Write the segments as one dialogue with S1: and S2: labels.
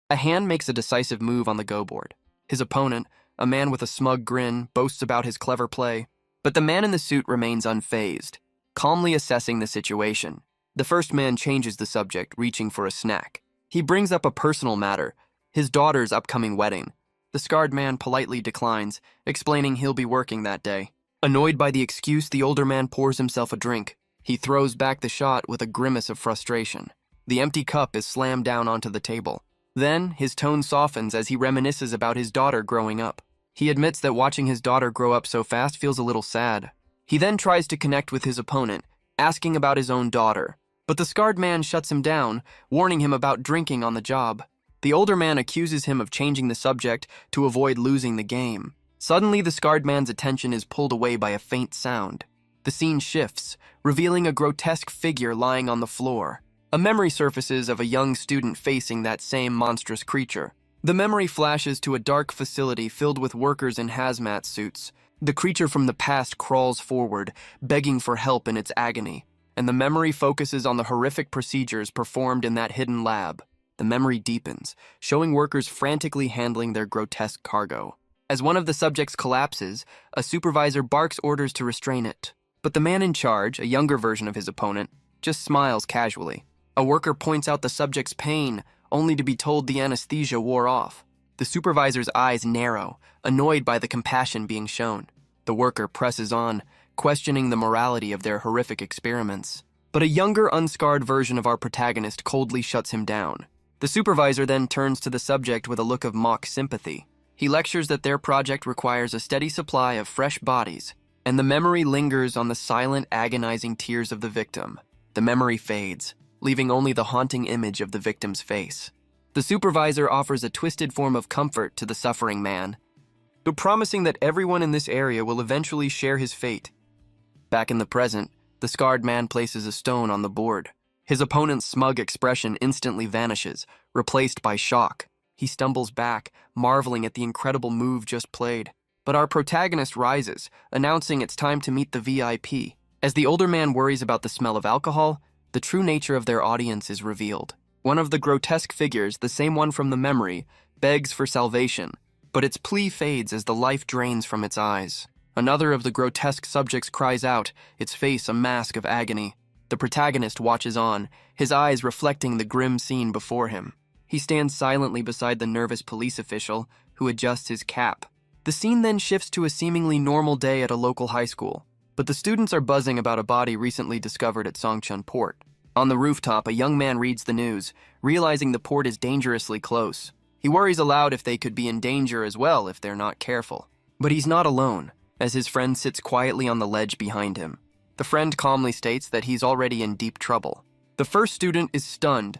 S1: A hand makes a decisive move on the go board. His opponent, a man with a smug grin, boasts about his clever play. But the man in the suit remains unfazed, calmly assessing the situation. The first man changes the subject, reaching for a snack. He brings up a personal matter, his daughter's upcoming wedding. The scarred man politely declines, explaining he'll be working that day. Annoyed by the excuse, the older man pours himself a drink. He throws back the shot with a grimace of frustration. The empty cup is slammed down onto the table. Then, his tone softens as he reminisces about his daughter growing up. He admits that watching his daughter grow up so fast feels a little sad. He then tries to connect with his opponent, asking about his own daughter. But the scarred man shuts him down, warning him about drinking on the job. The older man accuses him of changing the subject to avoid losing the game. Suddenly, the scarred man's attention is pulled away by a faint sound. The scene shifts, revealing a grotesque figure lying on the floor. A memory surfaces of a young student facing that same monstrous creature. The memory flashes to a dark facility filled with workers in hazmat suits. The creature from the past crawls forward, begging for help in its agony. And the memory focuses on the horrific procedures performed in that hidden lab. The memory deepens, showing workers frantically handling their grotesque cargo. As one of the subjects collapses, a supervisor barks orders to restrain it. But the man in charge, a younger version of his opponent, just smiles casually. A worker points out the subject's pain, only to be told the anesthesia wore off. The supervisor's eyes narrow, annoyed by the compassion being shown. The worker presses on, questioning the morality of their horrific experiments. But a younger, unscarred version of our protagonist coldly shuts him down. The supervisor then turns to the subject with a look of mock sympathy. He lectures that their project requires a steady supply of fresh bodies, and the memory lingers on the silent, agonizing tears of the victim. The memory fades, leaving only the haunting image of the victim's face. The supervisor offers a twisted form of comfort to the suffering man, but promising that everyone in this area will eventually share his fate. Back in the present, the scarred man places a stone on the board. His opponent's smug expression instantly vanishes, replaced by shock. He stumbles back, marveling at the incredible move just played. But our protagonist rises, announcing it's time to meet the VIP. As the older man worries about the smell of alcohol, the true nature of their audience is revealed. One of the grotesque figures, the same one from the memory, begs for salvation, but its plea fades as the life drains from its eyes. Another of the grotesque subjects cries out, its face a mask of agony. The protagonist watches on, his eyes reflecting the grim scene before him. He stands silently beside the nervous police official, who adjusts his cap. The scene then shifts to a seemingly normal day at a local high school. But the students are buzzing about a body recently discovered at Songchun Port. On the rooftop, a young man reads the news, realizing the port is dangerously close. He worries aloud if they could be in danger as well if they're not careful. But he's not alone, as his friend sits quietly on the ledge behind him. The friend calmly states that he's already in deep trouble. The first student is stunned,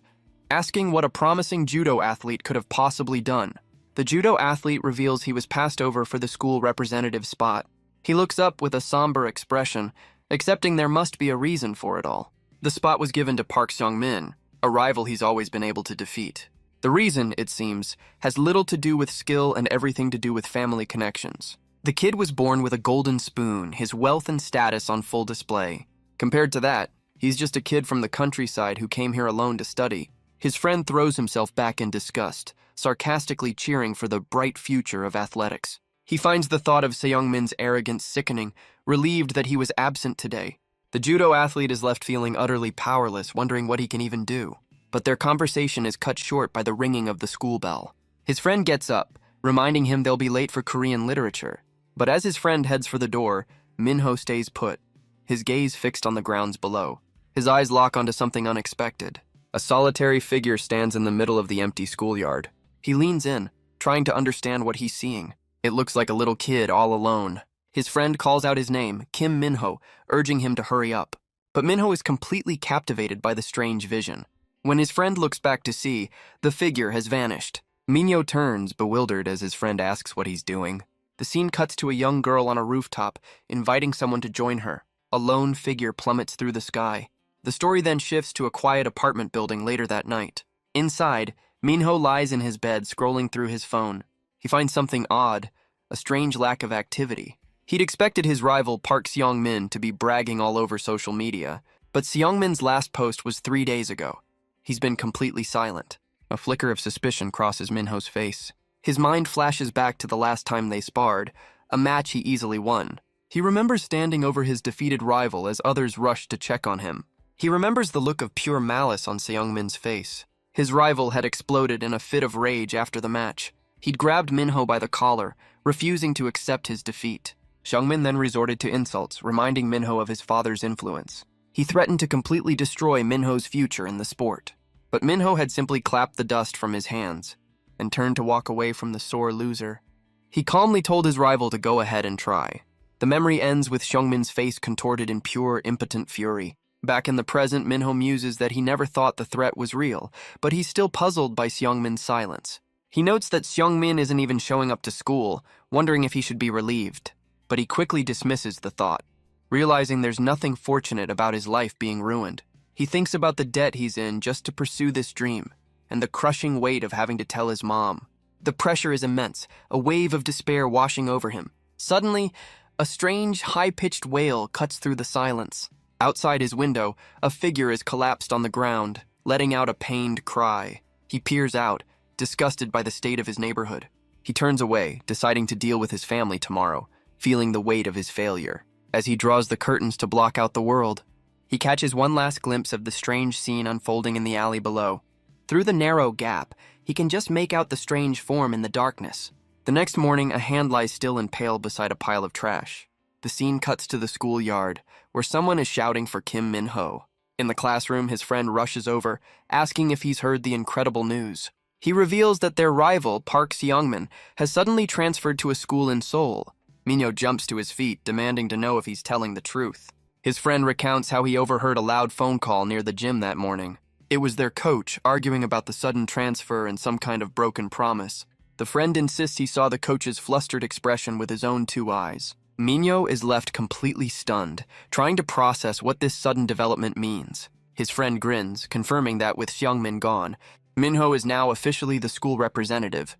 S1: asking what a promising judo athlete could have possibly done. The judo athlete reveals he was passed over for the school representative spot. He looks up with a somber expression, accepting there must be a reason for it all. The spot was given to Park Seong-min, a rival he's always been able to defeat. The reason, it seems, has little to do with skill and everything to do with family connections. The kid was born with a golden spoon, his wealth and status on full display. Compared to that, he's just a kid from the countryside who came here alone to study. His friend throws himself back in disgust, sarcastically cheering for the bright future of athletics. He finds the thought of Seong-min's arrogance sickening, relieved that he was absent today. The judo athlete is left feeling utterly powerless, wondering what he can even do. But their conversation is cut short by the ringing of the school bell. His friend gets up, reminding him they'll be late for Korean literature. But as his friend heads for the door, Minho stays put, his gaze fixed on the grounds below. His eyes lock onto something unexpected. A solitary figure stands in the middle of the empty schoolyard. He leans in, trying to understand what he's seeing. It looks like a little kid all alone. His friend calls out his name, Kim Minho, urging him to hurry up. But Minho is completely captivated by the strange vision. When his friend looks back to see, the figure has vanished. Minho turns, bewildered, as his friend asks what he's doing. The scene cuts to a young girl on a rooftop, inviting someone to join her. A lone figure plummets through the sky. The story then shifts to a quiet apartment building later that night. Inside, Minho lies in his bed, scrolling through his phone. He finds something odd, a strange lack of activity. He'd expected his rival Park Seong-min to be bragging all over social media, but Seong-min's last post was 3 days ago. He's been completely silent. A flicker of suspicion crosses Minho's face. His mind flashes back to the last time they sparred, a match he easily won. He remembers standing over his defeated rival as others rushed to check on him. He remembers the look of pure malice on Seungmin's face. His rival had exploded in a fit of rage after the match. He'd grabbed Minho by the collar, refusing to accept his defeat. Seungmin then resorted to insults, reminding Minho of his father's influence. He threatened to completely destroy Minho's future in the sport. But Minho had simply clapped the dust from his hands and turned to walk away from the sore loser. He calmly told his rival to go ahead and try. The memory ends with Seungmin's face contorted in pure, impotent fury. Back in the present, Minho muses that he never thought the threat was real, but he's still puzzled by Seungmin's silence. He notes that Seungmin isn't even showing up to school, wondering if he should be relieved. But he quickly dismisses the thought, realizing there's nothing fortunate about his life being ruined. He thinks about the debt he's in just to pursue this dream, and the crushing weight of having to tell his mom. The pressure is immense, a wave of despair washing over him. Suddenly, a strange, high-pitched wail cuts through the silence. Outside his window, a figure is collapsed on the ground, letting out a pained cry. He peers out, disgusted by the state of his neighborhood. He turns away, deciding to deal with his family tomorrow, feeling the weight of his failure. As he draws the curtains to block out the world, he catches one last glimpse of the strange scene unfolding in the alley below. Through the narrow gap, he can just make out the strange form in the darkness. The next morning, a hand lies still impaled beside a pile of trash. The scene cuts to the schoolyard, where someone is shouting for Kim Min-ho. In the classroom, his friend rushes over, asking if he's heard the incredible news. He reveals that their rival, Park Seungmin, has suddenly transferred to a school in Seoul. Minho jumps to his feet, demanding to know if he's telling the truth. His friend recounts how he overheard a loud phone call near the gym that morning. It was their coach arguing about the sudden transfer and some kind of broken promise. The friend insists he saw the coach's flustered expression with his own two eyes. Minho is left completely stunned, trying to process what this sudden development means. His friend grins, confirming that with Seungmin gone, Minho is now officially the school representative.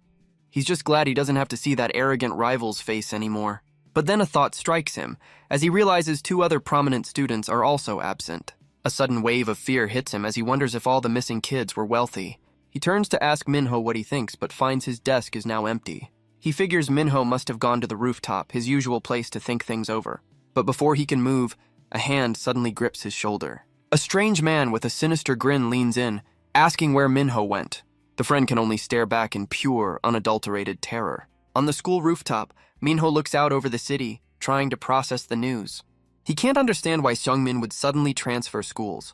S1: He's just glad he doesn't have to see that arrogant rival's face anymore. But then a thought strikes him, as he realizes two other prominent students are also absent. A sudden wave of fear hits him as he wonders if all the missing kids were wealthy. He turns to ask Minho what he thinks, but finds his desk is now empty. He figures Minho must have gone to the rooftop, his usual place to think things over. But before he can move, a hand suddenly grips his shoulder. A strange man with a sinister grin leans in, asking where Minho went. The friend can only stare back in pure, unadulterated terror. On the school rooftop, Minho looks out over the city, trying to process the news. He can't understand why Seungmin would suddenly transfer schools.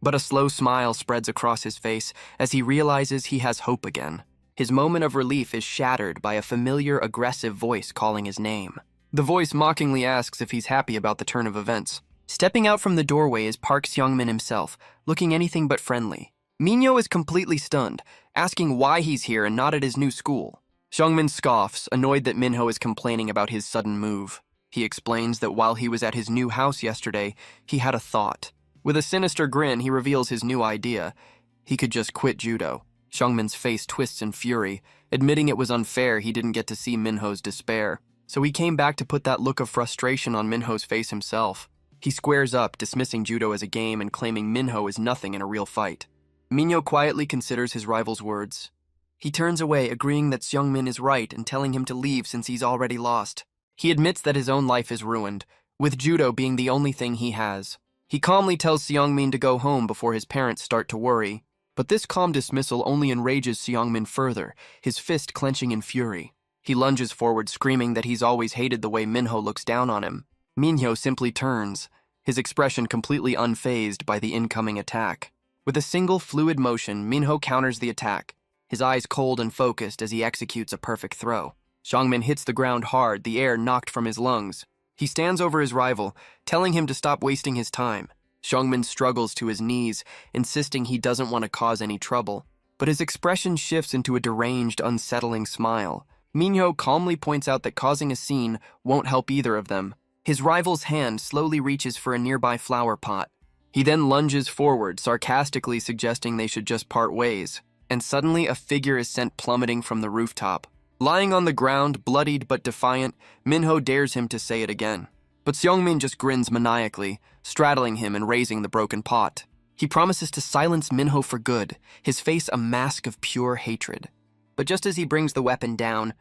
S1: But a slow smile spreads across his face as he realizes he has hope again. His moment of relief is shattered by a familiar, aggressive voice calling his name. The voice mockingly asks if he's happy about the turn of events. Stepping out from the doorway is Park Seungmin himself, looking anything but friendly. Minho is completely stunned, asking why he's here and not at his new school. Seungmin scoffs, annoyed that Minho is complaining about his sudden move. He explains that while he was at his new house yesterday, he had a thought. With a sinister grin, he reveals his new idea. He could just quit judo. Seungmin's face twists in fury, admitting it was unfair he didn't get to see Minho's despair. So he came back to put that look of frustration on Minho's face himself. He squares up, dismissing judo as a game and claiming Minho is nothing in a real fight. Minho quietly considers his rival's words. He turns away, agreeing that Seungmin is right and telling him to leave since he's already lost. He admits that his own life is ruined, with judo being the only thing he has. He calmly tells Seungmin to go home before his parents start to worry. But this calm dismissal only enrages Seungmin further, his fist clenching in fury. He lunges forward, screaming that he's always hated the way Minho looks down on him. Minho simply turns, his expression completely unfazed by the incoming attack. With a single fluid motion, Minho counters the attack, his eyes cold and focused as he executes a perfect throw. Seungmin hits the ground hard, the air knocked from his lungs. He stands over his rival, telling him to stop wasting his time. Seungmin struggles to his knees, insisting he doesn't want to cause any trouble. But his expression shifts into a deranged, unsettling smile. Minho calmly points out that causing a scene won't help either of them. His rival's hand slowly reaches for a nearby flower pot. He then lunges forward, sarcastically suggesting they should just part ways. And suddenly a figure is sent plummeting from the rooftop. Lying on the ground, bloodied but defiant, Minho dares him to say it again. But Seungmin just grins maniacally, straddling him and raising the broken pot. He promises to silence Minho for good, his face a mask of pure hatred. But just as he brings the weapon down,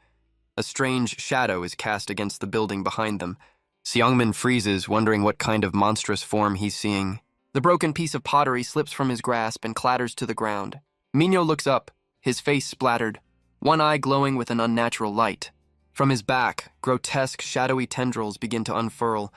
S1: a strange shadow is cast against the building behind them. Seongmin freezes, wondering what kind of monstrous form he's seeing. The broken piece of pottery slips from his grasp and clatters to the ground. Minho looks up, his face splattered, one eye glowing with an unnatural light. From his back, grotesque, shadowy tendrils begin to unfurl,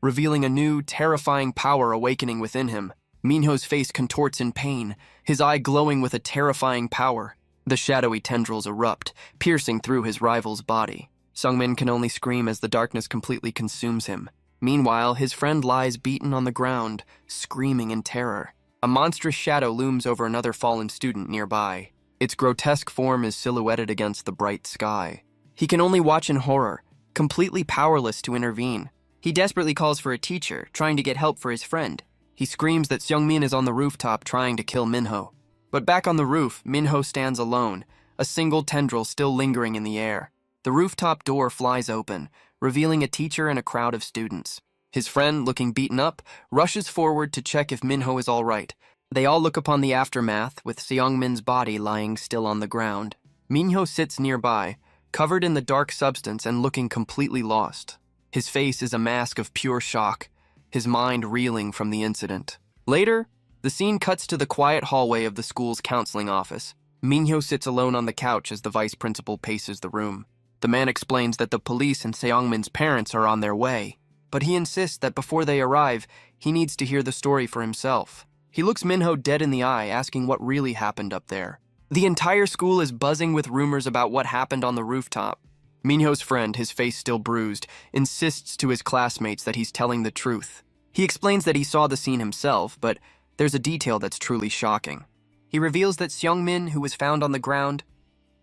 S1: revealing a new, terrifying power awakening within him. Minho's face contorts in pain, his eye glowing with a terrifying power. The shadowy tendrils erupt, piercing through his rival's body. Seongmin can only scream as the darkness completely consumes him. Meanwhile, his friend lies beaten on the ground, screaming in terror. A monstrous shadow looms over another fallen student nearby. Its grotesque form is silhouetted against the bright sky. He can only watch in horror, completely powerless to intervene. He desperately calls for a teacher, trying to get help for his friend. He screams that Seongmin is on the rooftop trying to kill Minho. But back on the roof, Minho stands alone, a single tendril still lingering in the air. The rooftop door flies open, revealing a teacher and a crowd of students. His friend, looking beaten up, rushes forward to check if Minho is all right. They all look upon the aftermath, with Seongmin's body lying still on the ground. Minho sits nearby, covered in the dark substance and looking completely lost. His face is a mask of pure shock, his mind reeling from the incident. Later, the scene cuts to the quiet hallway of the school's counseling office. Minho sits alone on the couch as the vice principal paces the room. The man explains that the police and Seongmin's parents are on their way, but he insists that before they arrive, he needs to hear the story for himself. He looks Minho dead in the eye, asking what really happened up there. The entire school is buzzing with rumors about what happened on the rooftop. Minho's friend, his face still bruised, insists to his classmates that he's telling the truth. He explains that he saw the scene himself, but there's a detail that's truly shocking. He reveals that Seongmin, who was found on the ground,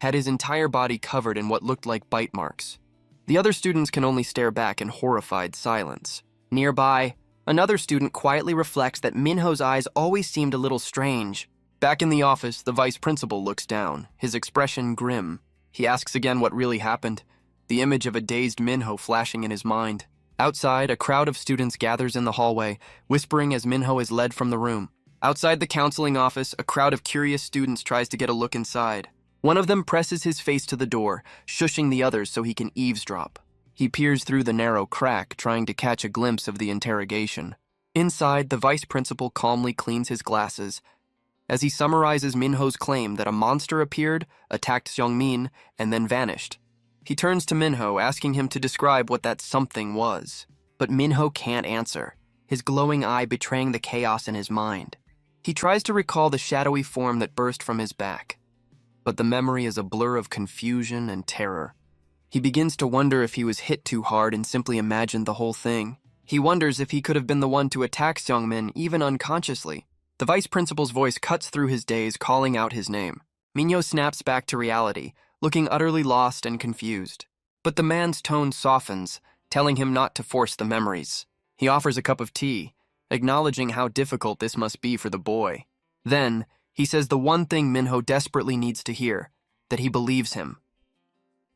S1: had his entire body covered in what looked like bite marks. The other students can only stare back in horrified silence. Nearby, another student quietly reflects that Minho's eyes always seemed a little strange. Back in the office, the vice principal looks down, his expression grim. He asks again what really happened, the image of a dazed Minho flashing in his mind. Outside, a crowd of students gathers in the hallway, whispering as Minho is led from the room. Outside the counseling office, a crowd of curious students tries to get a look inside. One of them presses his face to the door, shushing the others so he can eavesdrop. He peers through the narrow crack, trying to catch a glimpse of the interrogation. Inside, the vice principal calmly cleans his glasses as he summarizes Minho's claim that a monster appeared, attacked Seongmin, and then vanished. He turns to Minho, asking him to describe what that something was. But Minho can't answer, his glowing eye betraying the chaos in his mind. He tries to recall the shadowy form that burst from his back, but the memory is a blur of confusion and terror. He begins to wonder if he was hit too hard and simply imagined the whole thing. He wonders if he could have been the one to attack Seongmin, even unconsciously. The vice principal's voice cuts through his daze, calling out his name. Minho snaps back to reality, looking utterly lost and confused. But the man's tone softens, telling him not to force the memories. He offers a cup of tea, acknowledging how difficult this must be for the boy. Then, he says the one thing Minho desperately needs to hear, that he believes him.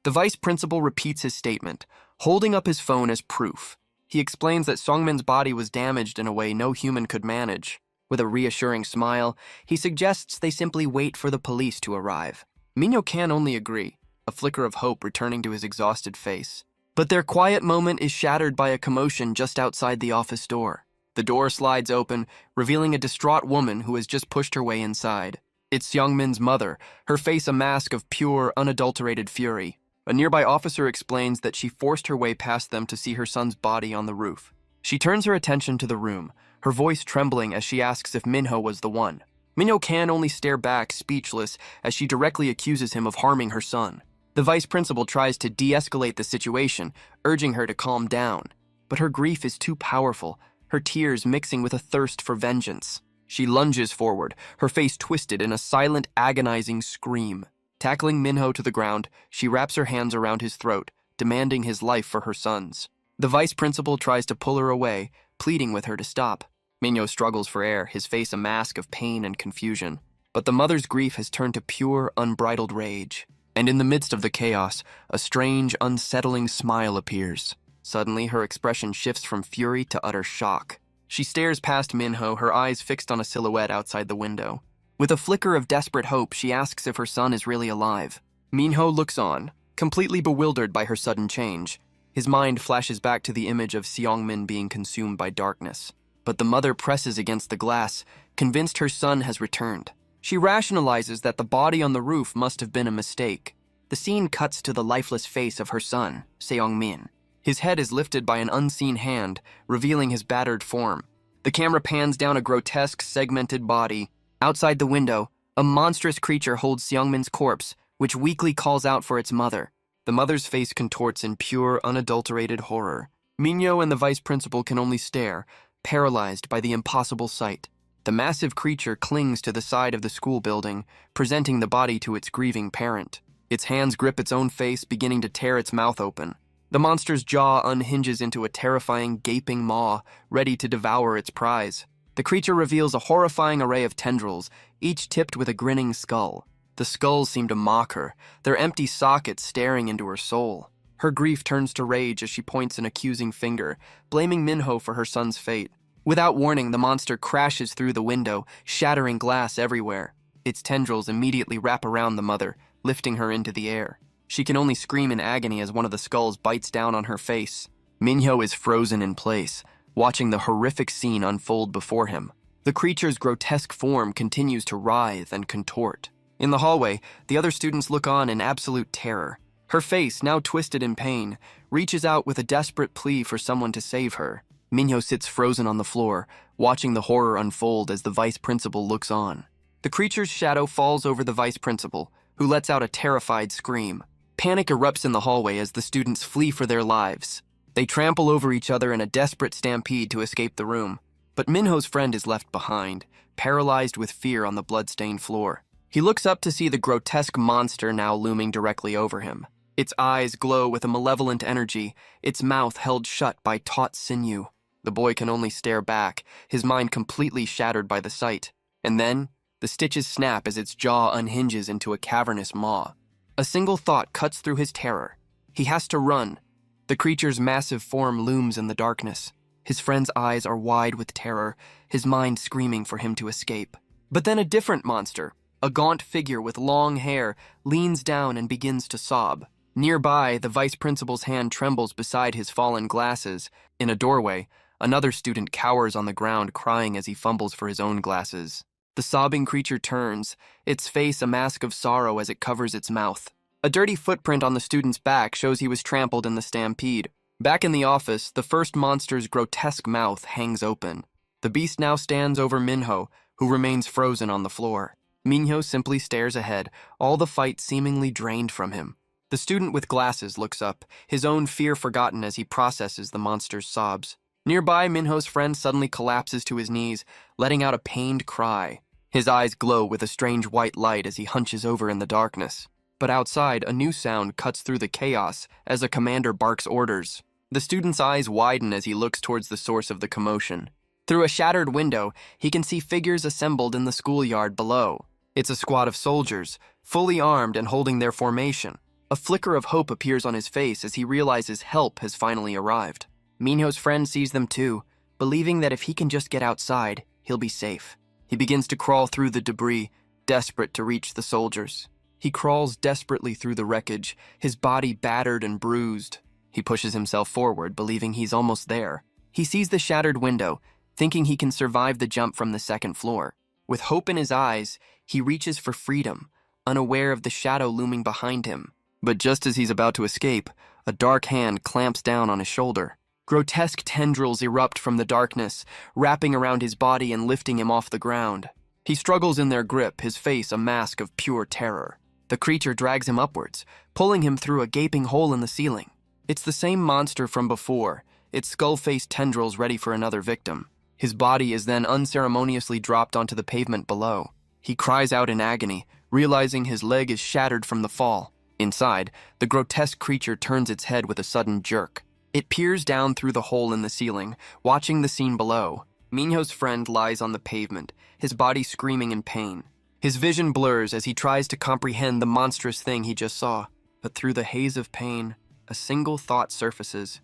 S1: The vice principal repeats his statement, holding up his phone as proof. He explains that Seongmin's body was damaged in a way no human could manage. With a reassuring smile, he suggests they simply wait for the police to arrive. Minho can only agree, a flicker of hope returning to his exhausted face. But their quiet moment is shattered by a commotion just outside the office door. The door slides open, revealing a distraught woman who has just pushed her way inside. It's Seongmin's mother, her face a mask of pure, unadulterated fury. A nearby officer explains that she forced her way past them to see her son's body on the roof. She turns her attention to the room, her voice trembling as she asks if Minho was the one. Minho can only stare back, speechless, as she directly accuses him of harming her son. The vice principal tries to de-escalate the situation, urging her to calm down. But her grief is too powerful, her tears mixing with a thirst for vengeance. She lunges forward, her face twisted in a silent, agonizing scream. Tackling Minho to the ground, she wraps her hands around his throat, demanding his life for her son's. The vice principal tries to pull her away, pleading with her to stop. Minho struggles for air, his face a mask of pain and confusion. But the mother's grief has turned to pure, unbridled rage. And in the midst of the chaos, a strange, unsettling smile appears. Suddenly, her expression shifts from fury to utter shock. She stares past Minho, her eyes fixed on a silhouette outside the window. With a flicker of desperate hope, she asks if her son is really alive. Minho looks on, completely bewildered by her sudden change. His mind flashes back to the image of Seongmin being consumed by darkness. But the mother presses against the glass, convinced her son has returned. She rationalizes that the body on the roof must have been a mistake. The scene cuts to the lifeless face of her son, Seongmin. His head is lifted by an unseen hand, revealing his battered form. The camera pans down a grotesque, segmented body. Outside the window, a monstrous creature holds Seongmin's corpse, which weakly calls out for its mother. The mother's face contorts in pure, unadulterated horror. Minho and the vice principal can only stare, paralyzed by the impossible sight. The massive creature clings to the side of the school building, presenting the body to its grieving parent. Its hands grip its own face, beginning to tear its mouth open. The monster's jaw unhinges into a terrifying, gaping maw, ready to devour its prize. The creature reveals a horrifying array of tendrils, each tipped with a grinning skull. The skulls seem to mock her, their empty sockets staring into her soul. Her grief turns to rage as she points an accusing finger, blaming Minho for her son's fate. Without warning, the monster crashes through the window, shattering glass everywhere. Its tendrils immediately wrap around the mother, lifting her into the air. She can only scream in agony as one of the skulls bites down on her face. Minho is frozen in place, watching the horrific scene unfold before him. The creature's grotesque form continues to writhe and contort. In the hallway, the other students look on in absolute terror. Her face, now twisted in pain, reaches out with a desperate plea for someone to save her. Minho sits frozen on the floor, watching the horror unfold as the vice principal looks on. The creature's shadow falls over the vice principal, who lets out a terrified scream. Panic erupts in the hallway as the students flee for their lives. They trample over each other in a desperate stampede to escape the room. But Minho's friend is left behind, paralyzed with fear on the blood-stained floor. He looks up to see the grotesque monster now looming directly over him. Its eyes glow with a malevolent energy, its mouth held shut by taut sinew. The boy can only stare back, his mind completely shattered by the sight. And then, the stitches snap as its jaw unhinges into a cavernous maw. A single thought cuts through his terror. He has to run. The creature's massive form looms in the darkness. His friend's eyes are wide with terror, his mind screaming for him to escape. But then a different monster, a gaunt figure with long hair, leans down and begins to sob. Nearby, the vice principal's hand trembles beside his fallen glasses. In a doorway, another student cowers on the ground, crying as he fumbles for his own glasses. The sobbing creature turns, its face a mask of sorrow as it covers its mouth. A dirty footprint on the student's back shows he was trampled in the stampede. Back in the office, the first monster's grotesque mouth hangs open. The beast now stands over Minho, who remains frozen on the floor. Minho simply stares ahead, all the fight seemingly drained from him. The student with glasses looks up, his own fear forgotten as he processes the monster's sobs. Nearby, Minho's friend suddenly collapses to his knees, letting out a pained cry. His eyes glow with a strange white light as he hunches over in the darkness. But outside, a new sound cuts through the chaos as a commander barks orders. The student's eyes widen as he looks towards the source of the commotion. Through a shattered window, he can see figures assembled in the schoolyard below. It's a squad of soldiers, fully armed and holding their formation. A flicker of hope appears on his face as he realizes help has finally arrived. Minho's friend sees them too, believing that if he can just get outside, he'll be safe. He begins to crawl through the debris, desperate to reach the soldiers. He crawls desperately through the wreckage, his body battered and bruised. He pushes himself forward, believing he's almost there. He sees the shattered window, thinking he can survive the jump from the second floor. With hope in his eyes, he reaches for freedom, unaware of the shadow looming behind him. But just as he's about to escape, a dark hand clamps down on his shoulder. Grotesque tendrils erupt from the darkness, wrapping around his body and lifting him off the ground. He struggles in their grip, his face a mask of pure terror. The creature drags him upwards, pulling him through a gaping hole in the ceiling. It's the same monster from before, its skull-faced tendrils ready for another victim. His body is then unceremoniously dropped onto the pavement below. He cries out in agony, realizing his leg is shattered from the fall. Inside, the grotesque creature turns its head with a sudden jerk. It peers down through the hole in the ceiling, watching the scene below. Minho's friend lies on the pavement, his body screaming in pain. His vision blurs as he tries to comprehend the monstrous thing he just saw. But through the haze of pain, a single thought surfaces.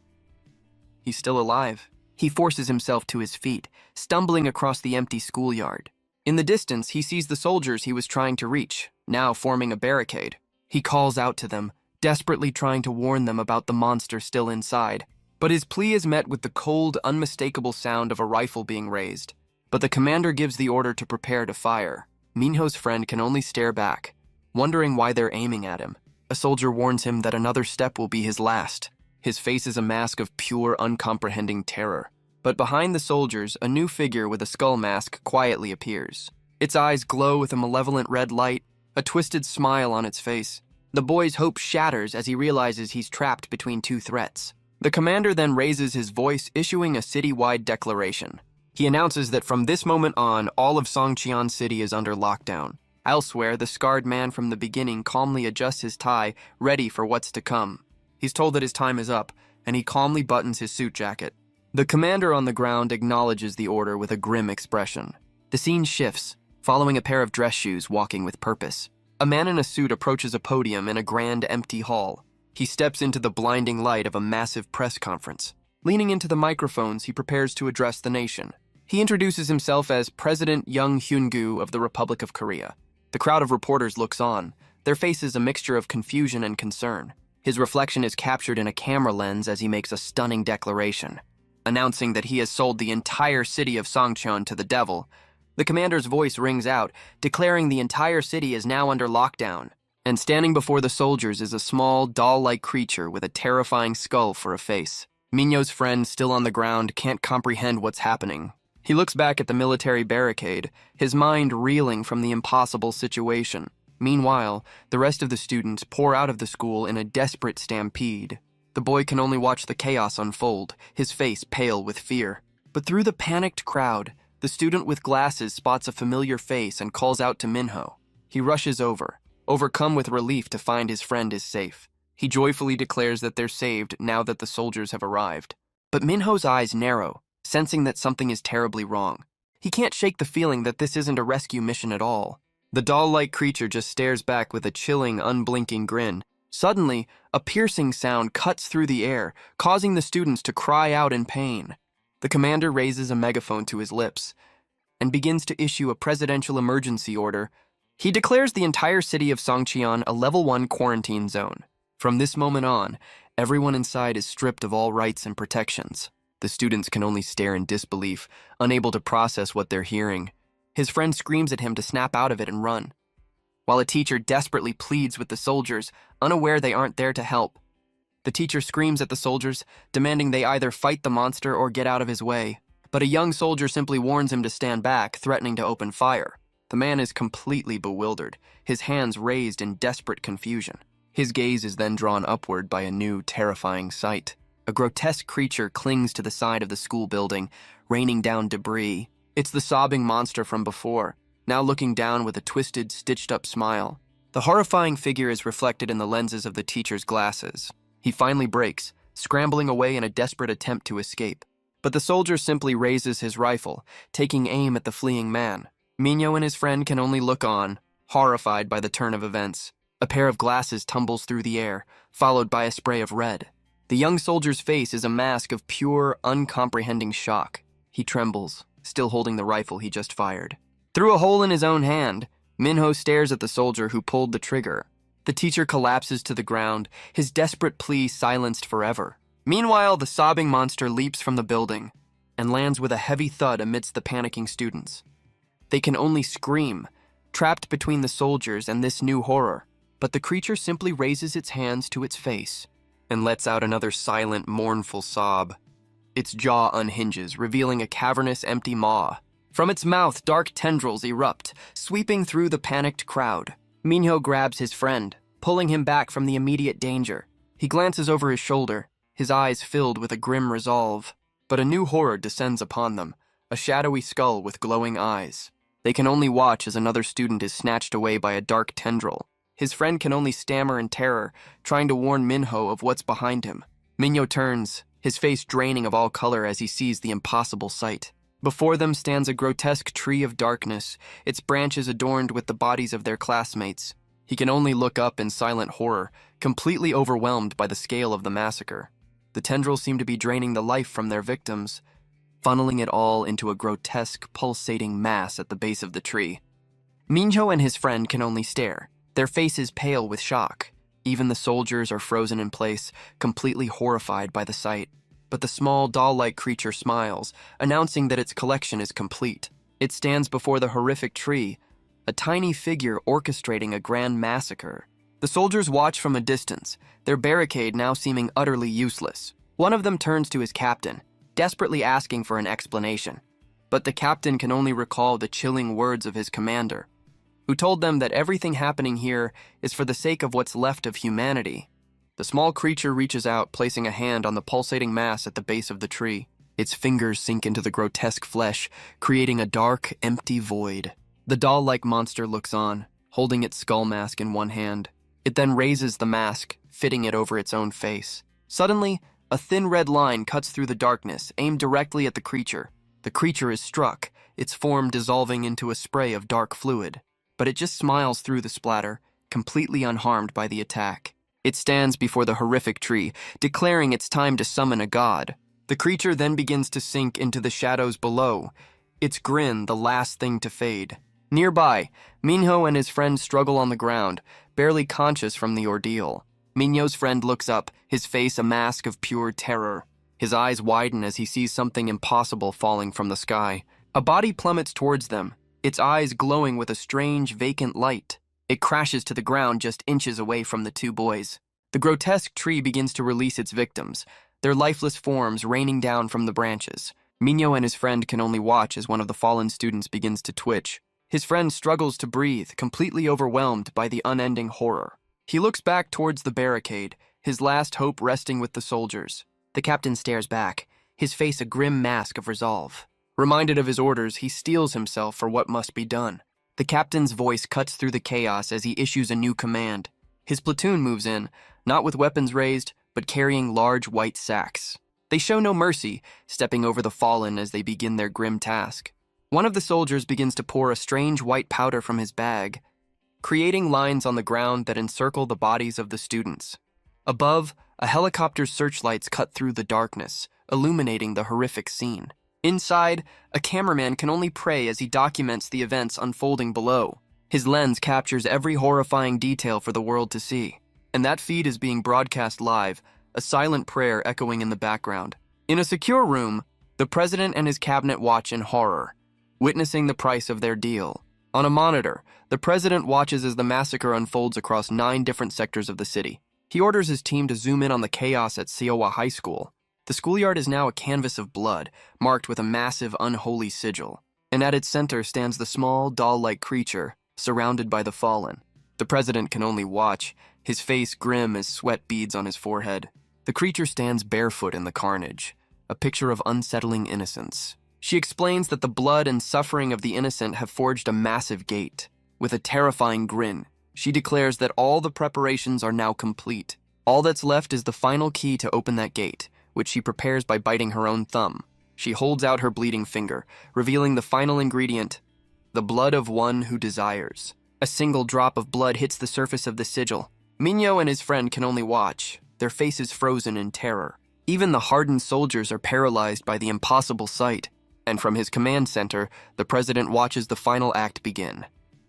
S1: He's still alive. He forces himself to his feet, stumbling across the empty schoolyard. In the distance, he sees the soldiers he was trying to reach, now forming a barricade. He calls out to them, desperately trying to warn them about the monster still inside. But his plea is met with the cold, unmistakable sound of a rifle being raised. But the commander gives the order to prepare to fire. Minho's friend can only stare back, wondering why they're aiming at him. A soldier warns him that another step will be his last. His face is a mask of pure, uncomprehending terror. But behind the soldiers, a new figure with a skull mask quietly appears. Its eyes glow with a malevolent red light, a twisted smile on its face. The boy's hope shatters as he realizes he's trapped between two threats. The commander then raises his voice, issuing a city-wide declaration. He announces that from this moment on, all of Songcheon City is under lockdown. Elsewhere, the scarred man from the beginning calmly adjusts his tie, ready for what's to come. He's told that his time is up, and he calmly buttons his suit jacket. The commander on the ground acknowledges the order with a grim expression. The scene shifts, following a pair of dress shoes walking with purpose. A man in a suit approaches a podium in a grand empty hall. He steps into the blinding light of a massive press conference. Leaning into the microphones, he prepares to address the nation. He introduces himself as President Young Hyun-gu of the Republic of Korea. The crowd of reporters looks on, their faces a mixture of confusion and concern. His reflection is captured in a camera lens as he makes a stunning declaration, announcing that he has sold the entire city of Songcheon to the devil. The commander's voice rings out, declaring the entire city is now under lockdown. And standing before the soldiers is a small, doll-like creature with a terrifying skull for a face. Minho's friend, still on the ground, can't comprehend what's happening. He looks back at the military barricade, his mind reeling from the impossible situation. Meanwhile, the rest of the students pour out of the school in a desperate stampede. The boy can only watch the chaos unfold, his face pale with fear. But through the panicked crowd, the student with glasses spots a familiar face and calls out to Minho. He rushes over, overcome with relief to find his friend is safe. He joyfully declares that they're saved now that the soldiers have arrived. But Minho's eyes narrow, sensing that something is terribly wrong. He can't shake the feeling that this isn't a rescue mission at all. The doll-like creature just stares back with a chilling, unblinking grin. Suddenly, a piercing sound cuts through the air, causing the students to cry out in pain. The commander raises a megaphone to his lips and begins to issue a presidential emergency order. He declares the entire city of Songcheon a Level 1 quarantine zone. From this moment on, everyone inside is stripped of all rights and protections. The students can only stare in disbelief, unable to process what they're hearing. His friend screams at him to snap out of it and run, while a teacher desperately pleads with the soldiers, unaware they aren't there to help. The teacher screams at the soldiers, demanding they either fight the monster or get out of his way. But a young soldier simply warns him to stand back, threatening to open fire. The man is completely bewildered, his hands raised in desperate confusion. His gaze is then drawn upward by a new, terrifying sight. A grotesque creature clings to the side of the school building, raining down debris. It's the sobbing monster from before, now looking down with a twisted, stitched-up smile. The horrifying figure is reflected in the lenses of the teacher's glasses. He finally breaks, scrambling away in a desperate attempt to escape. But the soldier simply raises his rifle, taking aim at the fleeing man. Minho and his friend can only look on, horrified by the turn of events. A pair of glasses tumbles through the air, followed by a spray of red. The young soldier's face is a mask of pure, uncomprehending shock. He trembles, still holding the rifle he just fired. Through a hole in his own hand, Minho stares at the soldier who pulled the trigger. The teacher collapses to the ground, his desperate plea silenced forever. Meanwhile, the sobbing monster leaps from the building and lands with a heavy thud amidst the panicking students. They can only scream, trapped between the soldiers and this new horror. But the creature simply raises its hands to its face and lets out another silent, mournful sob. Its jaw unhinges, revealing a cavernous, empty maw. From its mouth, dark tendrils erupt, sweeping through the panicked crowd. Minho grabs his friend, pulling him back from the immediate danger. He glances over his shoulder, his eyes filled with a grim resolve. But a new horror descends upon them, a shadowy skull with glowing eyes. They can only watch as another student is snatched away by a dark tendril. His friend can only stammer in terror, trying to warn Minho of what's behind him. Minho turns, his face draining of all color as he sees the impossible sight. Before them stands a grotesque tree of darkness, its branches adorned with the bodies of their classmates. He can only look up in silent horror, completely overwhelmed by the scale of the massacre. The tendrils seem to be draining the life from their victims, funneling it all into a grotesque, pulsating mass at the base of the tree. Minho and his friend can only stare, their faces pale with shock. Even the soldiers are frozen in place, completely horrified by the sight. But the small, doll-like creature smiles, announcing that its collection is complete. It stands before the horrific tree, a tiny figure orchestrating a grand massacre. The soldiers watch from a distance, their barricade now seeming utterly useless. One of them turns to his captain, desperately asking for an explanation. But the captain can only recall the chilling words of his commander, who told them that everything happening here is for the sake of what's left of humanity. The small creature reaches out, placing a hand on the pulsating mass at the base of the tree. Its fingers sink into the grotesque flesh, creating a dark, empty void. The doll-like monster looks on, holding its skull mask in one hand. It then raises the mask, fitting it over its own face. Suddenly, a thin red line cuts through the darkness, aimed directly at the creature. The creature is struck, its form dissolving into a spray of dark fluid. But it just smiles through the splatter, completely unharmed by the attack. It stands before the horrific tree, declaring it's time to summon a god. The creature then begins to sink into the shadows below, its grin the last thing to fade. Nearby, Minho and his friend struggle on the ground, barely conscious from the ordeal. Minho's friend looks up, his face a mask of pure terror. His eyes widen as he sees something impossible falling from the sky. A body plummets towards them, its eyes glowing with a strange, vacant light. It crashes to the ground just inches away from the two boys. The grotesque tree begins to release its victims, their lifeless forms raining down from the branches. Minho and his friend can only watch as one of the fallen students begins to twitch. His friend struggles to breathe, completely overwhelmed by the unending horror. He looks back towards the barricade, his last hope resting with the soldiers. The captain stares back, his face a grim mask of resolve. Reminded of his orders, he steels himself for what must be done. The captain's voice cuts through the chaos as he issues a new command. His platoon moves in, not with weapons raised, but carrying large white sacks. They show no mercy, stepping over the fallen as they begin their grim task. One of the soldiers begins to pour a strange white powder from his bag, creating lines on the ground that encircle the bodies of the students. Above, a helicopter's searchlights cut through the darkness, illuminating the horrific scene. Inside, a cameraman can only pray as he documents the events unfolding below. His lens captures every horrifying detail for the world to see. And that feed is being broadcast live, a silent prayer echoing in the background. In a secure room, the president and his cabinet watch in horror, witnessing the price of their deal. On a monitor, the president watches as the massacre unfolds across 9 different sectors of the city. He orders his team to zoom in on the chaos at Siowa High School. The schoolyard is now a canvas of blood, marked with a massive, unholy sigil. And at its center stands the small, doll-like creature, surrounded by the fallen. The president can only watch, his face grim as sweat beads on his forehead. The creature stands barefoot in the carnage, a picture of unsettling innocence. She explains that the blood and suffering of the innocent have forged a massive gate. With a terrifying grin, she declares that all the preparations are now complete. All that's left is the final key to open that gate, which she prepares by biting her own thumb. She holds out her bleeding finger, revealing the final ingredient, the blood of one who desires. A single drop of blood hits the surface of the sigil. Minho and his friend can only watch, their faces frozen in terror. Even the hardened soldiers are paralyzed by the impossible sight. And from his command center, the president watches the final act begin.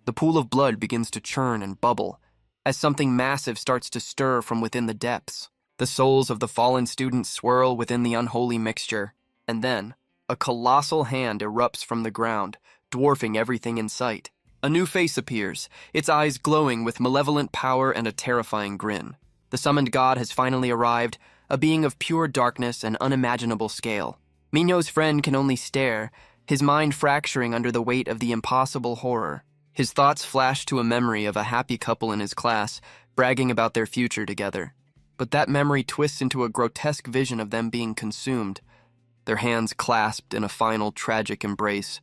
S1: The pool of blood begins to churn and bubble, as something massive starts to stir from within the depths. The souls of the fallen students swirl within the unholy mixture, and then, a colossal hand erupts from the ground, dwarfing everything in sight. A new face appears, its eyes glowing with malevolent power and a terrifying grin. The summoned god has finally arrived, a being of pure darkness and unimaginable scale. Minho's friend can only stare, his mind fracturing under the weight of the impossible horror. His thoughts flash to a memory of a happy couple in his class, bragging about their future together. But that memory twists into a grotesque vision of them being consumed, their hands clasped in a final tragic embrace.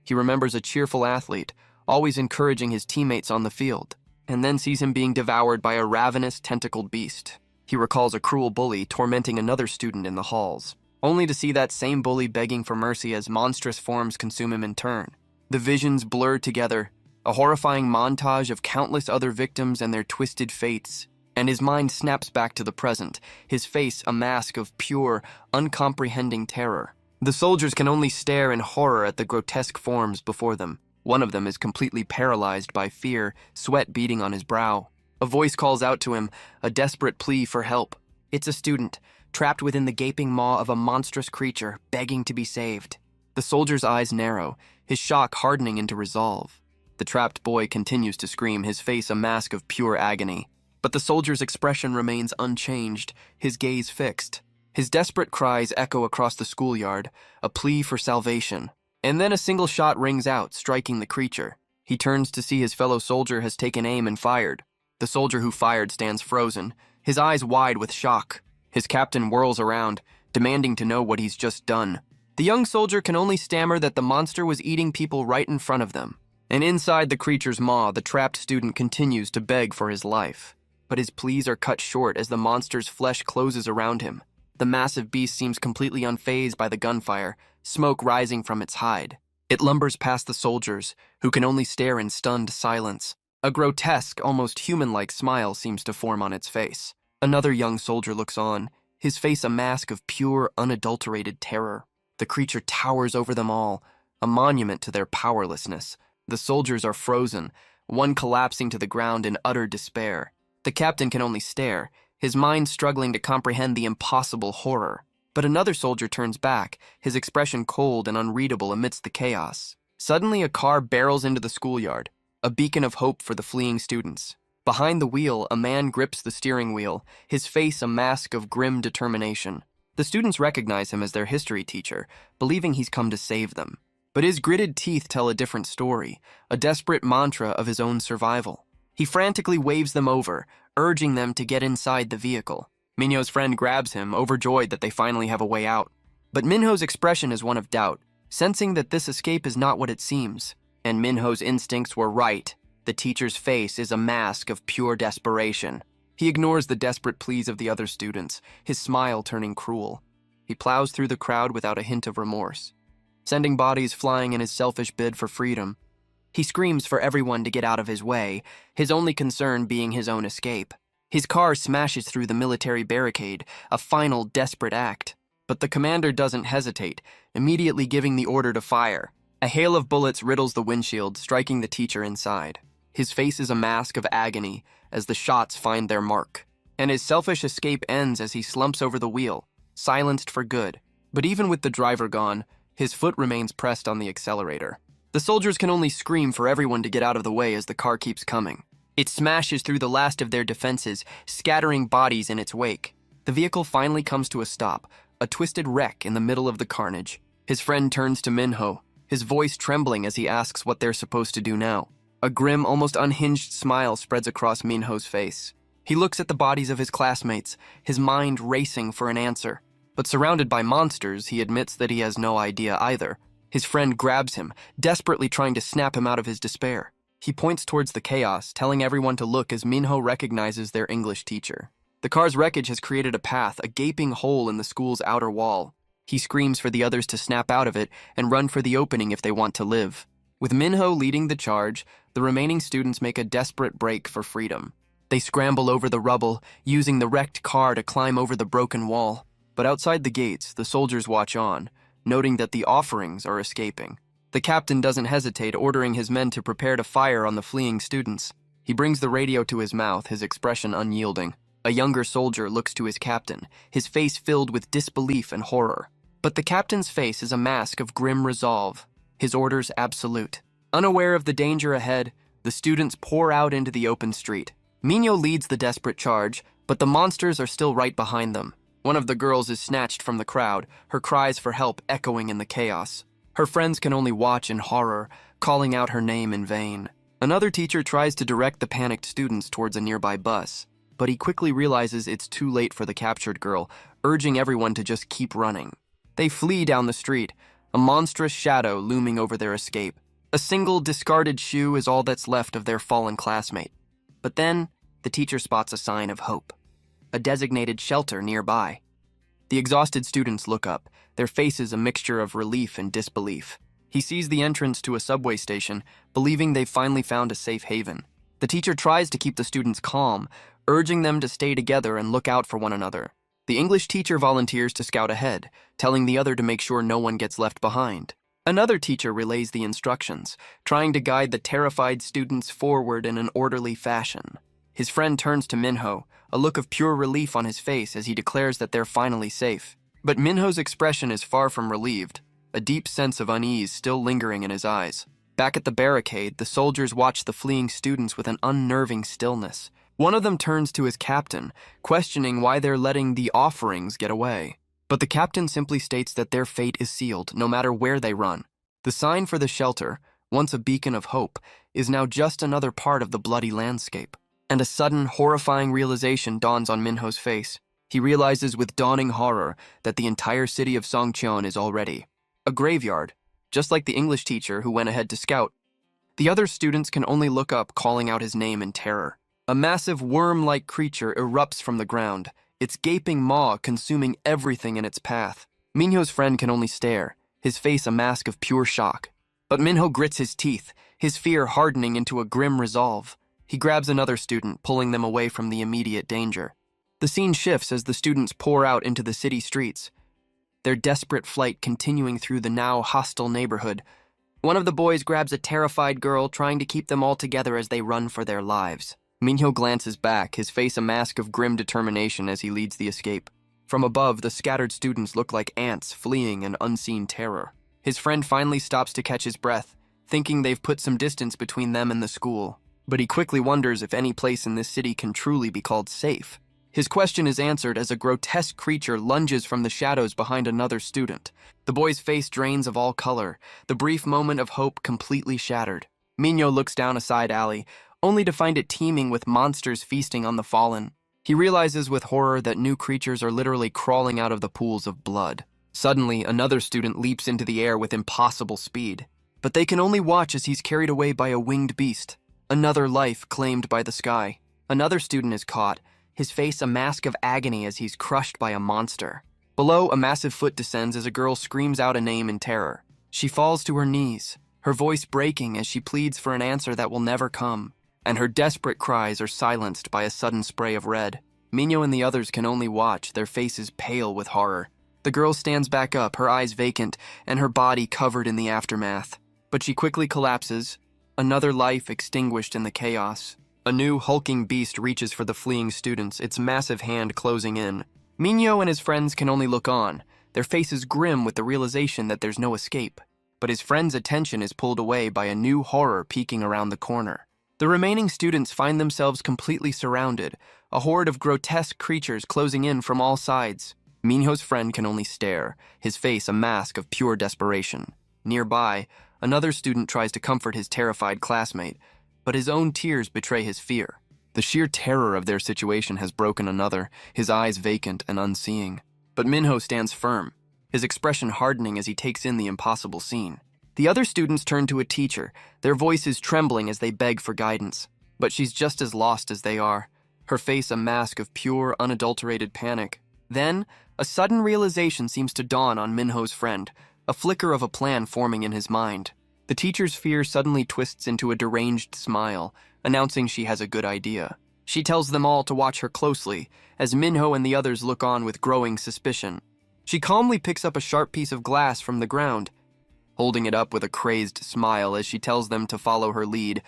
S1: He remembers a cheerful athlete, always encouraging his teammates on the field, and then sees him being devoured by a ravenous, tentacled beast. He recalls a cruel bully tormenting another student in the halls, only to see that same bully begging for mercy as monstrous forms consume him in turn. The visions blur together, a horrifying montage of countless other victims and their twisted fates. And his mind snaps back to the present, his face a mask of pure, uncomprehending terror. The soldiers can only stare in horror at the grotesque forms before them. One of them is completely paralyzed by fear, sweat beading on his brow. A voice calls out to him, a desperate plea for help. It's a student, trapped within the gaping maw of a monstrous creature, begging to be saved. The soldier's eyes narrow, his shock hardening into resolve. The trapped boy continues to scream, his face a mask of pure agony. But the soldier's expression remains unchanged, his gaze fixed. His desperate cries echo across the schoolyard, a plea for salvation. And then a single shot rings out, striking the creature. He turns to see his fellow soldier has taken aim and fired. The soldier who fired stands frozen, his eyes wide with shock. His captain whirls around, demanding to know what he's just done. The young soldier can only stammer that the monster was eating people right in front of them. And inside the creature's maw, the trapped student continues to beg for his life. But his pleas are cut short as the monster's flesh closes around him. The massive beast seems completely unfazed by the gunfire, smoke rising from its hide. It lumbers past the soldiers, who can only stare in stunned silence. A grotesque, almost human-like smile seems to form on its face. Another young soldier looks on, his face a mask of pure, unadulterated terror. The creature towers over them all, a monument to their powerlessness. The soldiers are frozen, one collapsing to the ground in utter despair. The captain can only stare, his mind struggling to comprehend the impossible horror. But another soldier turns back, his expression cold and unreadable amidst the chaos. Suddenly, a car barrels into the schoolyard, a beacon of hope for the fleeing students. Behind the wheel, a man grips the steering wheel, his face a mask of grim determination. The students recognize him as their history teacher, believing he's come to save them. But his gritted teeth tell a different story, a desperate mantra of his own survival. He frantically waves them over, urging them to get inside the vehicle. Minho's friend grabs him, overjoyed that they finally have a way out. But Minho's expression is one of doubt, sensing that this escape is not what it seems. And Minho's instincts were right. The teacher's face is a mask of pure desperation. He ignores the desperate pleas of the other students, his smile turning cruel. He plows through the crowd without a hint of remorse, sending bodies flying in his selfish bid for freedom. He screams for everyone to get out of his way, his only concern being his own escape. His car smashes through the military barricade, a final desperate act. But the commander doesn't hesitate, immediately giving the order to fire. A hail of bullets riddles the windshield, striking the teacher inside. His face is a mask of agony as the shots find their mark. And his selfish escape ends as he slumps over the wheel, silenced for good. But even with the driver gone, his foot remains pressed on the accelerator. The soldiers can only scream for everyone to get out of the way as the car keeps coming. It smashes through the last of their defenses, scattering bodies in its wake. The vehicle finally comes to a stop, a twisted wreck in the middle of the carnage. His friend turns to Minho, his voice trembling as he asks what they're supposed to do now. A grim, almost unhinged smile spreads across Minho's face. He looks at the bodies of his classmates, his mind racing for an answer. But surrounded by monsters, he admits that he has no idea either. His friend grabs him, desperately trying to snap him out of his despair. He points towards the chaos, telling everyone to look as Minho recognizes their English teacher. The car's wreckage has created a path, a gaping hole in the school's outer wall. He screams for the others to snap out of it and run for the opening if they want to live. With Minho leading the charge, the remaining students make a desperate break for freedom. They scramble over the rubble, using the wrecked car to climb over the broken wall. But outside the gates, the soldiers watch on, noting that the offerings are escaping. The captain doesn't hesitate, ordering his men to prepare to fire on the fleeing students. He brings the radio to his mouth, his expression unyielding. A younger soldier looks to his captain, his face filled with disbelief and horror. But the captain's face is a mask of grim resolve, his orders absolute. Unaware of the danger ahead, the students pour out into the open street. Minho leads the desperate charge, but the monsters are still right behind them. One of the girls is snatched from the crowd, her cries for help echoing in the chaos. Her friends can only watch in horror, calling out her name in vain. Another teacher tries to direct the panicked students towards a nearby bus, but he quickly realizes it's too late for the captured girl, urging everyone to just keep running. They flee down the street, a monstrous shadow looming over their escape. A single discarded shoe is all that's left of their fallen classmate. But then, the teacher spots a sign of hope. A designated shelter nearby. The exhausted students look up, their faces a mixture of relief and disbelief. He sees the entrance to a subway station, believing they've finally found a safe haven. The teacher tries to keep the students calm, urging them to stay together and look out for one another. The English teacher volunteers to scout ahead, telling the other to make sure no one gets left behind. Another teacher relays the instructions, trying to guide the terrified students forward in an orderly fashion. His friend turns to Minho, a look of pure relief on his face as he declares that they're finally safe. But Minho's expression is far from relieved, a deep sense of unease still lingering in his eyes. Back at the barricade, the soldiers watch the fleeing students with an unnerving stillness. One of them turns to his captain, questioning why they're letting the offerings get away. But the captain simply states that their fate is sealed, no matter where they run. The sign for the shelter, once a beacon of hope, is now just another part of the bloody landscape. And a sudden, horrifying realization dawns on Minho's face. He realizes with dawning horror that the entire city of Songcheon is already a graveyard, just like the English teacher who went ahead to scout. The other students can only look up, calling out his name in terror. A massive worm-like creature erupts from the ground, its gaping maw consuming everything in its path. Minho's friend can only stare, his face a mask of pure shock. But Minho grits his teeth, his fear hardening into a grim resolve. He grabs another student, pulling them away from the immediate danger. The scene shifts as the students pour out into the city streets, their desperate flight continuing through the now hostile neighborhood. One of the boys grabs a terrified girl, trying to keep them all together as they run for their lives. Minho glances back, his face a mask of grim determination as he leads the escape. From above, the scattered students look like ants fleeing in unseen terror. His friend finally stops to catch his breath, thinking they've put some distance between them and the school. But he quickly wonders if any place in this city can truly be called safe. His question is answered as a grotesque creature lunges from the shadows behind another student. The boy's face drains of all color, the brief moment of hope completely shattered. Minho looks down a side alley, only to find it teeming with monsters feasting on the fallen. He realizes with horror that new creatures are literally crawling out of the pools of blood. Suddenly, another student leaps into the air with impossible speed. But they can only watch as he's carried away by a winged beast. Another life claimed by the sky. Another student is caught, his face a mask of agony as he's crushed by a monster. Below, a massive foot descends as a girl screams out a name in terror. She falls to her knees, her voice breaking as she pleads for an answer that will never come. And her desperate cries are silenced by a sudden spray of red. Minho and the others can only watch, their faces pale with horror. The girl stands back up, her eyes vacant, and her body covered in the aftermath. But she quickly collapses, another life extinguished in the chaos. A new hulking beast reaches for the fleeing students, its massive hand closing in. Minho and his friends can only look on, their faces grim with the realization that there's no escape. But his friend's attention is pulled away by a new horror peeking around the corner. The remaining students find themselves completely surrounded, a horde of grotesque creatures closing in from all sides. Minho's friend can only stare, his face a mask of pure desperation. Nearby, another student tries to comfort his terrified classmate, but his own tears betray his fear. The sheer terror of their situation has broken another, his eyes vacant and unseeing. But Minho stands firm, his expression hardening as he takes in the impossible scene. The other students turn to a teacher, their voices trembling as they beg for guidance. But she's just as lost as they are, her face a mask of pure, unadulterated panic. Then, a sudden realization seems to dawn on Minho's friend, a flicker of a plan forming in his mind. The teacher's fear suddenly twists into a deranged smile, announcing she has a good idea. She tells them all to watch her closely, as Minho and the others look on with growing suspicion. She calmly picks up a sharp piece of glass from the ground, holding it up with a crazed smile as she tells them to follow her lead.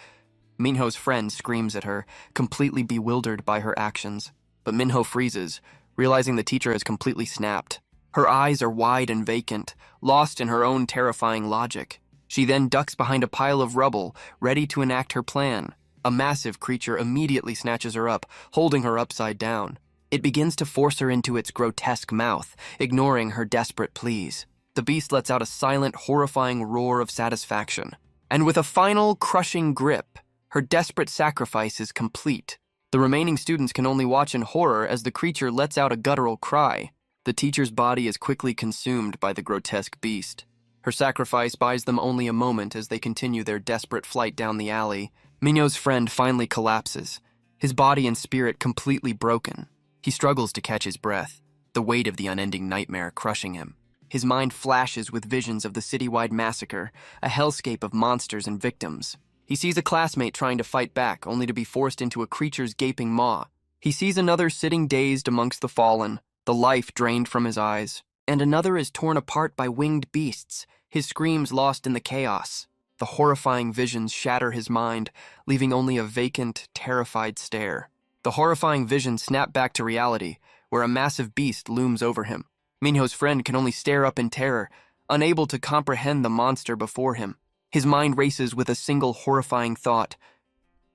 S1: Minho's friend screams at her, completely bewildered by her actions. But Minho freezes, realizing the teacher has completely snapped. Her eyes are wide and vacant, lost in her own terrifying logic. She then ducks behind a pile of rubble, ready to enact her plan. A massive creature immediately snatches her up, holding her upside down. It begins to force her into its grotesque mouth, ignoring her desperate pleas. The beast lets out a silent, horrifying roar of satisfaction. And with a final, crushing grip, her desperate sacrifice is complete. The remaining students can only watch in horror as the creature lets out a guttural cry. The teacher's body is quickly consumed by the grotesque beast. Her sacrifice buys them only a moment as they continue their desperate flight down the alley. Minho's friend finally collapses, his body and spirit completely broken. He struggles to catch his breath, the weight of the unending nightmare crushing him. His mind flashes with visions of the citywide massacre, a hellscape of monsters and victims. He sees a classmate trying to fight back, only to be forced into a creature's gaping maw. He sees another sitting dazed amongst the fallen, the life drained from his eyes, and another is torn apart by winged beasts, his screams lost in the chaos. The horrifying visions shatter his mind, leaving only a vacant, terrified stare. The horrifying visions snap back to reality, where a massive beast looms over him. Minho's friend can only stare up in terror, unable to comprehend the monster before him. His mind races with a single horrifying thought.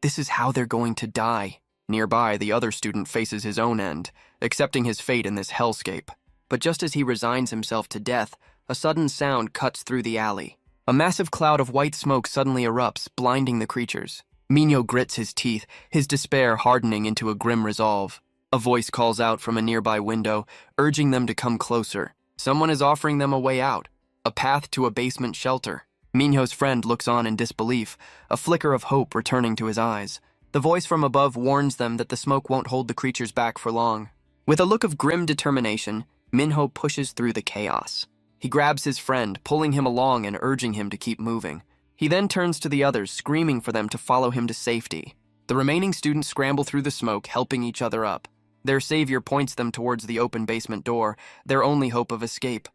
S1: This is how they're going to die. Nearby, the other student faces his own end, accepting his fate in this hellscape. But just as he resigns himself to death, a sudden sound cuts through the alley. A massive cloud of white smoke suddenly erupts, blinding the creatures. Minho grits his teeth, his despair hardening into a grim resolve. A voice calls out from a nearby window, urging them to come closer. Someone is offering them a way out, a path to a basement shelter. Minho's friend looks on in disbelief, a flicker of hope returning to his eyes. The voice from above warns them that the smoke won't hold the creatures back for long. With a look of grim determination, Minho pushes through the chaos. He grabs his friend, pulling him along and urging him to keep moving. He then turns to the others, screaming for them to follow him to safety. The remaining students scramble through the smoke, helping each other up. Their savior points them towards the open basement door, their only hope of escape.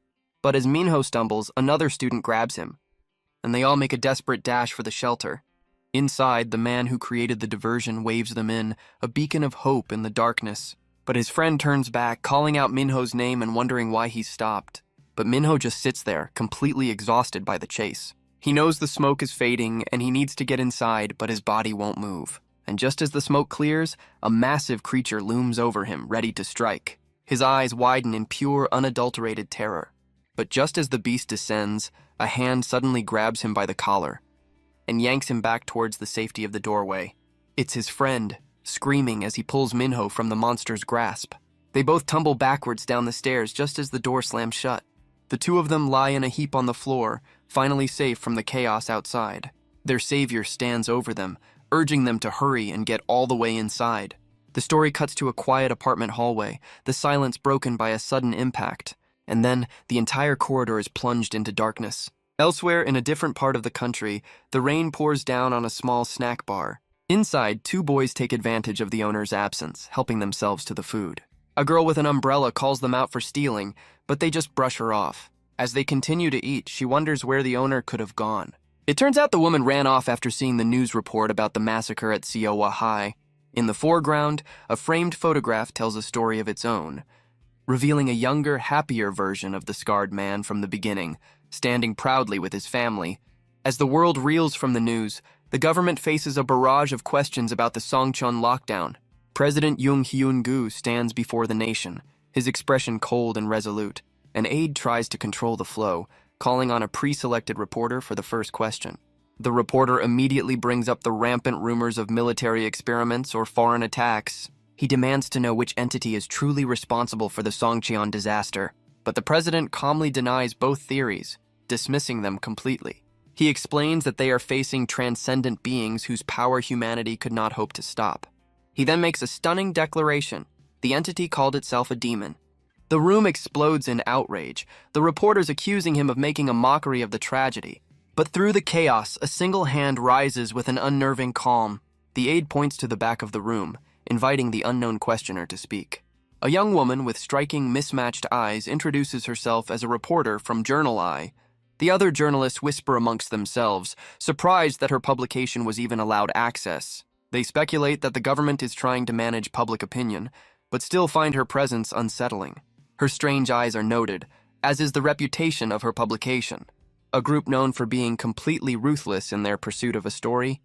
S1: But as Minho stumbles, another student grabs him, and they all make a desperate dash for the shelter. Inside, the man who created the diversion waves them in, a beacon of hope in the darkness. But his friend turns back, calling out Minho's name and wondering why he stopped. But Minho just sits there, completely exhausted by the chase. He knows the smoke is fading and he needs to get inside, but his body won't move. And just as the smoke clears, a massive creature looms over him, ready to strike. His eyes widen in pure, unadulterated terror. But just as the beast descends, a hand suddenly grabs him by the collar and yanks him back towards the safety of the doorway. It's his friend, screaming as he pulls Minho from the monster's grasp. They both tumble backwards down the stairs just as the door slams shut. The two of them lie in a heap on the floor, finally safe from the chaos outside. Their savior stands over them, urging them to hurry and get all the way inside. The story cuts to a quiet apartment hallway, the silence broken by a sudden impact, and then the entire corridor is plunged into darkness. Elsewhere, in a different part of the country, the rain pours down on a small snack bar. Inside, two boys take advantage of the owner's absence, helping themselves to the food. A girl with an umbrella calls them out for stealing, but they just brush her off. As they continue to eat, she wonders where the owner could have gone. It turns out the woman ran off after seeing the news report about the massacre at Siowa High. In the foreground, a framed photograph tells a story of its own, revealing a younger, happier version of the scarred man from the beginning, standing proudly with his family. As the world reels from the news, the government faces a barrage of questions about the Songcheon lockdown. President Yoon Hyun-gu stands before the nation, his expression cold and resolute. An aide tries to control the flow, calling on a pre-selected reporter for the first question. The reporter immediately brings up the rampant rumors of military experiments or foreign attacks. He demands to know which entity is truly responsible for the Songcheon disaster, but the president calmly denies both theories, dismissing them completely. He explains that they are facing transcendent beings whose power humanity could not hope to stop. He then makes a stunning declaration. The entity called itself a demon. The room explodes in outrage, the reporters accusing him of making a mockery of the tragedy. But through the chaos, a single hand rises with an unnerving calm. The aide points to the back of the room, inviting the unknown questioner to speak. A young woman with striking, mismatched eyes introduces herself as a reporter from Journal Eye. The other journalists whisper amongst themselves, surprised that her publication was even allowed access. They speculate that the government is trying to manage public opinion, but still find her presence unsettling. Her strange eyes are noted, as is the reputation of her publication, a group known for being completely ruthless in their pursuit of a story.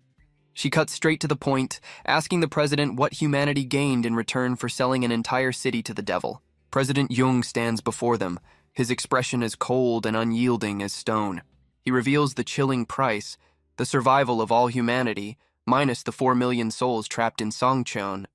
S1: She cuts straight to the point, asking the president what humanity gained in return for selling an entire city to the devil. President Jung stands before them, his expression as cold and unyielding as stone. He reveals the chilling price, the survival of all humanity, minus the 4 million souls trapped in Songcheon.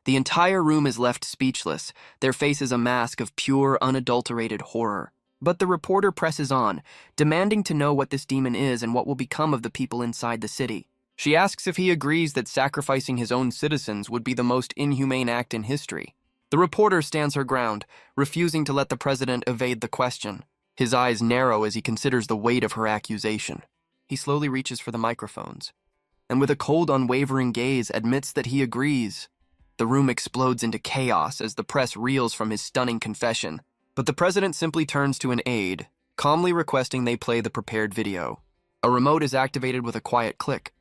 S1: The entire room is left speechless, their faces a mask of pure, unadulterated horror. But the reporter presses on, demanding to know what this demon is and what will become of the people inside the city. She asks if he agrees that sacrificing his own citizens would be the most inhumane act in history. The reporter stands her ground, refusing to let the president evade the question. His eyes narrow as he considers the weight of her accusation. He slowly reaches for the microphones, and with a cold, unwavering gaze admits that he agrees. The room explodes into chaos as the press reels from his stunning confession, but the president simply turns to an aide, calmly requesting they play the prepared video. A remote is activated with a quiet click,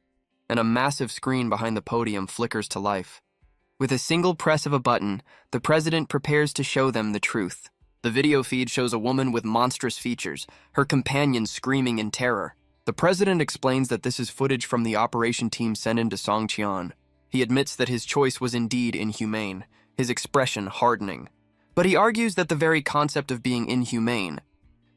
S1: and a massive screen behind the podium flickers to life. With a single press of a button, the president prepares to show them the truth. The video feed shows a woman with monstrous features, her companion screaming in terror. The president explains that this is footage from the operation team sent into Songcheon. He admits that his choice was indeed inhumane, his expression hardening. But he argues that the very concept of being inhumane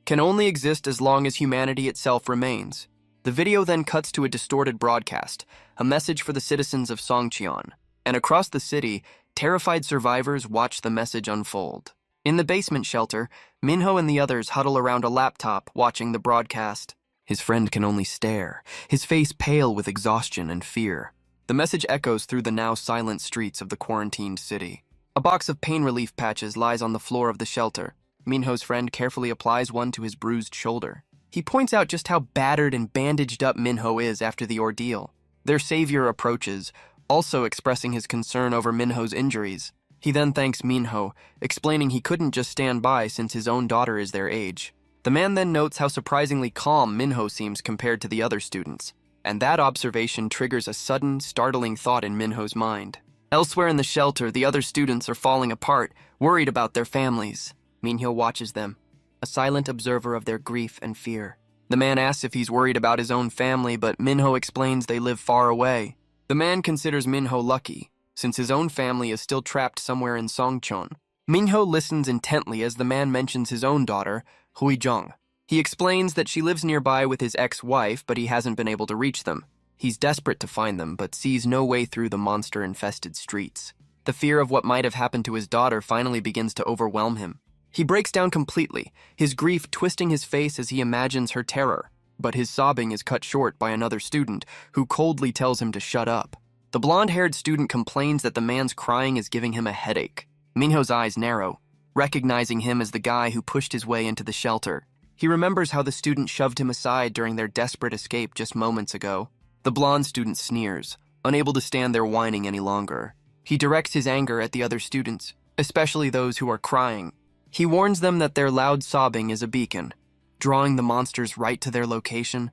S1: can only exist as long as humanity itself remains. The video then cuts to a distorted broadcast, a message for the citizens of Songcheon, and across the city, terrified survivors watch the message unfold. In the basement shelter, Minho and the others huddle around a laptop watching the broadcast. His friend can only stare, his face pale with exhaustion and fear. The message echoes through the now silent streets of the quarantined city. A box of pain relief patches lies on the floor of the shelter. Minho's friend carefully applies one to his bruised shoulder. He points out just how battered and bandaged up Minho is after the ordeal. Their savior approaches, also expressing his concern over Minho's injuries. He then thanks Minho, explaining he couldn't just stand by since his own daughter is their age. The man then notes how surprisingly calm Minho seems compared to the other students, and that observation triggers a sudden, startling thought in Minho's mind. Elsewhere in the shelter, the other students are falling apart, worried about their families. Minho watches them, a silent observer of their grief and fear. The man asks if he's worried about his own family, but Minho explains they live far away. The man considers Minho lucky, since his own family is still trapped somewhere in Songcheon. Minho listens intently as the man mentions his own daughter, Huijong. He explains that she lives nearby with his ex-wife, but he hasn't been able to reach them. He's desperate to find them, but sees no way through the monster-infested streets. The fear of what might have happened to his daughter finally begins to overwhelm him. He breaks down completely, his grief twisting his face as he imagines her terror. But his sobbing is cut short by another student, who coldly tells him to shut up. The blonde-haired student complains that the man's crying is giving him a headache. Minho's eyes narrow, recognizing him as the guy who pushed his way into the shelter. He remembers how the student shoved him aside during their desperate escape just moments ago. The blonde student sneers, unable to stand their whining any longer. He directs his anger at the other students, especially those who are crying. He warns them that their loud sobbing is a beacon, drawing the monsters right to their location.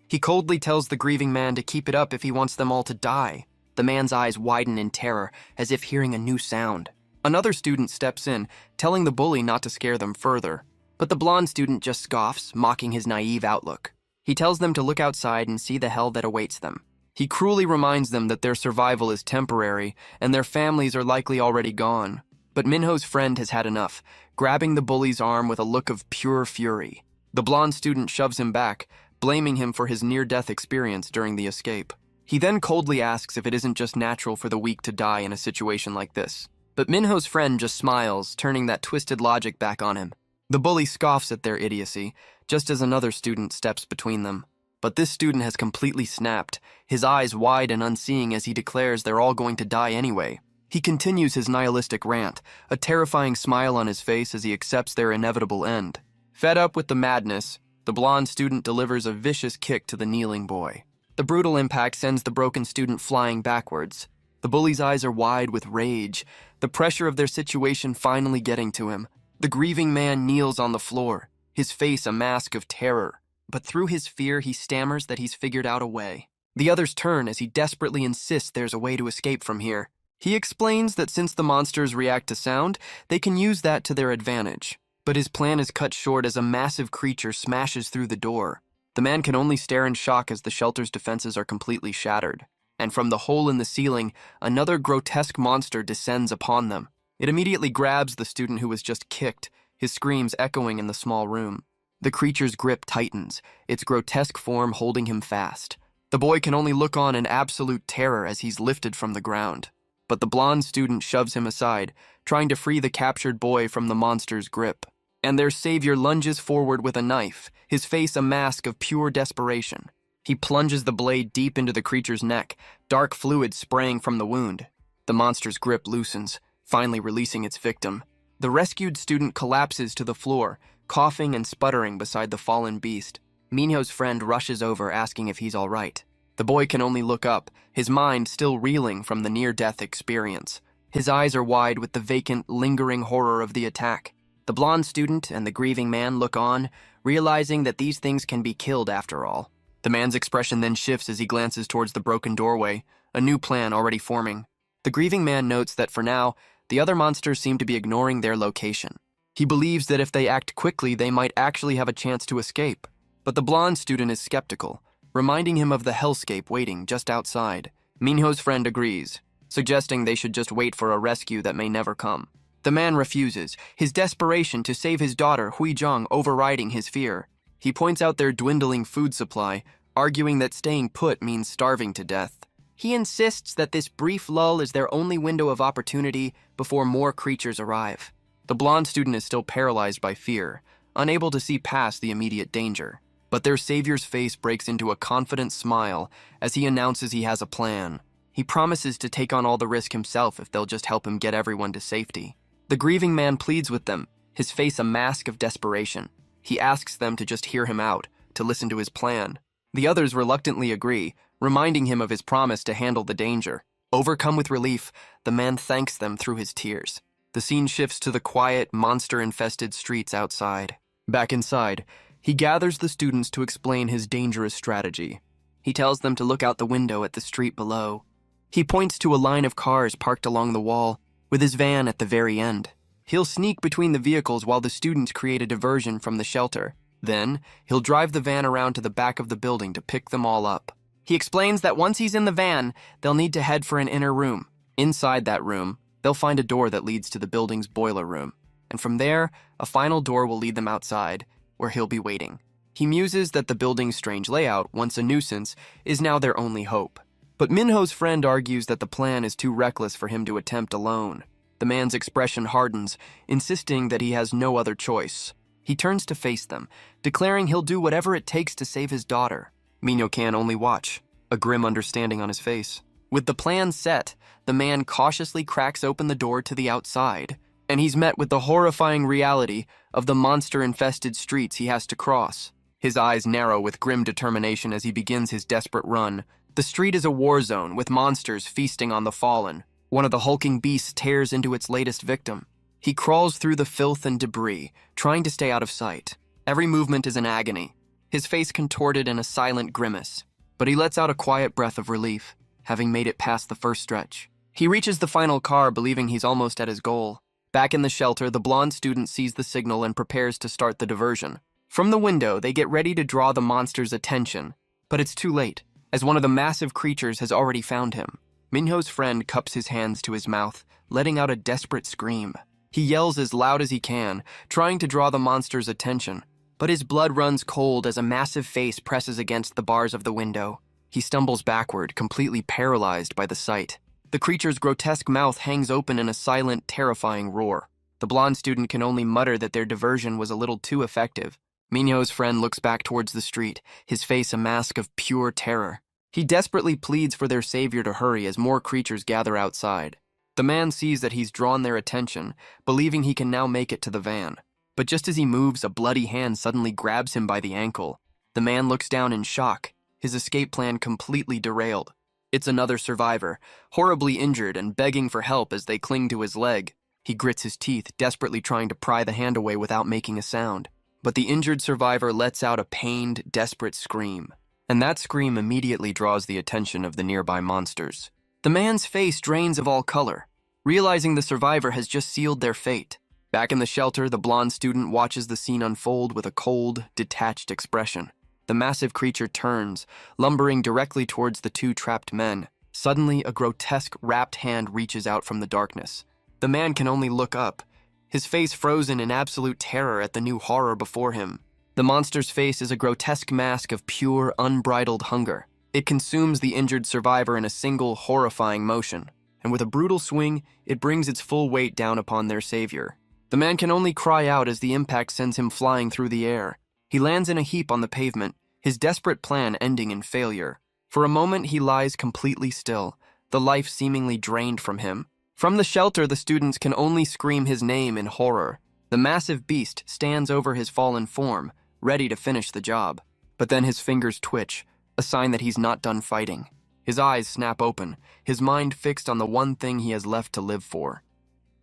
S1: He coldly tells the grieving man to keep it up if he wants them all to die. The man's eyes widen in terror, as if hearing a new sound. Another student steps in, telling the bully not to scare them further. But the blonde student just scoffs, mocking his naive outlook. He tells them to look outside and see the hell that awaits them. He cruelly reminds them that their survival is temporary, and their families are likely already gone. But Minho's friend has had enough, grabbing the bully's arm with a look of pure fury. The blonde student shoves him back, blaming him for his near-death experience during the escape. He then coldly asks if it isn't just natural for the weak to die in a situation like this. But Minho's friend just smiles, turning that twisted logic back on him. The bully scoffs at their idiocy, just as another student steps between them. But this student has completely snapped, his eyes wide and unseeing as he declares they're all going to die anyway. He continues his nihilistic rant, a terrifying smile on his face as he accepts their inevitable end. Fed up with the madness, the blonde student delivers a vicious kick to the kneeling boy. The brutal impact sends the broken student flying backwards. The bully's eyes are wide with rage, the pressure of their situation finally getting to him. The grieving man kneels on the floor, his face a mask of terror. But through his fear, he stammers that he's figured out a way. The others turn as he desperately insists there's a way to escape from here. He explains that since the monsters react to sound, they can use that to their advantage. But his plan is cut short as a massive creature smashes through the door. The man can only stare in shock as the shelter's defenses are completely shattered. And from the hole in the ceiling, another grotesque monster descends upon them. It immediately grabs the student who was just kicked, his screams echoing in the small room. The creature's grip tightens, its grotesque form holding him fast. The boy can only look on in absolute terror as he's lifted from the ground. But the blonde student shoves him aside, trying to free the captured boy from the monster's grip. And their savior lunges forward with a knife, his face a mask of pure desperation. He plunges the blade deep into the creature's neck, dark fluid spraying from the wound. The monster's grip loosens, finally releasing its victim. The rescued student collapses to the floor, coughing and sputtering beside the fallen beast. Minho's friend rushes over, asking if he's all right. The boy can only look up, his mind still reeling from the near-death experience. His eyes are wide with the vacant, lingering horror of the attack. The blonde student and the grieving man look on, realizing that these things can be killed after all. The man's expression then shifts as he glances towards the broken doorway, a new plan already forming. The grieving man notes that for now, the other monsters seem to be ignoring their location. He believes that if they act quickly, they might actually have a chance to escape. But the blonde student is skeptical, reminding him of the hellscape waiting just outside. Minho's friend agrees, suggesting they should just wait for a rescue that may never come. The man refuses, his desperation to save his daughter, Huijong, overriding his fear. He points out their dwindling food supply, arguing that staying put means starving to death. He insists that this brief lull is their only window of opportunity before more creatures arrive. The blonde student is still paralyzed by fear, unable to see past the immediate danger. But their savior's face breaks into a confident smile as he announces he has a plan. He promises to take on all the risk himself if they'll just help him get everyone to safety. The grieving man pleads with them, his face a mask of desperation. He asks them to just hear him out, to listen to his plan. The others reluctantly agree, reminding him of his promise to handle the danger. Overcome with relief, the man thanks them through his tears. The scene shifts to the quiet, monster-infested streets outside. Back inside, he gathers the students to explain his dangerous strategy. He tells them to look out the window at the street below. He points to a line of cars parked along the wall, with his van at the very end. He'll sneak between the vehicles while the students create a diversion from the shelter. Then, he'll drive the van around to the back of the building to pick them all up. He explains that once he's in the van, they'll need to head for an inner room. Inside that room, they'll find a door that leads to the building's boiler room. And from there, a final door will lead them outside, where he'll be waiting. He muses that the building's strange layout, once a nuisance, is now their only hope. But Minho's friend argues that the plan is too reckless for him to attempt alone. The man's expression hardens, insisting that he has no other choice. He turns to face them, declaring he'll do whatever it takes to save his daughter. Minho can only watch, a grim understanding on his face. With the plan set, the man cautiously cracks open the door to the outside, and he's met with the horrifying reality of the monster-infested streets he has to cross. His eyes narrow with grim determination as he begins his desperate run. The street is a war zone with monsters feasting on the fallen. One of the hulking beasts tears into its latest victim. He crawls through the filth and debris, trying to stay out of sight. Every movement is an agony, his face contorted in a silent grimace. But he lets out a quiet breath of relief, having made it past the first stretch. He reaches the final car, believing he's almost at his goal. Back in the shelter, the blonde student sees the signal and prepares to start the diversion. From the window, they get ready to draw the monster's attention. But it's too late, as one of the massive creatures has already found him. Minho's friend cups his hands to his mouth, letting out a desperate scream. He yells as loud as he can, trying to draw the monster's attention. But his blood runs cold as a massive face presses against the bars of the window. He stumbles backward, completely paralyzed by the sight. The creature's grotesque mouth hangs open in a silent, terrifying roar. The blonde student can only mutter that their diversion was a little too effective. Minho's friend looks back towards the street, his face a mask of pure terror. He desperately pleads for their savior to hurry as more creatures gather outside. The man sees that he's drawn their attention, believing he can now make it to the van. But just as he moves, a bloody hand suddenly grabs him by the ankle. The man looks down in shock, his escape plan completely derailed. It's another survivor, horribly injured and begging for help as they cling to his leg. He grits his teeth, desperately trying to pry the hand away without making a sound. But the injured survivor lets out a pained, desperate scream. And that scream immediately draws the attention of the nearby monsters. The man's face drains of all color, realizing the survivor has just sealed their fate. Back in the shelter, the blonde student watches the scene unfold with a cold, detached expression. The massive creature turns, lumbering directly towards the two trapped men. Suddenly, a grotesque, wrapped hand reaches out from the darkness. The man can only look up, his face frozen in absolute terror at the new horror before him. The monster's face is a grotesque mask of pure, unbridled hunger. It consumes the injured survivor in a single, horrifying motion, and with a brutal swing, it brings its full weight down upon their savior. The man can only cry out as the impact sends him flying through the air. He lands in a heap on the pavement, his desperate plan ending in failure. For a moment, he lies completely still, the life seemingly drained from him. From the shelter, the students can only scream his name in horror. The massive beast stands over his fallen form, ready to finish the job. But then his fingers twitch, a sign that he's not done fighting. His eyes snap open, his mind fixed on the one thing he has left to live for: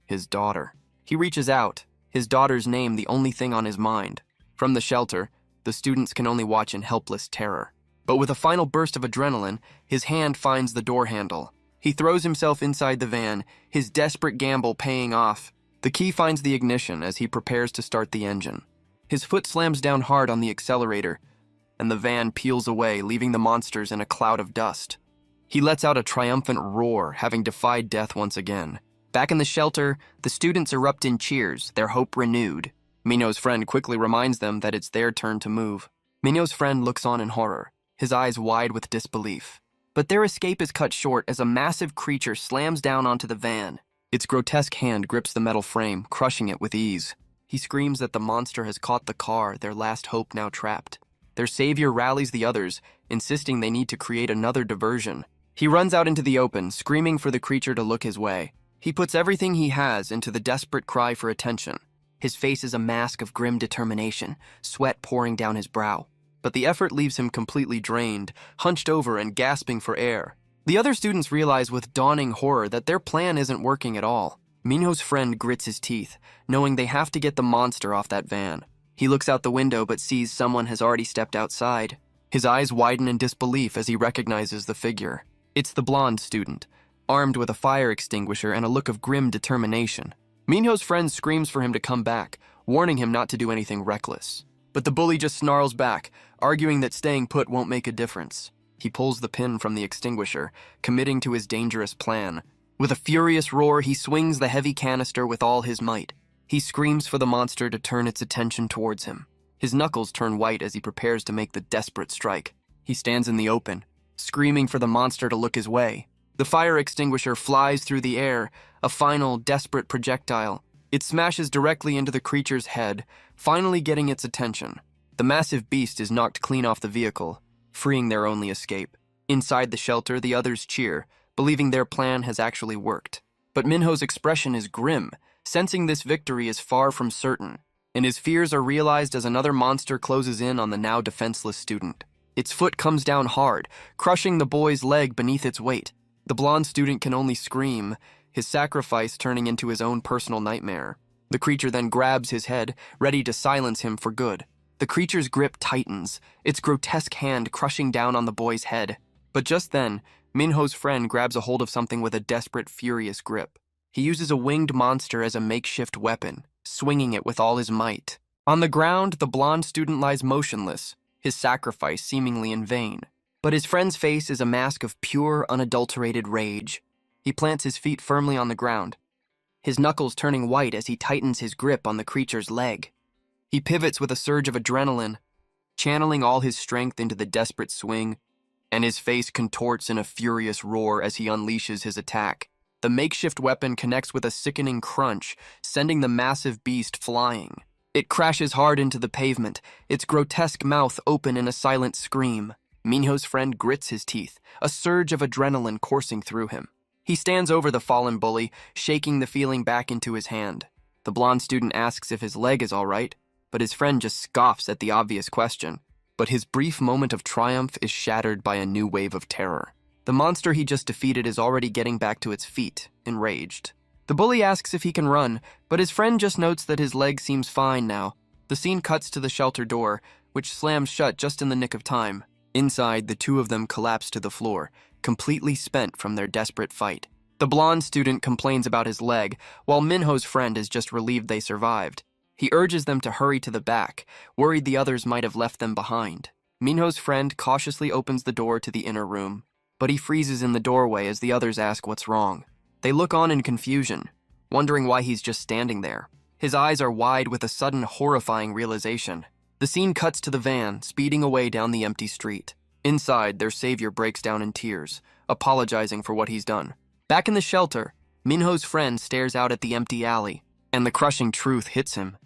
S1: his daughter. He reaches out, his daughter's name the only thing on his mind. From the shelter, the students can only watch in helpless terror. But with a final burst of adrenaline, his hand finds the door handle. He throws himself inside the van, his desperate gamble paying off. The key finds the ignition as he prepares to start the engine. His foot slams down hard on the accelerator, and the van peels away, leaving the monsters in a cloud of dust. He lets out a triumphant roar, having defied death once again. Back in the shelter, the students erupt in cheers, their hope renewed. Minho's friend quickly reminds them that it's their turn to move. Minho's friend looks on in horror, his eyes wide with disbelief. But their escape is cut short as a massive creature slams down onto the van. Its grotesque hand grips the metal frame, crushing it with ease. He screams that the monster has caught the car, their last hope now trapped. Their savior rallies the others, insisting they need to create another diversion. He runs out into the open, screaming for the creature to look his way. He puts everything he has into the desperate cry for attention. His face is a mask of grim determination, sweat pouring down his brow. But the effort leaves him completely drained, hunched over and gasping for air. The other students realize with dawning horror that their plan isn't working at all. Minho's friend grits his teeth, knowing they have to get the monster off that van. He looks out the window but sees someone has already stepped outside. His eyes widen in disbelief as he recognizes the figure. It's the blonde student, armed with a fire extinguisher and a look of grim determination. Minho's friend screams for him to come back, warning him not to do anything reckless. But the bully just snarls back, arguing that staying put won't make a difference. He pulls the pin from the extinguisher, committing to his dangerous plan. With a furious roar, he swings the heavy canister with all his might. He screams for the monster to turn its attention towards him. His knuckles turn white as he prepares to make the desperate strike. He stands in the open, screaming for the monster to look his way. The fire extinguisher flies through the air, a final, desperate projectile. It smashes directly into the creature's head, finally getting its attention. The massive beast is knocked clean off the vehicle, freeing their only escape. Inside the shelter, the others cheer, believing their plan has actually worked. But Minho's expression is grim, sensing this victory is far from certain, and his fears are realized as another monster closes in on the now defenseless student. Its foot comes down hard, crushing the boy's leg beneath its weight. The blonde student can only scream, his sacrifice turning into his own personal nightmare. The creature then grabs his head, ready to silence him for good. The creature's grip tightens, its grotesque hand crushing down on the boy's head. But just then, Minho's friend grabs a hold of something with a desperate, furious grip. He uses a winged monster as a makeshift weapon, swinging it with all his might. On the ground, the blonde student lies motionless, his sacrifice seemingly in vain. But his friend's face is a mask of pure, unadulterated rage. He plants his feet firmly on the ground, his knuckles turning white as he tightens his grip on the creature's leg. He pivots with a surge of adrenaline, channeling all his strength into the desperate swing, and his face contorts in a furious roar as he unleashes his attack. The makeshift weapon connects with a sickening crunch, sending the massive beast flying. It crashes hard into the pavement, its grotesque mouth open in a silent scream. Minho's friend grits his teeth, a surge of adrenaline coursing through him. He stands over the fallen bully, shaking the feeling back into his hand. The blonde student asks if his leg is all right, but his friend just scoffs at the obvious question. But his brief moment of triumph is shattered by a new wave of terror. The monster he just defeated is already getting back to its feet, enraged. The bully asks if he can run, but his friend just notes that his leg seems fine now. The scene cuts to the shelter door, which slams shut just in the nick of time. Inside, the two of them collapse to the floor, completely spent from their desperate fight. The blonde student complains about his leg, while Minho's friend is just relieved they survived. He urges them to hurry to the back, worried the others might have left them behind. Minho's friend cautiously opens the door to the inner room, but he freezes in the doorway as the others ask what's wrong. They look on in confusion, wondering why he's just standing there. His eyes are wide with a sudden horrifying realization. The scene cuts to the van, speeding away down the empty street. Inside, their savior breaks down in tears, apologizing for what he's done. Back in the shelter, Minho's friend stares out at the empty alley, and the crushing truth hits him.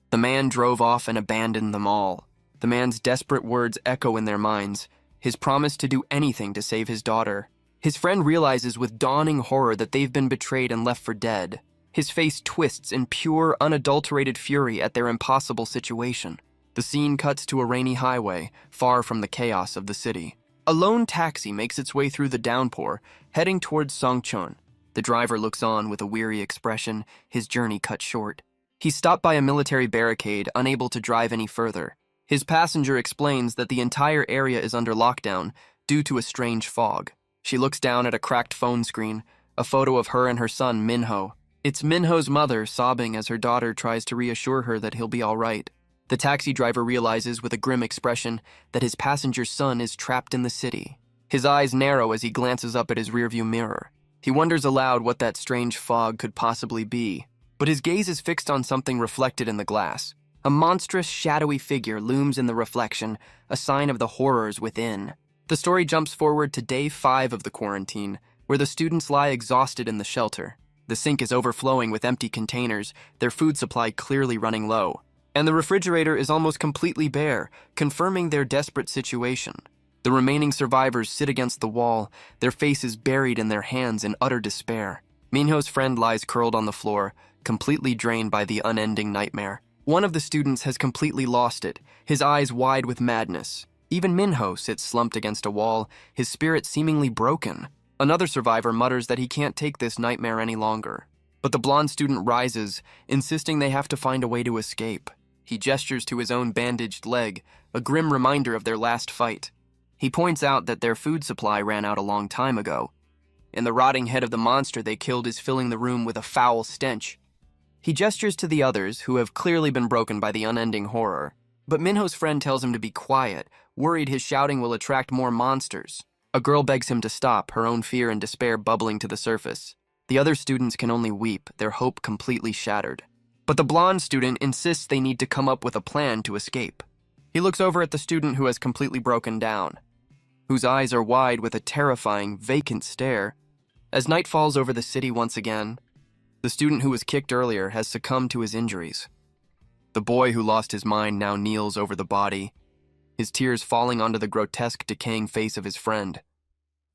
S1: The man drove off and abandoned them all. The man's desperate words echo in their minds, his promise to do anything to save his daughter. His friend realizes with dawning horror that they've been betrayed and left for dead. His face twists in pure, unadulterated fury at their impossible situation. The scene cuts to a rainy highway, far from the chaos of the city. A lone taxi makes its way through the downpour, heading towards Songcheon. The driver looks on with a weary expression, his journey cut short. He's stopped by a military barricade, unable to drive any further. His passenger explains that the entire area is under lockdown due to a strange fog. She looks down at a cracked phone screen, a photo of her and her son, Minho. It's Minho's mother sobbing as her daughter tries to reassure her that he'll be all right. The taxi driver realizes with a grim expression that his passenger's son is trapped in the city. His eyes narrow as he glances up at his rearview mirror. He wonders aloud what that strange fog could possibly be, but his gaze is fixed on something reflected in the glass. A monstrous, shadowy figure looms in the reflection, a sign of the horrors within. The story jumps forward to day 5 of the quarantine, where the students lie exhausted in the shelter. The sink is overflowing with empty containers, their food supply clearly running low. And the refrigerator is almost completely bare, confirming their desperate situation. The remaining survivors sit against the wall, their faces buried in their hands in utter despair. Minho's friend lies curled on the floor, completely drained by the unending nightmare. One of the students has completely lost it, his eyes wide with madness. Even Minho sits slumped against a wall, his spirit seemingly broken. Another survivor mutters that he can't take this nightmare any longer. But the blonde student rises, insisting they have to find a way to escape. He gestures to his own bandaged leg, a grim reminder of their last fight. He points out that their food supply ran out a long time ago, and the rotting head of the monster they killed is filling the room with a foul stench. He gestures to the others, who have clearly been broken by the unending horror. But Minho's friend tells him to be quiet, worried his shouting will attract more monsters. A girl begs him to stop, her own fear and despair bubbling to the surface. The other students can only weep, their hope completely shattered. But the blonde student insists they need to come up with a plan to escape. He looks over at the student who has completely broken down, whose eyes are wide with a terrifying, vacant stare. As night falls over the city once again, the student who was kicked earlier has succumbed to his injuries. The boy who lost his mind now kneels over the body, his tears falling onto the grotesque, decaying face of his friend.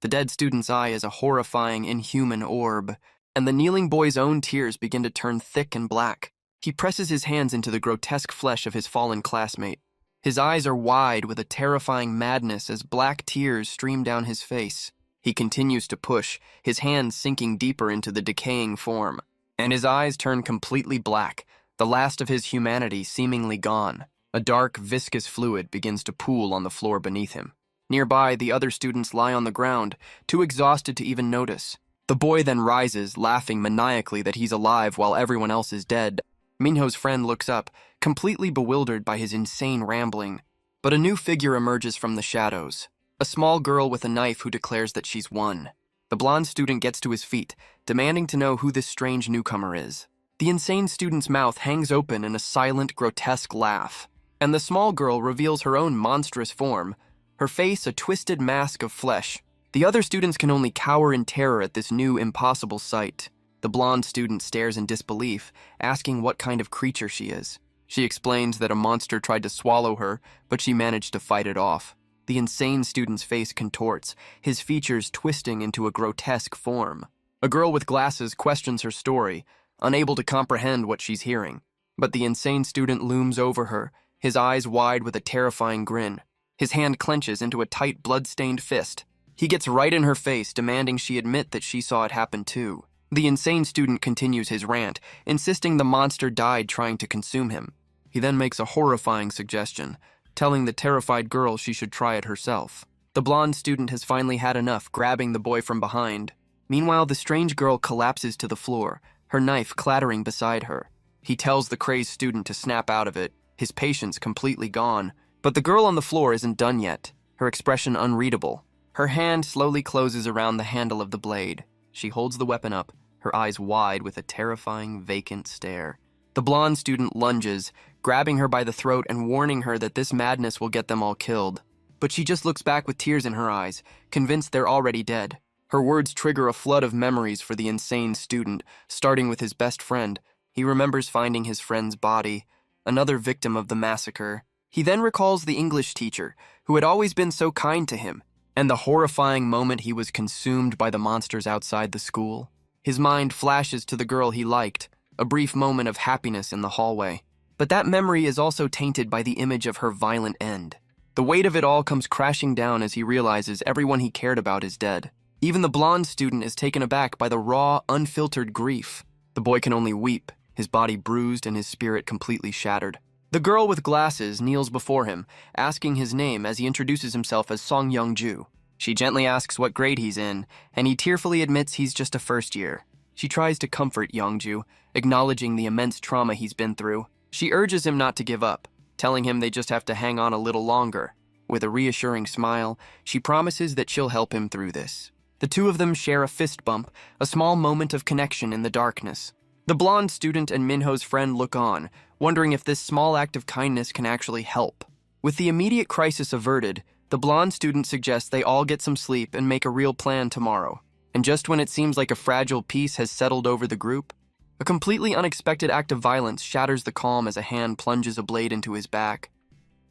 S1: The dead student's eye is a horrifying, inhuman orb, and the kneeling boy's own tears begin to turn thick and black. He presses his hands into the grotesque flesh of his fallen classmate. His eyes are wide with a terrifying madness as black tears stream down his face. He continues to push, his hands sinking deeper into the decaying form, and his eyes turn completely black, the last of his humanity seemingly gone. A dark, viscous fluid begins to pool on the floor beneath him. Nearby, the other students lie on the ground, too exhausted to even notice. The boy then rises, laughing maniacally that he's alive while everyone else is dead. Minho's friend looks up, completely bewildered by his insane rambling. But a new figure emerges from the shadows, a small girl with a knife who declares that she's won. The blonde student gets to his feet, demanding to know who this strange newcomer is. The insane student's mouth hangs open in a silent, grotesque laugh, and the small girl reveals her own monstrous form, her face a twisted mask of flesh. The other students can only cower in terror at this new, impossible sight. The blonde student stares in disbelief, asking what kind of creature she is. She explains that a monster tried to swallow her, but she managed to fight it off. The insane student's face contorts, his features twisting into a grotesque form. A girl with glasses questions her story, unable to comprehend what she's hearing. But the insane student looms over her, his eyes wide with a terrifying grin. His hand clenches into a tight, blood-stained fist. He gets right in her face, demanding she admit that she saw it happen too. The insane student continues his rant, insisting the monster died trying to consume him. He then makes a horrifying suggestion, telling the terrified girl she should try it herself. The blonde student has finally had enough, grabbing the boy from behind. Meanwhile, the strange girl collapses to the floor, her knife clattering beside her. He tells the crazed student to snap out of it, his patience completely gone. But the girl on the floor isn't done yet, her expression unreadable. Her hand slowly closes around the handle of the blade. She holds the weapon up, her eyes wide with a terrifying, vacant stare. The blonde student lunges, grabbing her by the throat and warning her that this madness will get them all killed. But she just looks back with tears in her eyes, convinced they're already dead. Her words trigger a flood of memories for the insane student, starting with his best friend. He remembers finding his friend's body, another victim of the massacre. He then recalls the English teacher, who had always been so kind to him, and the horrifying moment he was consumed by the monsters outside the school. His mind flashes to the girl he liked, a brief moment of happiness in the hallway. But that memory is also tainted by the image of her violent end. The weight of it all comes crashing down as he realizes everyone he cared about is dead. Even the blonde student is taken aback by the raw, unfiltered grief. The boy can only weep, his body bruised and his spirit completely shattered. The girl with glasses kneels before him, asking his name as he introduces himself as Song Young-ju. She gently asks what grade he's in, and he tearfully admits he's just a first year. She tries to comfort Young-ju, acknowledging the immense trauma he's been through. She urges him not to give up, telling him they just have to hang on a little longer. With a reassuring smile, she promises that she'll help him through this. The two of them share a fist bump, a small moment of connection in the darkness. The blonde student and Minho's friend look on, wondering if this small act of kindness can actually help. With the immediate crisis averted, the blonde student suggests they all get some sleep and make a real plan tomorrow. And just when it seems like a fragile peace has settled over the group, a completely unexpected act of violence shatters the calm as a hand plunges a blade into his back.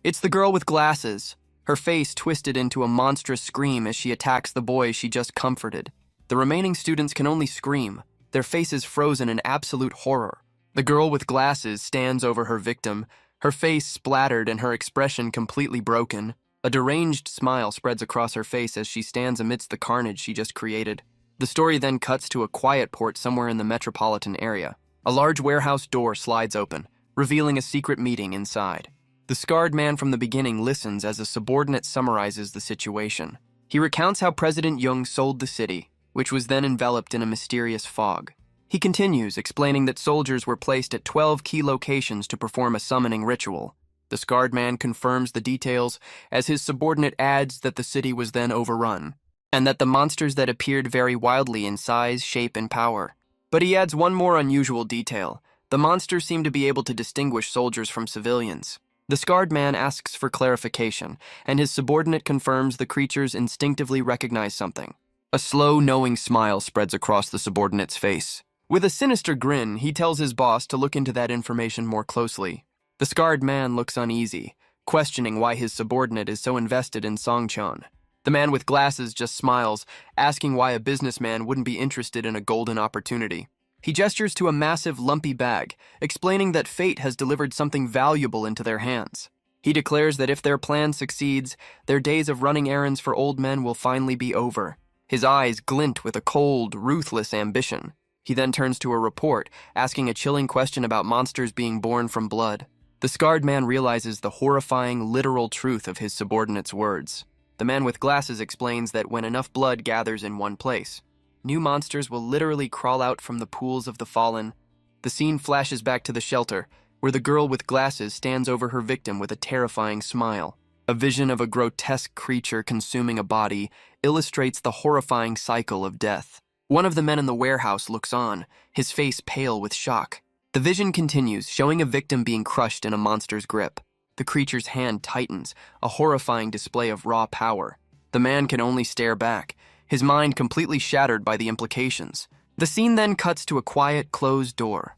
S1: It's the girl with glasses, her face twisted into a monstrous scream as she attacks the boy she just comforted. The remaining students can only scream, their faces frozen in absolute horror. The girl with glasses stands over her victim, her face splattered and her expression completely broken. A deranged smile spreads across her face as she stands amidst the carnage she just created. The story then cuts to a quiet port somewhere in the metropolitan area. A large warehouse door slides open, revealing a secret meeting inside. The scarred man from the beginning listens as a subordinate summarizes the situation. He recounts how President Jung sold the city, which was then enveloped in a mysterious fog. He continues, explaining that soldiers were placed at 12 key locations to perform a summoning ritual. The scarred man confirms the details as his subordinate adds that the city was then overrun, and that the monsters that appeared vary wildly in size, shape, and power. But he adds one more unusual detail. The monsters seem to be able to distinguish soldiers from civilians. The scarred man asks for clarification, and his subordinate confirms the creatures instinctively recognize something. A slow, knowing smile spreads across the subordinate's face. With a sinister grin, he tells his boss to look into that information more closely. The scarred man looks uneasy, questioning why his subordinate is so invested in Songcheon. The man with glasses just smiles, asking why a businessman wouldn't be interested in a golden opportunity. He gestures to a massive, lumpy bag, explaining that fate has delivered something valuable into their hands. He declares that if their plan succeeds, their days of running errands for old men will finally be over. His eyes glint with a cold, ruthless ambition. He then turns to a report, asking a chilling question about monsters being born from blood. The scarred man realizes the horrifying, literal truth of his subordinate's words. The man with glasses explains that when enough blood gathers in one place, new monsters will literally crawl out from the pools of the fallen. The scene flashes back to the shelter, where the girl with glasses stands over her victim with a terrifying smile. A vision of a grotesque creature consuming a body illustrates the horrifying cycle of death. One of the men in the warehouse looks on, his face pale with shock. The vision continues, showing a victim being crushed in a monster's grip. The creature's hand tightens, a horrifying display of raw power. The man can only stare back, his mind completely shattered by the implications. The scene then cuts to a quiet, closed door.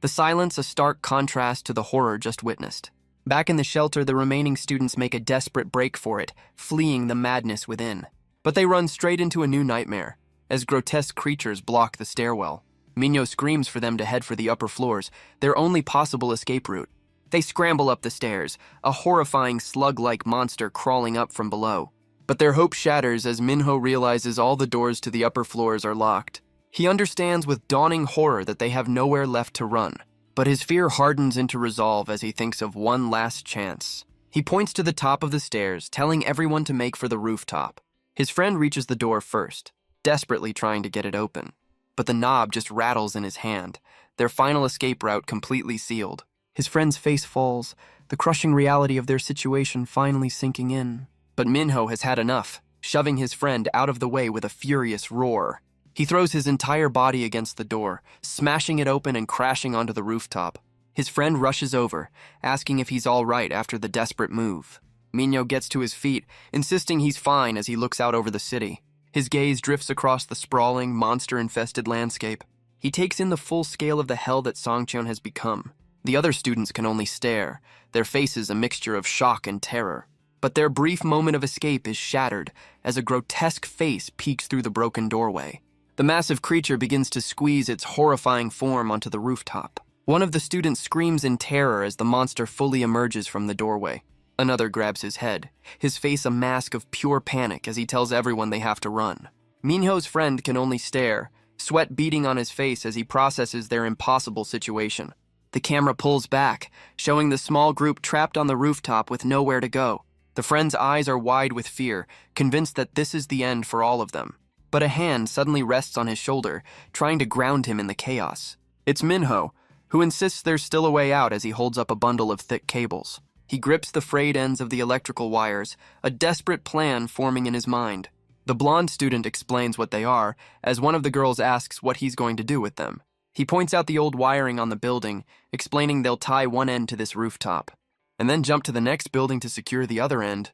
S1: The silence a stark contrast to the horror just witnessed. Back in the shelter, the remaining students make a desperate break for it, fleeing the madness within. But they run straight into a new nightmare, as grotesque creatures block the stairwell. Minho screams for them to head for the upper floors, their only possible escape route. They scramble up the stairs, a horrifying slug-like monster crawling up from below. But their hope shatters as Minho realizes all the doors to the upper floors are locked. He understands with dawning horror that they have nowhere left to run, but his fear hardens into resolve as he thinks of one last chance. He points to the top of the stairs, telling everyone to make for the rooftop. His friend reaches the door first, desperately trying to get it open. But the knob just rattles in his hand, their final escape route completely sealed. His friend's face falls, the crushing reality of their situation finally sinking in. But Minho has had enough, shoving his friend out of the way with a furious roar. He throws his entire body against the door, smashing it open and crashing onto the rooftop. His friend rushes over, asking if he's all right after the desperate move. Minho gets to his feet, insisting he's fine as he looks out over the city. His gaze drifts across the sprawling, monster-infested landscape. He takes in the full scale of the hell that Songcheon has become. The other students can only stare, their faces a mixture of shock and terror. But their brief moment of escape is shattered as a grotesque face peeks through the broken doorway. The massive creature begins to squeeze its horrifying form onto the rooftop. One of the students screams in terror as the monster fully emerges from the doorway. Another grabs his head, his face a mask of pure panic as he tells everyone they have to run. Minho's friend can only stare, sweat beading on his face as he processes their impossible situation. The camera pulls back, showing the small group trapped on the rooftop with nowhere to go. The friend's eyes are wide with fear, convinced that this is the end for all of them. But a hand suddenly rests on his shoulder, trying to ground him in the chaos. It's Minho, who insists there's still a way out as he holds up a bundle of thick cables. He grips the frayed ends of the electrical wires, a desperate plan forming in his mind. The blonde student explains what they are, as one of the girls asks what he's going to do with them. He points out the old wiring on the building, explaining they'll tie one end to this rooftop, and then jump to the next building to secure the other end.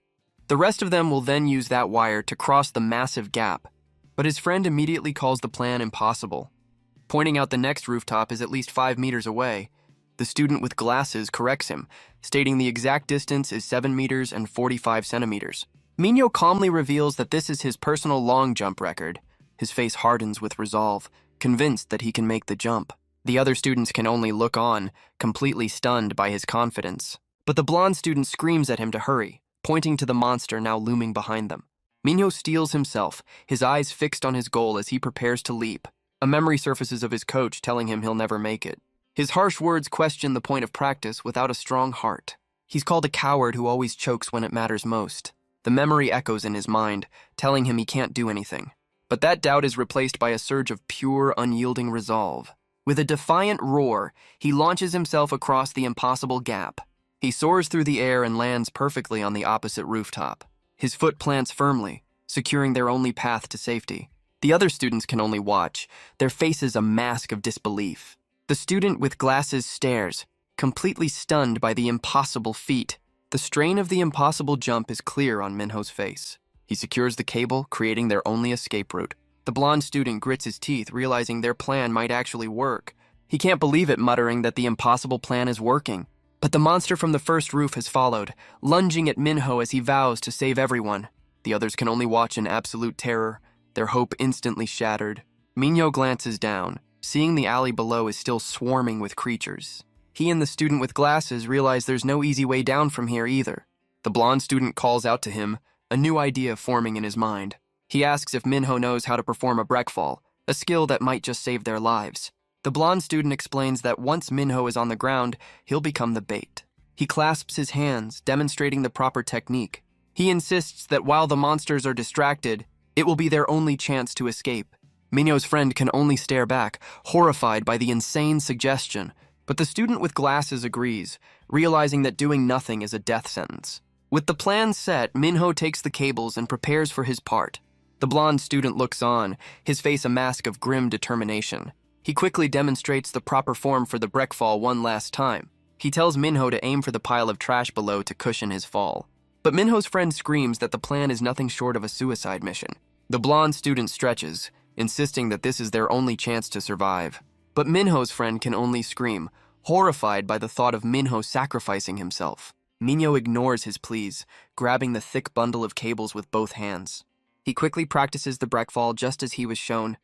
S1: The rest of them will then use that wire to cross the massive gap, but his friend immediately calls the plan impossible. Pointing out the next rooftop is at least 5 meters away, the student with glasses corrects him, stating the exact distance is 7 meters and 45 centimeters. Minho calmly reveals that this is his personal long jump record. His face hardens with resolve, convinced that he can make the jump. The other students can only look on, completely stunned by his confidence. But the blonde student screams at him to hurry, pointing to the monster now looming behind them. Minho steels himself, his eyes fixed on his goal as he prepares to leap. A memory surfaces of his coach telling him he'll never make it. His harsh words question the point of practice without a strong heart. He's called a coward who always chokes when it matters most. The memory echoes in his mind, telling him he can't do anything. But that doubt is replaced by a surge of pure, unyielding resolve. With a defiant roar, he launches himself across the impossible gap. He soars through the air and lands perfectly on the opposite rooftop. His foot plants firmly, securing their only path to safety. The other students can only watch, their faces a mask of disbelief. The student with glasses stares, completely stunned by the impossible feat. The strain of the impossible jump is clear on Minho's face. He secures the cable, creating their only escape route. The blonde student grits his teeth, realizing their plan might actually work. He can't believe it, muttering that the impossible plan is working. But the monster from the first roof has followed, lunging at Minho as he vows to save everyone. The others can only watch in absolute terror, their hope instantly shattered. Minho glances down, seeing the alley below is still swarming with creatures. He and the student with glasses realize there's no easy way down from here either. The blonde student calls out to him, a new idea forming in his mind. He asks if Minho knows how to perform a breakfall, a skill that might just save their lives. The blonde student explains that once Minho is on the ground, he'll become the bait. He clasps his hands, demonstrating the proper technique. He insists that while the monsters are distracted, it will be their only chance to escape. Minho's friend can only stare back, horrified by the insane suggestion, but the student with glasses agrees, realizing that doing nothing is a death sentence. With the plan set, Minho takes the cables and prepares for his part. The blonde student looks on, his face a mask of grim determination. He quickly demonstrates the proper form for the breakfall one last time. He tells Minho to aim for the pile of trash below to cushion his fall. But Minho's friend screams that the plan is nothing short of a suicide mission. The blonde student stretches, insisting that this is their only chance to survive. But Minho's friend can only scream, horrified by the thought of Minho sacrificing himself. Minho ignores his pleas, grabbing the thick bundle of cables with both hands. He quickly practices the breakfall just as he was shown,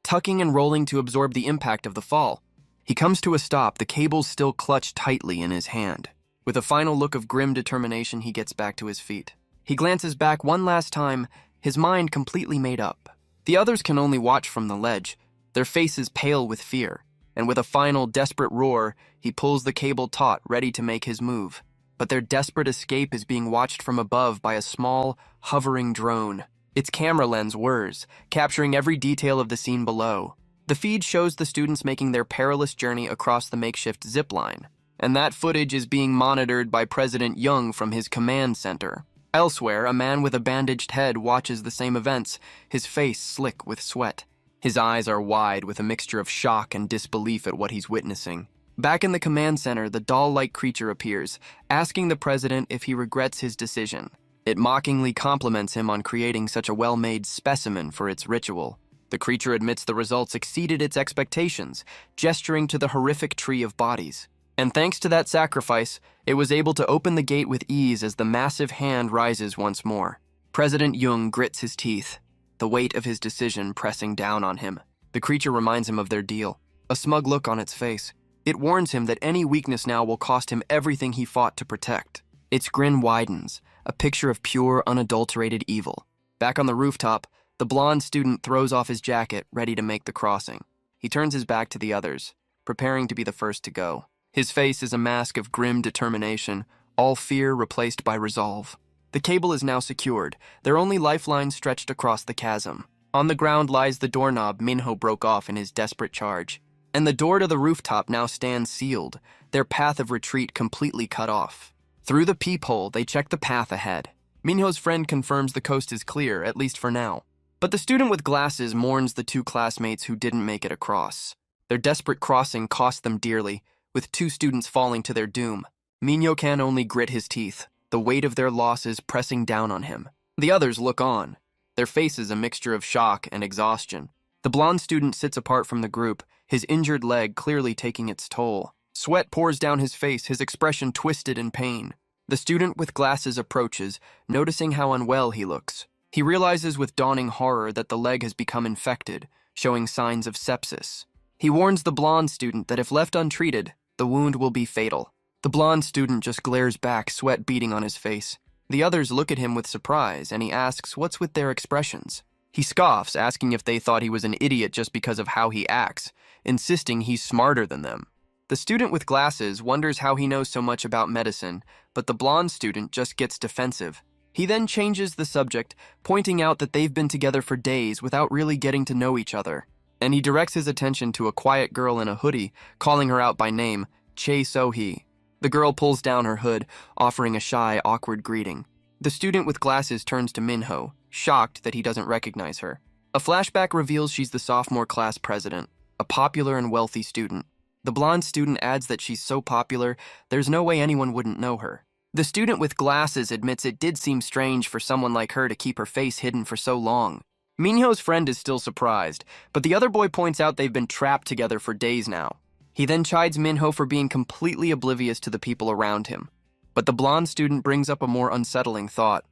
S1: tucking and rolling to absorb the impact of the fall. He comes to a stop, the cables still clutched tightly in his hand. With a final look of grim determination, he gets back to his feet. He glances back one last time, his mind completely made up. The others can only watch from the ledge, their faces pale with fear, and with a final desperate roar, he pulls the cable taut, ready to make his move. But their desperate escape is being watched from above by a small, hovering drone. Its camera lens whirs, capturing every detail of the scene below. The feed shows the students making their perilous journey across the makeshift zip line, and that footage is being monitored by President Young from his command center. Elsewhere, a man with a bandaged head watches the same events, his face slick with sweat. His eyes are wide with a mixture of shock and disbelief at what he's witnessing. Back in the command center, the doll-like creature appears, asking the president if he regrets his decision. It mockingly compliments him on creating such a well-made specimen for its ritual. The creature admits the results exceeded its expectations, gesturing to the horrific tree of bodies. And thanks to that sacrifice, it was able to open the gate with ease as the massive hand rises once more. President Jung grits his teeth, the weight of his decision pressing down on him. The creature reminds him of their deal, a smug look on its face. It warns him that any weakness now will cost him everything he fought to protect. Its grin widens, a picture of pure, unadulterated evil. Back on the rooftop, the blonde student throws off his jacket, ready to make the crossing. He turns his back to the others, preparing to be the first to go. His face is a mask of grim determination, all fear replaced by resolve. The cable is now secured, their only lifeline stretched across the chasm. On the ground lies the doorknob Minho broke off in his desperate charge. And the door to the rooftop now stands sealed, their path of retreat completely cut off. Through the peephole, they check the path ahead. Minho's friend confirms the coast is clear, at least for now. But the student with glasses mourns the two classmates who didn't make it across. Their desperate crossing cost them dearly, with two students falling to their doom. Minho can only grit his teeth, the weight of their losses pressing down on him. The others look on, their faces a mixture of shock and exhaustion. The blonde student sits apart from the group, his injured leg clearly taking its toll. Sweat pours down his face, his expression twisted in pain. The student with glasses approaches, noticing how unwell he looks. He realizes with dawning horror that the leg has become infected, showing signs of sepsis. He warns the blonde student that if left untreated, the wound will be fatal. The blonde student just glares back, sweat beading on his face. The others look at him with surprise, and he asks what's with their expressions. He scoffs, asking if they thought he was an idiot just because of how he acts, insisting he's smarter than them. The student with glasses wonders how he knows so much about medicine, but the blonde student just gets defensive. He then changes the subject, pointing out that they've been together for days without really getting to know each other. And he directs his attention to a quiet girl in a hoodie, calling her out by name, Chae So-hee. The girl pulls down her hood, offering a shy, awkward greeting. The student with glasses turns to Minho, shocked that he doesn't recognize her. A flashback reveals she's the sophomore class president, a popular and wealthy student. The blonde student adds that she's so popular, there's no way anyone wouldn't know her. The student with glasses admits it did seem strange for someone like her to keep her face hidden for so long. Minho's friend is still surprised, but the other boy points out they've been trapped together for days now. He then chides Minho for being completely oblivious to the people around him. But the blonde student brings up a more unsettling thought.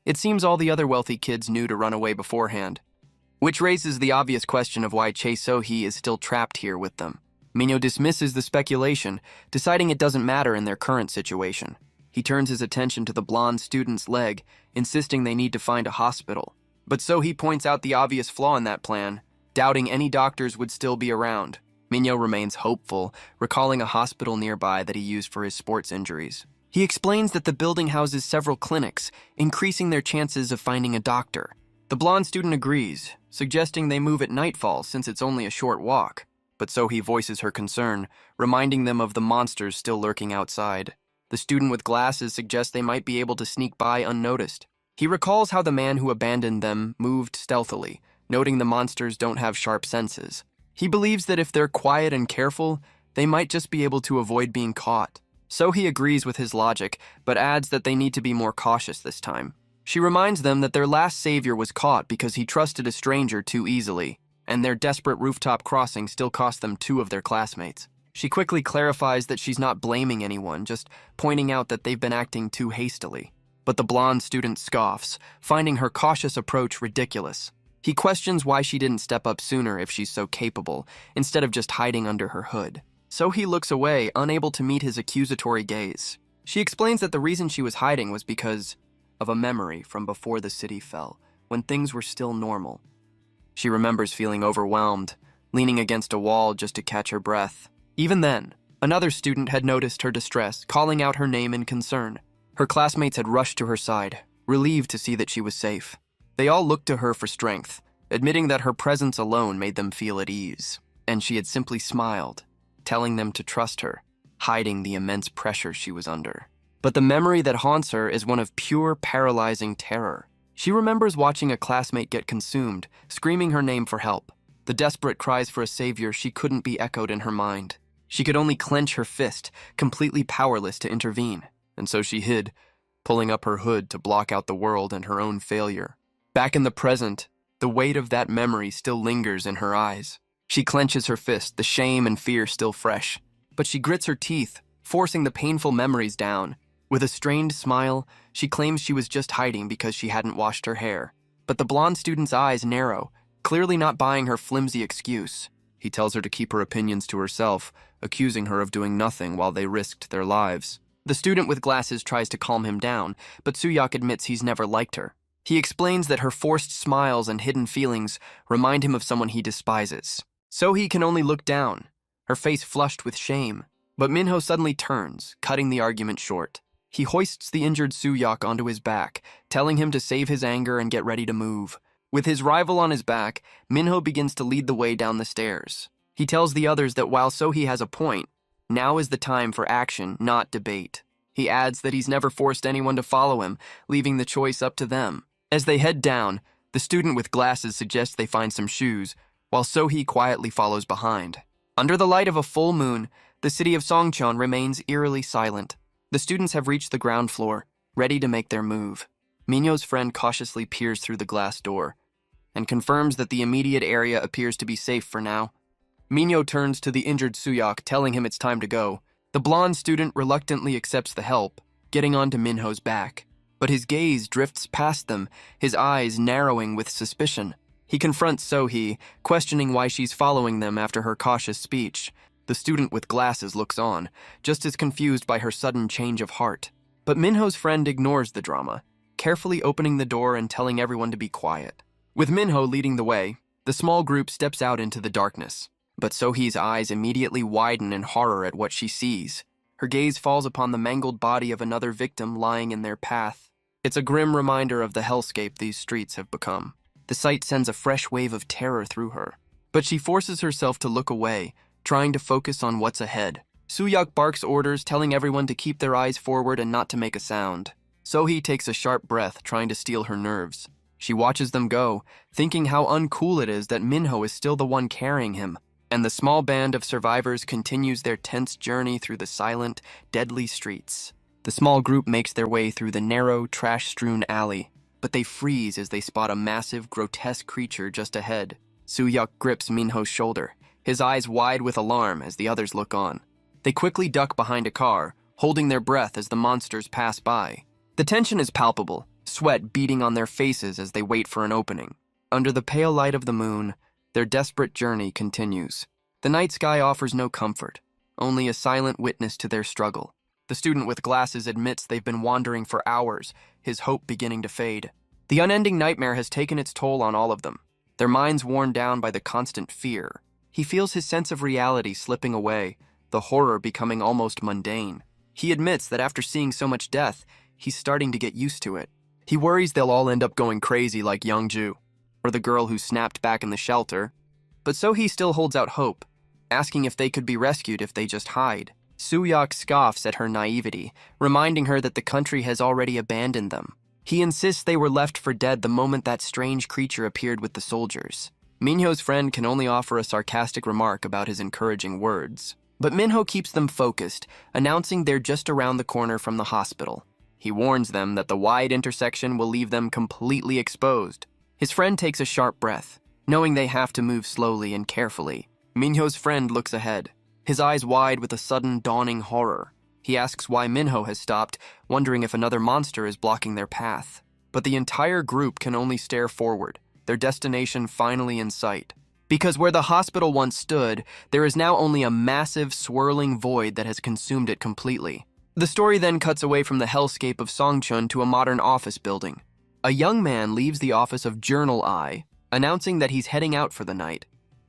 S1: It seems all the other wealthy kids knew to run away beforehand. Which raises the obvious question of why Chae So-hee is still trapped here with them. Minho dismisses the speculation, deciding it doesn't matter in their current situation. He turns his attention to the blonde student's leg, insisting they need to find a hospital. But So-hee points out the obvious flaw in that plan, doubting any doctors would still be around. Minho remains hopeful, recalling a hospital nearby that he used for his sports injuries. He explains that the building houses several clinics, increasing their chances of finding a doctor. The blonde student agrees, suggesting they move at nightfall since it's only a short walk. But So-hee voices her concern, reminding them of the monsters still lurking outside. The student with glasses suggests they might be able to sneak by unnoticed. He recalls how the man who abandoned them moved stealthily, noting the monsters don't have sharp senses. He believes that if they're quiet and careful, they might just be able to avoid being caught. So-hee agrees with his logic, but adds that they need to be more cautious this time. She reminds them that their last savior was caught because he trusted a stranger too easily, and their desperate rooftop crossing still cost them 2 of their classmates. She quickly clarifies that she's not blaming anyone, just pointing out that they've been acting too hastily. But the blonde student scoffs, finding her cautious approach ridiculous. He questions why she didn't step up sooner if she's so capable, instead of just hiding under her hood. So he looks away, unable to meet his accusatory gaze. She explains that the reason she was hiding was because of a memory from before the city fell, when things were still normal. She remembers feeling overwhelmed, leaning against a wall just to catch her breath. Even then, another student had noticed her distress, calling out her name in concern. Her classmates had rushed to her side, relieved to see that she was safe. They all looked to her for strength, admitting that her presence alone made them feel at ease, and she had simply smiled, telling them to trust her, hiding the immense pressure she was under. But the memory that haunts her is one of pure, paralyzing terror. She remembers watching a classmate get consumed, screaming her name for help. The desperate cries for a savior she couldn't be echoed in her mind. She could only clench her fist, completely powerless to intervene, and so she hid, pulling up her hood to block out the world and her own failure. Back in the present, the weight of that memory still lingers in her eyes. She clenches her fist, the shame and fear still fresh. But she grits her teeth, forcing the painful memories down. With a strained smile, she claims she was just hiding because she hadn't washed her hair. But the blonde student's eyes narrow, clearly not buying her flimsy excuse. He tells her to keep her opinions to herself, accusing her of doing nothing while they risked their lives. The student with glasses tries to calm him down, but Soo-hyuk admits he's never liked her. He explains that her forced smiles and hidden feelings remind him of someone he despises. So-hee can only look down, her face flushed with shame. But Minho suddenly turns, cutting the argument short. He hoists the injured Soo-hyuk onto his back, telling him to save his anger and get ready to move. With his rival on his back, Minho begins to lead the way down the stairs. He tells the others that while So-hee has a point, now is the time for action, not debate. He adds that he's never forced anyone to follow him, leaving the choice up to them. As they head down, the student with glasses suggests they find some shoes, while So-hee quietly follows behind. Under the light of a full moon, the city of Songcheon remains eerily silent. The students have reached the ground floor, ready to make their move. Minho's friend cautiously peers through the glass door and confirms that the immediate area appears to be safe for now. Minho turns to the injured Soo-hyuk, telling him it's time to go. The blonde student reluctantly accepts the help, getting onto Minho's back. But his gaze drifts past them, his eyes narrowing with suspicion. He confronts So-hee, questioning why she's following them after her cautious speech. The student with glasses looks on, just as confused by her sudden change of heart. But Minho's friend ignores the drama, carefully opening the door and telling everyone to be quiet. With Minho leading the way, the small group steps out into the darkness. But So-hee's eyes immediately widen in horror at what she sees. Her gaze falls upon the mangled body of another victim lying in their path. It's a grim reminder of the hellscape these streets have become. The sight sends a fresh wave of terror through her. But she forces herself to look away, trying to focus on what's ahead. Soo-hyuk barks orders, telling everyone to keep their eyes forward and not to make a sound. So-hee takes a sharp breath, trying to steel her nerves. She watches them go, thinking how uncool it is that Minho is still the one carrying him. And the small band of survivors continues their tense journey through the silent, deadly streets. The small group makes their way through the narrow, trash-strewn alley, but they freeze as they spot a massive, grotesque creature just ahead. Soo-hyuk grips Minho's shoulder, his eyes wide with alarm as the others look on. They quickly duck behind a car, holding their breath as the monsters pass by. The tension is palpable, sweat beading on their faces as they wait for an opening. Under the pale light of the moon, their desperate journey continues. The night sky offers no comfort, only a silent witness to their struggle. The student with glasses admits they've been wandering for hours, his hope beginning to fade. The unending nightmare has taken its toll on all of them, their minds worn down by the constant fear. He feels his sense of reality slipping away, the horror becoming almost mundane. He admits that after seeing so much death, he's starting to get used to it. He worries they'll all end up going crazy like Youngju, or the girl who snapped back in the shelter. But So-hee still holds out hope, asking if they could be rescued if they just hide. Soo-hyuk scoffs at her naivety, reminding her that the country has already abandoned them. He insists they were left for dead the moment that strange creature appeared with the soldiers. Minho's friend can only offer a sarcastic remark about his encouraging words. But Minho keeps them focused, announcing they're just around the corner from the hospital. He warns them that the wide intersection will leave them completely exposed. His friend takes a sharp breath, knowing they have to move slowly and carefully. Minho's friend looks ahead, his eyes wide with a sudden dawning horror. He asks why Minho has stopped, wondering if another monster is blocking their path. But the entire group can only stare forward, their destination finally in sight. Because where the hospital once stood, there is now only a massive, swirling void that has consumed it completely. The story then cuts away from the hellscape of Songcheon to a modern office building. A young man leaves the office of Journal Eye, announcing that he's heading out for the night.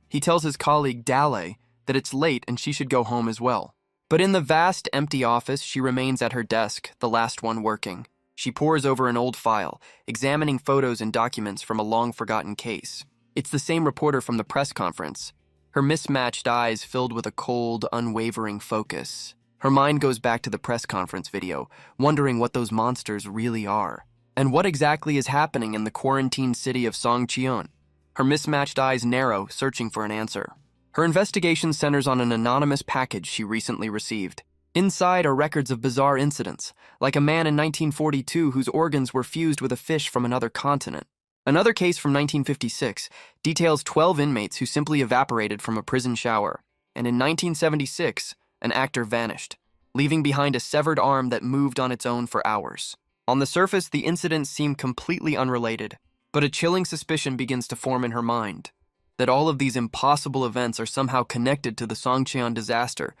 S1: He tells his colleague Dale that it's late and she should go home as well. But in the vast, empty office, she remains at her desk, the last one working. She pores over an old file, examining photos and documents from a long-forgotten case. It's the same reporter from the press conference, her mismatched eyes filled with a cold, unwavering focus. Her mind goes back to the press conference video, wondering what those monsters really are, and what exactly is happening in the quarantined city of Songcheon. Her mismatched eyes narrow, searching for an answer. Her investigation centers on an anonymous package she recently received. Inside are records of bizarre incidents, like a man in 1942 whose organs were fused with a fish from another continent. Another case from 1956 details 12 inmates who simply evaporated from a prison shower. And in 1976, an actor vanished, leaving behind a severed arm that moved on its own for hours. On the surface, the incidents seem completely unrelated, but a chilling suspicion begins to form in her mind that all of these impossible events are somehow connected to the Songcheon disaster,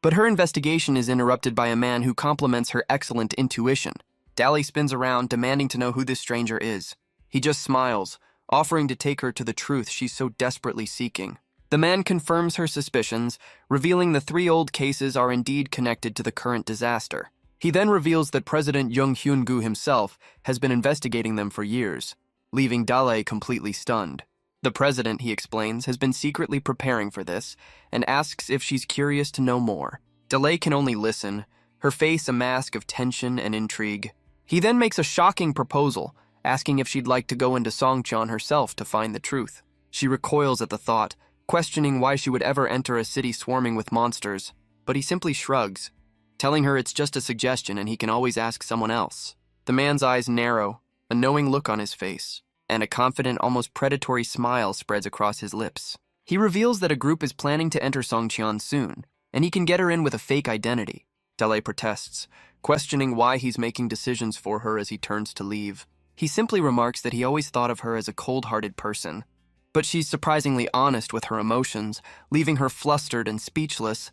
S1: But her investigation is interrupted by a man who compliments her excellent intuition. Dally spins around, demanding to know who this stranger is. He just smiles, offering to take her to the truth she's so desperately seeking. The man confirms her suspicions, revealing the 3 old cases are indeed connected to the current disaster. He then reveals that President Jung Hyun-gu himself has been investigating them for years, leaving Dale completely stunned. The president, he explains, has been secretly preparing for this and asks if she's curious to know more. Dale can only listen, her face a mask of tension and intrigue. He then makes a shocking proposal, asking if she'd like to go into Songcheon herself to find the truth. She recoils at the thought, questioning why she would ever enter a city swarming with monsters, but he simply shrugs, telling her it's just a suggestion and he can always ask someone else. The man's eyes narrow, a knowing look on his face, and a confident, almost predatory smile spreads across his lips. He reveals that a group is planning to enter Songcheon soon, and he can get her in with a fake identity. Dale protests, questioning why he's making decisions for her as he turns to leave. He simply remarks that he always thought of her as a cold-hearted person, but she's surprisingly honest with her emotions, leaving her flustered and speechless.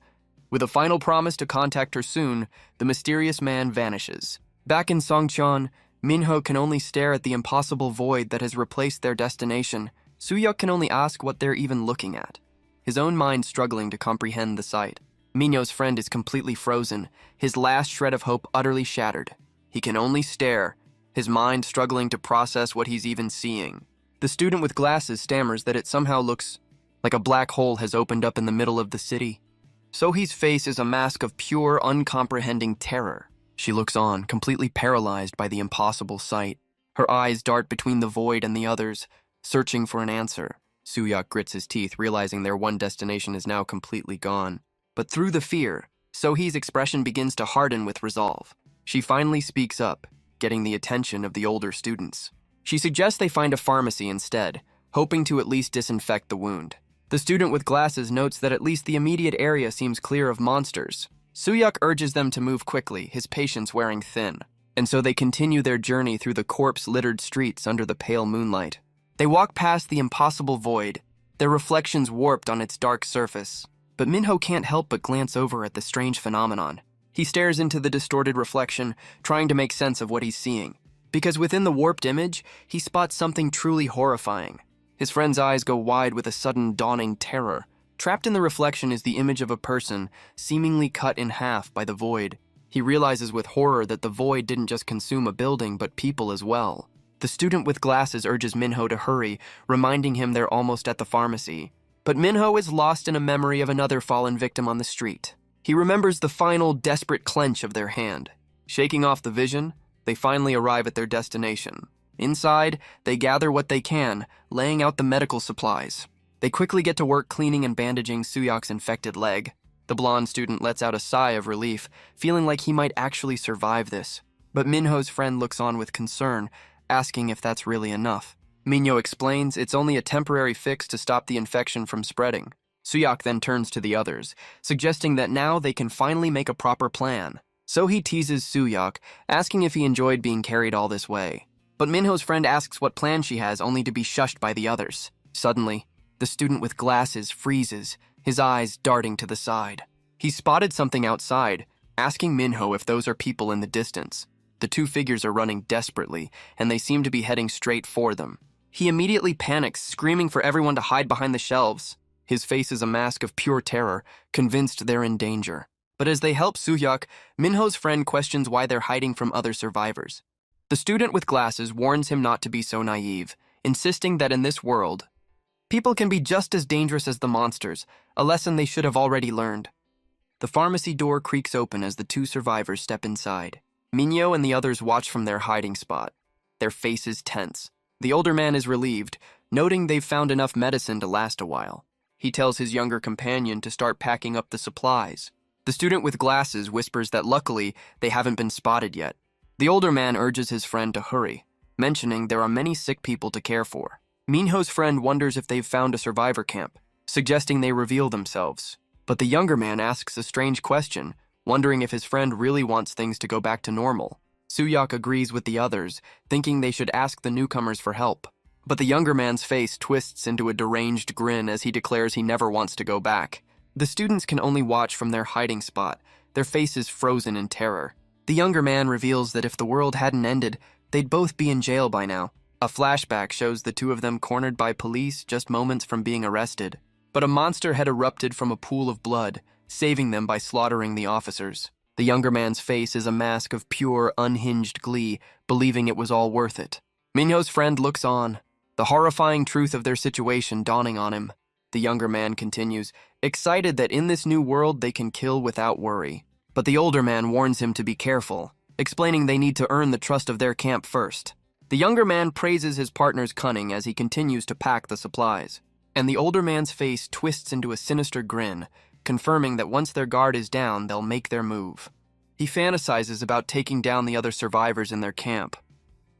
S1: With a final promise to contact her soon, the mysterious man vanishes. Back in Songcheon, Minho can only stare at the impossible void that has replaced their destination. Soo-hyuk can only ask what they're even looking at, his own mind struggling to comprehend the sight. Minho's friend is completely frozen, his last shred of hope utterly shattered. He can only stare, his mind struggling to process what he's even seeing. The student with glasses stammers that it somehow looks like a black hole has opened up in the middle of the city. Sohee's face is a mask of pure, uncomprehending terror. She looks on, completely paralyzed by the impossible sight. Her eyes dart between the void and the others, searching for an answer. Soo-hyuk grits his teeth, realizing their one destination is now completely gone. But through the fear, Sohee's expression begins to harden with resolve. She finally speaks up, getting the attention of the older students. She suggests they find a pharmacy instead, hoping to at least disinfect the wound. The student with glasses notes that at least the immediate area seems clear of monsters. Soo-hyuk urges them to move quickly, his patience wearing thin, and so they continue their journey through the corpse-littered streets under the pale moonlight. They walk past the impossible void, their reflections warped on its dark surface. But Minho can't help but glance over at the strange phenomenon. He stares into the distorted reflection, trying to make sense of what he's seeing. Because within the warped image, he spots something truly horrifying. His friend's eyes go wide with a sudden dawning terror. Trapped in the reflection is the image of a person, seemingly cut in half by the void. He realizes with horror that the void didn't just consume a building, but people as well. The student with glasses urges Minho to hurry, reminding him they're almost at the pharmacy. But Minho is lost in a memory of another fallen victim on the street. He remembers the final, desperate clench of their hand. Shaking off the vision, they finally arrive at their destination. Inside, they gather what they can, laying out the medical supplies. They quickly get to work cleaning and bandaging Soo-hyuk's infected leg. The blonde student lets out a sigh of relief, feeling like he might actually survive this. But Minho's friend looks on with concern, asking if that's really enough. Minho explains it's only a temporary fix to stop the infection from spreading. Soo-hyuk then turns to the others, suggesting that now they can finally make a proper plan. So he teases Soo-hyuk, asking if he enjoyed being carried all this way. But Minho's friend asks what plan she has, only to be shushed by the others. Suddenly, the student with glasses freezes, his eyes darting to the side. He spotted something outside, asking Minho if those are people in the distance. The 2 figures are running desperately, and they seem to be heading straight for them. He immediately panics, screaming for everyone to hide behind the shelves. His face is a mask of pure terror, convinced they're in danger. But as they help Soo-hyuk, Minho's friend questions why they're hiding from other survivors. The student with glasses warns him not to be so naive, insisting that in this world, people can be just as dangerous as the monsters, a lesson they should have already learned. The pharmacy door creaks open as the 2 survivors step inside. Minho and the others watch from their hiding spot, their faces tense. The older man is relieved, noting they've found enough medicine to last a while. He tells his younger companion to start packing up the supplies. The student with glasses whispers that luckily they haven't been spotted yet. The older man urges his friend to hurry, mentioning there are many sick people to care for. Minho's friend wonders if they've found a survivor camp, suggesting they reveal themselves. But the younger man asks a strange question, wondering if his friend really wants things to go back to normal. Soo-hyuk agrees with the others, thinking they should ask the newcomers for help. But the younger man's face twists into a deranged grin as he declares he never wants to go back. The students can only watch from their hiding spot, their faces frozen in terror. The younger man reveals that if the world hadn't ended, they'd both be in jail by now. A flashback shows the two of them cornered by police just moments from being arrested. But a monster had erupted from a pool of blood, saving them by slaughtering the officers. The younger man's face is a mask of pure, unhinged glee, believing it was all worth it. Minho's friend looks on, the horrifying truth of their situation dawning on him. The younger man continues, excited that in this new world they can kill without worry. But the older man warns him to be careful, explaining they need to earn the trust of their camp first. The younger man praises his partner's cunning as he continues to pack the supplies. And the older man's face twists into a sinister grin, confirming that once their guard is down, they'll make their move. He fantasizes about taking down the other survivors in their camp,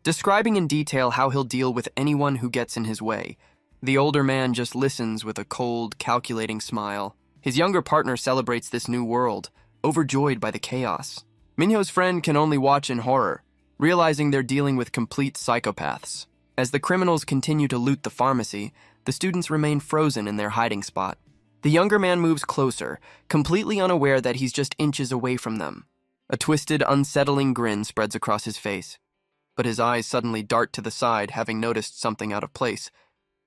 S1: describing in detail how he'll deal with anyone who gets in his way. The older man just listens with a cold, calculating smile. His younger partner celebrates this new world, overjoyed by the chaos. Minho's friend can only watch in horror, realizing they're dealing with complete psychopaths. As the criminals continue to loot the pharmacy, the students remain frozen in their hiding spot. The younger man moves closer, completely unaware that he's just inches away from them. A twisted, unsettling grin spreads across his face, but his eyes suddenly dart to the side, having noticed something out of place.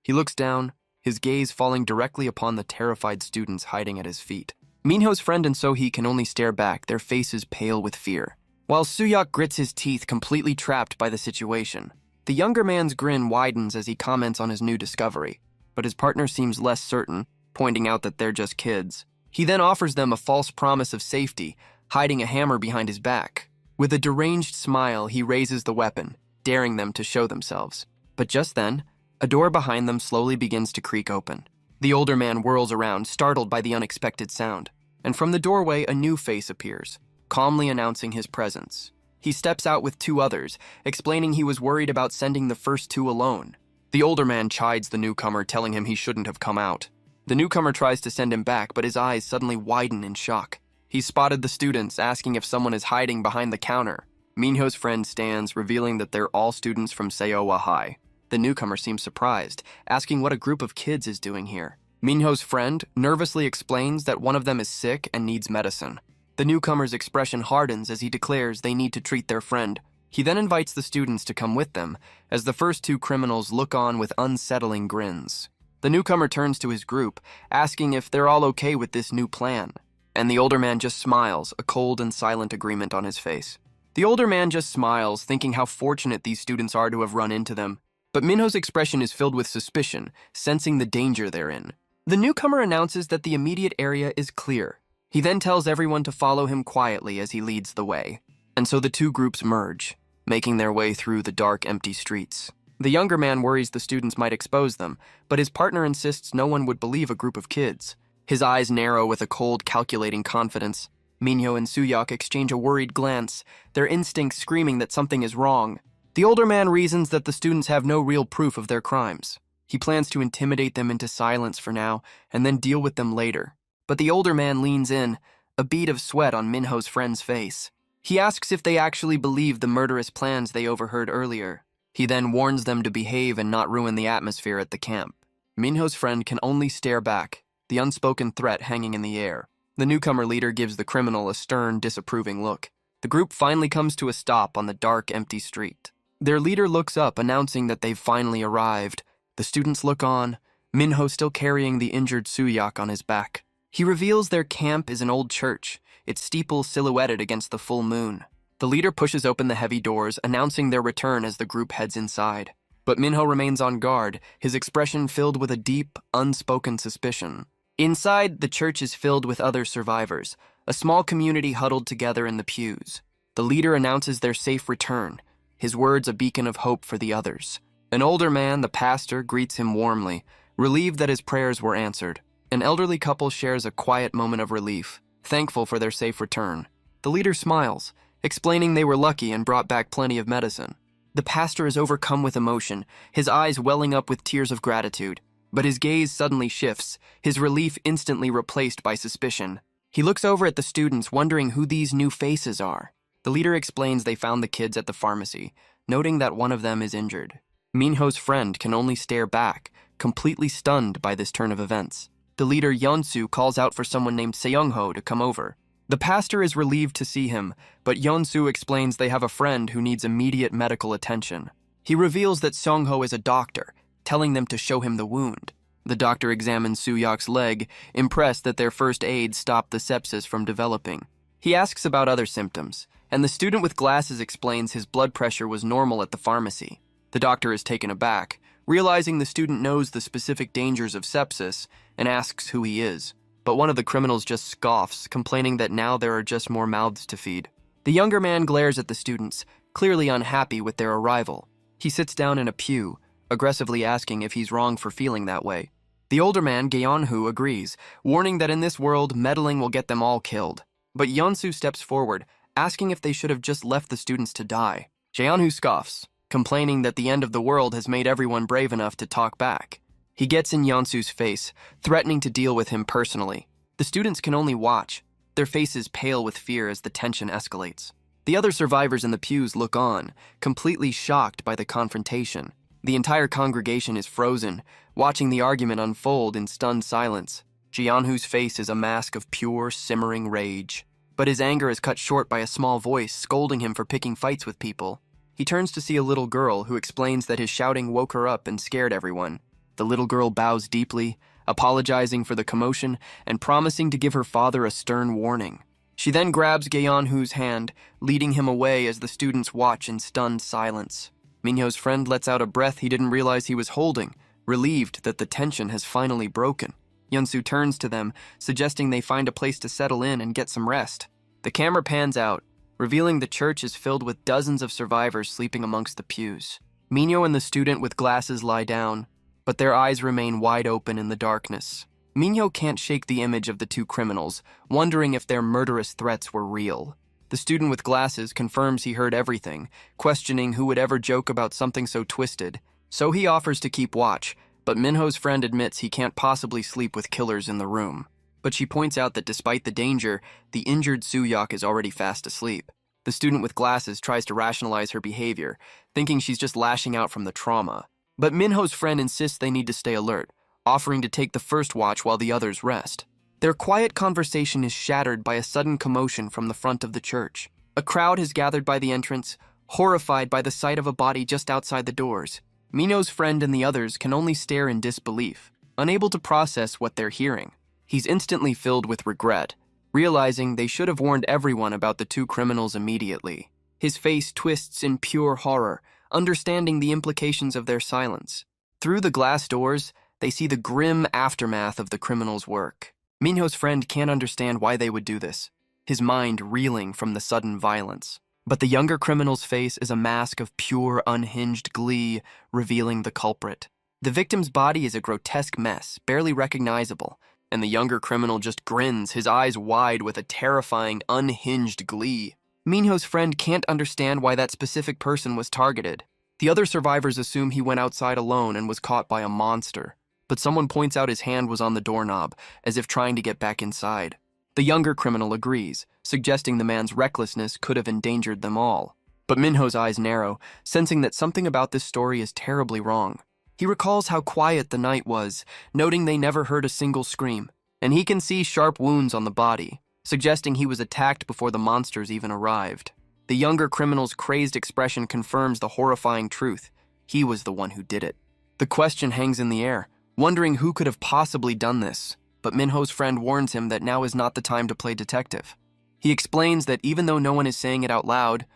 S1: He looks down, his gaze falling directly upon the terrified students hiding at his feet. Minho's friend and Sohee can only stare back, their faces pale with fear, while Suyok grits his teeth, completely trapped by the situation. The younger man's grin widens as he comments on his new discovery, but his partner seems less certain, pointing out that they're just kids. He then offers them a false promise of safety, hiding a hammer behind his back. With a deranged smile, he raises the weapon, daring them to show themselves. But just then, a door behind them slowly begins to creak open. The older man whirls around, startled by the unexpected sound, and from the doorway a new face appears, calmly announcing his presence. He steps out with two others, explaining he was worried about sending the first two alone. The older man chides the newcomer, telling him he shouldn't have come out. The newcomer tries to send him back, but his eyes suddenly widen in shock. He's spotted the students, asking if someone is hiding behind the counter. Minho's friend stands, revealing that they're all students from Seowa High. The newcomer seems surprised, asking what a group of kids is doing here. Minho's friend nervously explains that one of them is sick and needs medicine. The newcomer's expression hardens as he declares they need to treat their friend. He then invites the students to come with them, as the first two criminals look on with unsettling grins. The newcomer turns to his group, asking if they're all okay with this new plan. And the older man just smiles, a cold and silent agreement on his face. The older man just smiles, thinking how fortunate these students are to have run into them. But Minho's expression is filled with suspicion, sensing the danger they're in. The newcomer announces that the immediate area is clear. He then tells everyone to follow him quietly as he leads the way. And so the two groups merge, making their way through the dark, empty streets. The younger man worries the students might expose them, but his partner insists no one would believe a group of kids. His eyes narrow with a cold, calculating confidence. Minho and Suyok exchange a worried glance, their instincts screaming that something is wrong. The older man reasons that the students have no real proof of their crimes. He plans to intimidate them into silence for now, and then deal with them later. But the older man leans in, a bead of sweat on Minho's friend's face. He asks if they actually believe the murderous plans they overheard earlier. He then warns them to behave and not ruin the atmosphere at the camp. Minho's friend can only stare back, the unspoken threat hanging in the air. The newcomer leader gives the criminal a stern, disapproving look. The group finally comes to a stop on the dark, empty street. Their leader looks up, announcing that they've finally arrived. The students look on, Minho still carrying the injured Suyok on his back. He reveals their camp is an old church, its steeple silhouetted against the full moon. The leader pushes open the heavy doors, announcing their return as the group heads inside. But Minho remains on guard, his expression filled with a deep, unspoken suspicion. Inside, the church is filled with other survivors, a small community huddled together in the pews. The leader announces their safe return, his words a beacon of hope for the others. An older man, the pastor, greets him warmly, relieved that his prayers were answered. An elderly couple shares a quiet moment of relief, thankful for their safe return. The leader smiles, explaining they were lucky and brought back plenty of medicine. The pastor is overcome with emotion, his eyes welling up with tears of gratitude. But his gaze suddenly shifts, his relief instantly replaced by suspicion. He looks over at the students, wondering who these new faces are. The leader explains they found the kids at the pharmacy, noting that one of them is injured. Minho's friend can only stare back, completely stunned by this turn of events. the leader Yeonsu calls out for someone named Seungho to come over. The pastor is relieved to see him, but Yeonsu explains they have a friend who needs immediate medical attention. He reveals that Seungho is a doctor, telling them to show him the wound. The doctor examines Soo-yak's leg, impressed that their first aid stopped the sepsis from developing. He asks about other symptoms, and the student with glasses explains his blood pressure was normal at the pharmacy. The doctor is taken aback, realizing the student knows the specific dangers of sepsis, and asks who he is. But one of the criminals just scoffs, complaining that now there are just more mouths to feed. The younger man glares at the students, clearly unhappy with their arrival. He sits down in a pew, aggressively asking if he's wrong for feeling that way. The older man, Gaeon-hoo, agrees, warning that in this world, meddling will get them all killed. But Yeonsu steps forward, asking if they should have just left the students to die. Jaeon-hoo scoffs, complaining that the end of the world has made everyone brave enough to talk back. He gets in Yeonsu's face, threatening to deal with him personally. The students can only watch, their faces pale with fear as the tension escalates. The other survivors in the pews look on, completely shocked by the confrontation. The entire congregation is frozen, watching the argument unfold in stunned silence. Jaeon-hoo's face is a mask of pure, simmering rage. But his anger is cut short by a small voice scolding him for picking fights with people. He turns to see a little girl who explains that his shouting woke her up and scared everyone. The little girl bows deeply, apologizing for the commotion and promising to give her father a stern warning. She then grabs Gaeon-hoo's hand, leading him away as the students watch in stunned silence. Minhyo's friend lets out a breath he didn't realize he was holding, relieved that the tension has finally broken. Yeonsu turns to them, suggesting they find a place to settle in and get some rest. The camera pans out, revealing the church is filled with dozens of survivors sleeping amongst the pews. Minhyo and the student with glasses lie down, but their eyes remain wide open in the darkness. Minhyo can't shake the image of the two criminals, wondering if their murderous threats were real. The student with glasses confirms he heard everything, questioning who would ever joke about something so twisted. So he offers to keep watch, but Minho's friend admits he can't possibly sleep with killers in the room. But she points out that despite the danger, the injured Soo-yak is already fast asleep. The student with glasses tries to rationalize her behavior, thinking she's just lashing out from the trauma. But Minho's friend insists they need to stay alert, offering to take the first watch while the others rest. Their quiet conversation is shattered by a sudden commotion from the front of the church. A crowd has gathered by the entrance, horrified by the sight of a body just outside the doors. Minho's friend and the others can only stare in disbelief, unable to process what they're hearing. He's instantly filled with regret, realizing they should have warned everyone about the two criminals immediately. His face twists in pure horror, understanding the implications of their silence. Through the glass doors, they see the grim aftermath of the criminals' work. Minho's friend can't understand why they would do this, his mind reeling from the sudden violence. But the younger criminal's face is a mask of pure, unhinged glee, revealing the culprit. The victim's body is a grotesque mess, barely recognizable, and the younger criminal just grins, his eyes wide with a terrifying, unhinged glee. Minho's friend can't understand why that specific person was targeted. The other survivors assume he went outside alone and was caught by a monster. But someone points out his hand was on the doorknob, as if trying to get back inside. The younger criminal agrees, suggesting the man's recklessness could have endangered them all. But Minho's eyes narrow, sensing that something about this story is terribly wrong. He recalls how quiet the night was, noting they never heard a single scream, and he can see sharp wounds on the body, suggesting he was attacked before the monsters even arrived. The younger criminal's crazed expression confirms the horrifying truth. He was the one who did it. The question hangs in the air, wondering who could have possibly done this. But Minho's friend warns him that now is not the time to play detective. He explains that even though no one is saying it out loud,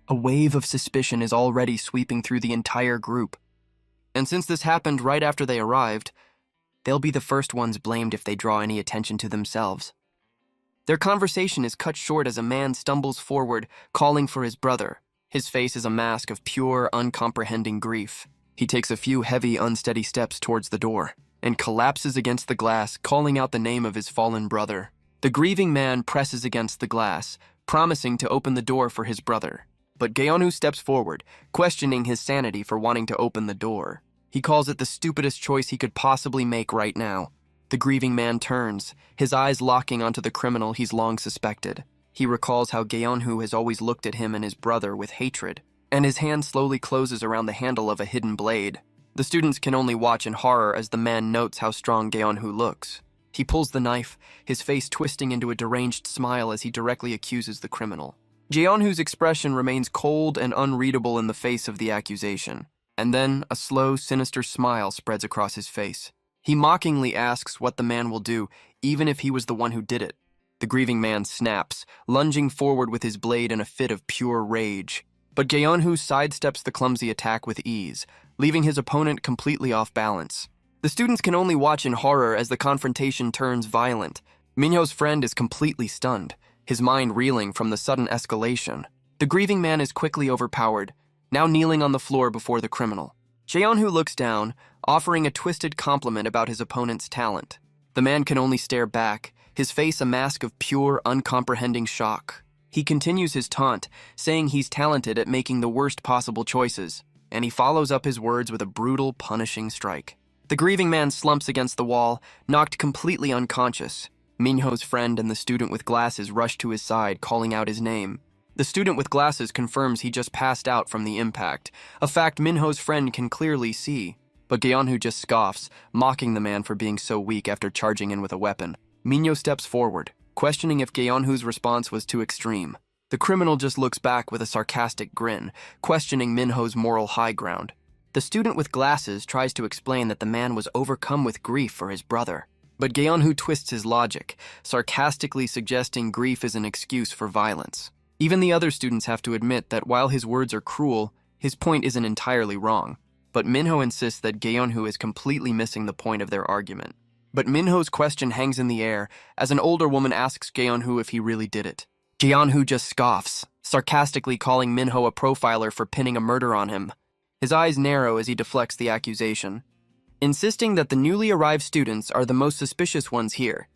S1: a wave of suspicion is already sweeping through the entire group. And since this happened right after they arrived, they'll be the first ones blamed if they draw any attention to themselves. Their conversation is cut short as a man stumbles forward, calling for his brother. His face is a mask of pure, uncomprehending grief. He takes a few heavy, unsteady steps towards the door and collapses against the glass, calling out the name of his fallen brother. The grieving man presses against the glass, promising to open the door for his brother. But Gaeon-hoo steps forward, questioning his sanity for wanting to open the door. He calls it the stupidest choice he could possibly make right now. The grieving man turns, his eyes locking onto the criminal he's long suspected. He recalls how Gaeon-hoo has always looked at him and his brother with hatred, and his hand slowly closes around the handle of a hidden blade. The students can only watch in horror as the man notes how strong Gaeon-hoo looks. He pulls the knife, his face twisting into a deranged smile as he directly accuses the criminal. Jae-woo's expression remains cold and unreadable in the face of the accusation, and then a slow, sinister smile spreads across his face. He mockingly asks what the man will do, even if he was the one who did it. The grieving man snaps, lunging forward with his blade in a fit of pure rage. But Jae-woo sidesteps the clumsy attack with ease, leaving his opponent completely off balance. The students can only watch in horror as the confrontation turns violent. Minho's friend is completely stunned, his mind reeling from the sudden escalation. The grieving man is quickly overpowered, now kneeling on the floor before the criminal. Jae-woo looks down, offering a twisted compliment about his opponent's talent. The man can only stare back, his face a mask of pure, uncomprehending shock. He continues his taunt, saying he's talented at making the worst possible choices, and he follows up his words with a brutal, punishing strike. The grieving man slumps against the wall, knocked completely unconscious. Minho's friend and the student with glasses rush to his side, calling out his name. The student with glasses confirms he just passed out from the impact, a fact Minho's friend can clearly see. But Jae-woo just scoffs, mocking the man for being so weak after charging in with a weapon. Minho steps forward, questioning if Jae-woo's response was too extreme. The criminal just looks back with a sarcastic grin, questioning Minho's moral high ground. The student with glasses tries to explain that the man was overcome with grief for his brother. But Jae-woo twists his logic, sarcastically suggesting grief is an excuse for violence. Even the other students have to admit that while his words are cruel, his point isn't entirely wrong. But Minho insists that Jae-woo is completely missing the point of their argument. But Minho's question hangs in the air as an older woman asks Jae-woo if he really did it. Jae-woo just scoffs, sarcastically calling Minho a profiler for pinning a murder on him. His eyes narrow as he deflects the accusation, insisting that the newly arrived students are the most suspicious ones here.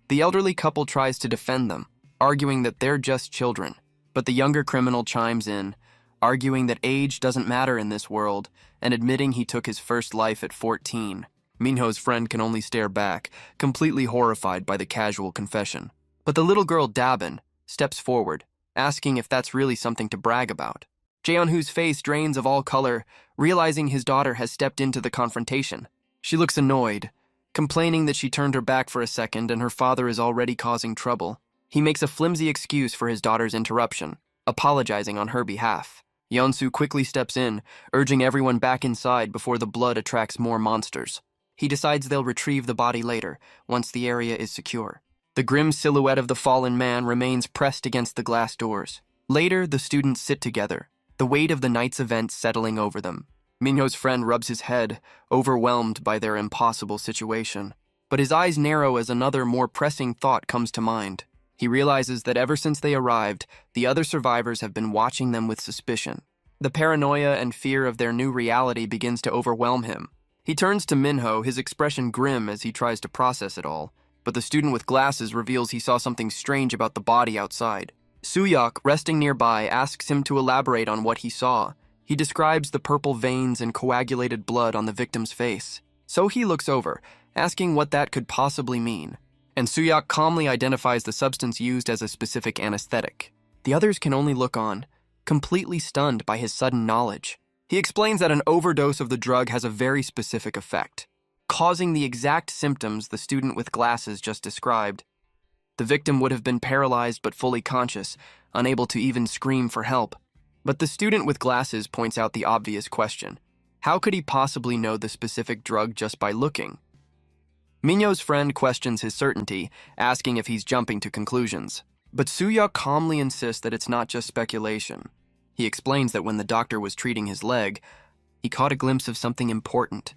S1: The elderly couple tries to defend them, arguing that they're just children, but the younger criminal chimes in, arguing that age doesn't matter in this world, and admitting he took his first life at 14. Minho's friend can only stare back, completely horrified by the casual confession. But the little girl Dabin steps forward, asking if that's really something to brag about. Jae-woo's face drains of all color, realizing his daughter has stepped into the confrontation. She looks annoyed, complaining that she turned her back for a second and her father is already causing trouble. He makes a flimsy excuse for his daughter's interruption, apologizing on her behalf. Yeonsu quickly steps in, urging everyone back inside before the blood attracts more monsters. He decides they'll retrieve the body later, once the area is secure. The grim silhouette of the fallen man remains pressed against the glass doors. Later, the students sit together, the weight of the night's events settling over them. Minho's friend rubs his head, overwhelmed by their impossible situation. But his eyes narrow as another, more pressing thought comes to mind. He realizes that ever since they arrived, the other survivors have been watching them with suspicion. The paranoia and fear of their new reality begins to overwhelm him. He turns to Minho, his expression grim as he tries to process it all. But the student with glasses reveals he saw something strange about the body outside. Soo-hyuk, resting nearby, asks him to elaborate on what he saw. He describes the purple veins and coagulated blood on the victim's face. So he looks over, asking what that could possibly mean. And Soo-hyuk calmly identifies the substance used as a specific anesthetic. The others can only look on, completely stunned by his sudden knowledge. He explains that an overdose of the drug has a very specific effect, causing the exact symptoms the student with glasses just described. The victim would have been paralyzed but fully conscious, unable to even scream for help. But the student with glasses points out the obvious question. How could he possibly know the specific drug just by looking? Minho's friend questions his certainty, asking if he's jumping to conclusions. But Soo-hyuk calmly insists that it's not just speculation. He explains that when the doctor was treating his leg, he caught a glimpse of something important.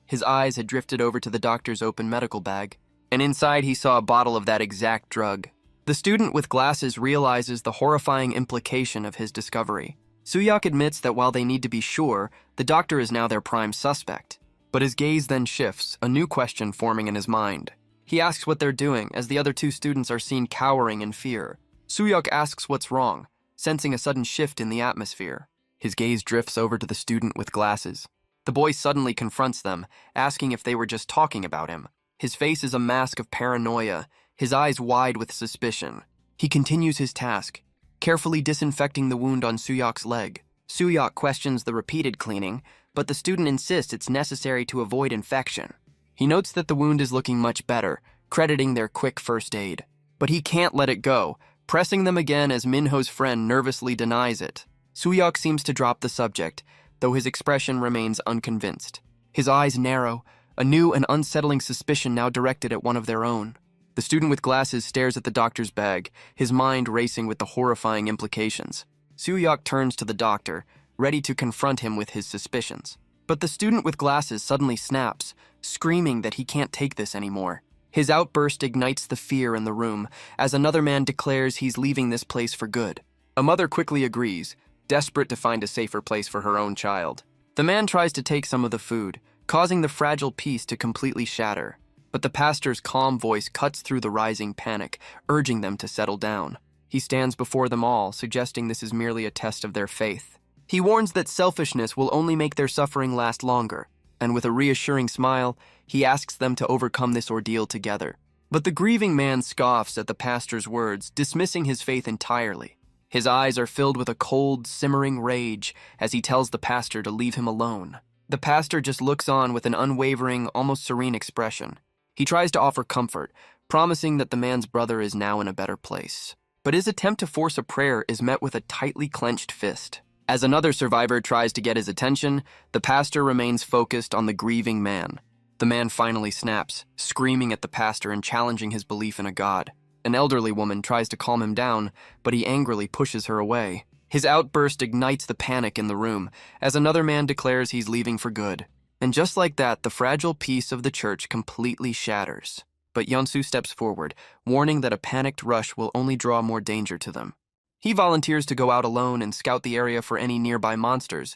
S1: His eyes had drifted over to the doctor's open medical bag, and inside he saw a bottle of that exact drug. The student with glasses realizes the horrifying implication of his discovery. Soo-hyuk admits that while they need to be sure, the doctor is now their prime suspect. But his gaze then shifts, a new question forming in his mind. He asks what they're doing, as the other two students are seen cowering in fear. Soo-hyuk asks what's wrong, sensing a sudden shift in the atmosphere. His gaze drifts over to the student with glasses. The boy suddenly confronts them, asking if they were just talking about him. His face is a mask of paranoia, his eyes wide with suspicion. He continues his task, carefully disinfecting the wound on Soo-hyuk's leg. Soo-hyuk questions the repeated cleaning, but the student insists it's necessary to avoid infection. He notes that the wound is looking much better, crediting their quick first aid. But he can't let it go, pressing them again as Minho's friend nervously denies it. Soo-hyuk seems to drop the subject, though his expression remains unconvinced. His eyes narrow, a new and unsettling suspicion now directed at one of their own. The student with glasses stares at the doctor's bag, his mind racing with the horrifying implications. Soo-hyuk turns to the doctor, ready to confront him with his suspicions. But the student with glasses suddenly snaps, screaming that he can't take this anymore. His outburst ignites the fear in the room, as another man declares he's leaving this place for good. A mother quickly agrees, desperate to find a safer place for her own child. The man tries to take some of the food, causing the fragile piece to completely shatter. But the pastor's calm voice cuts through the rising panic, urging them to settle down. He stands before them all, suggesting this is merely a test of their faith. He warns that selfishness will only make their suffering last longer, and with a reassuring smile, he asks them to overcome this ordeal together. But the grieving man scoffs at the pastor's words, dismissing his faith entirely. His eyes are filled with a cold, simmering rage as he tells the pastor to leave him alone. The pastor just looks on with an unwavering, almost serene expression. He tries to offer comfort, promising that the man's brother is now in a better place. But his attempt to force a prayer is met with a tightly clenched fist. As another survivor tries to get his attention, the pastor remains focused on the grieving man. The man finally snaps, screaming at the pastor and challenging his belief in a god. An elderly woman tries to calm him down, but he angrily pushes her away. His outburst ignites the panic in the room, as another man declares he's leaving for good. And just like that, the fragile piece of the church completely shatters. But Yeon-soo steps forward, warning that a panicked rush will only draw more danger to them. He volunteers to go out alone and scout the area for any nearby monsters,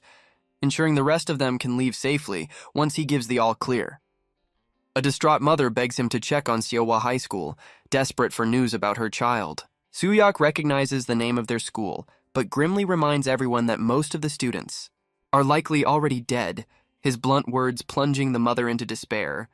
S1: ensuring the rest of them can leave safely once he gives the all-clear. A distraught mother begs him to check on Seowa High School, desperate for news about her child. Soo-hyuk recognizes the name of their school, but grimly reminds everyone that most of the students are likely already dead, his blunt words plunging the mother into despair.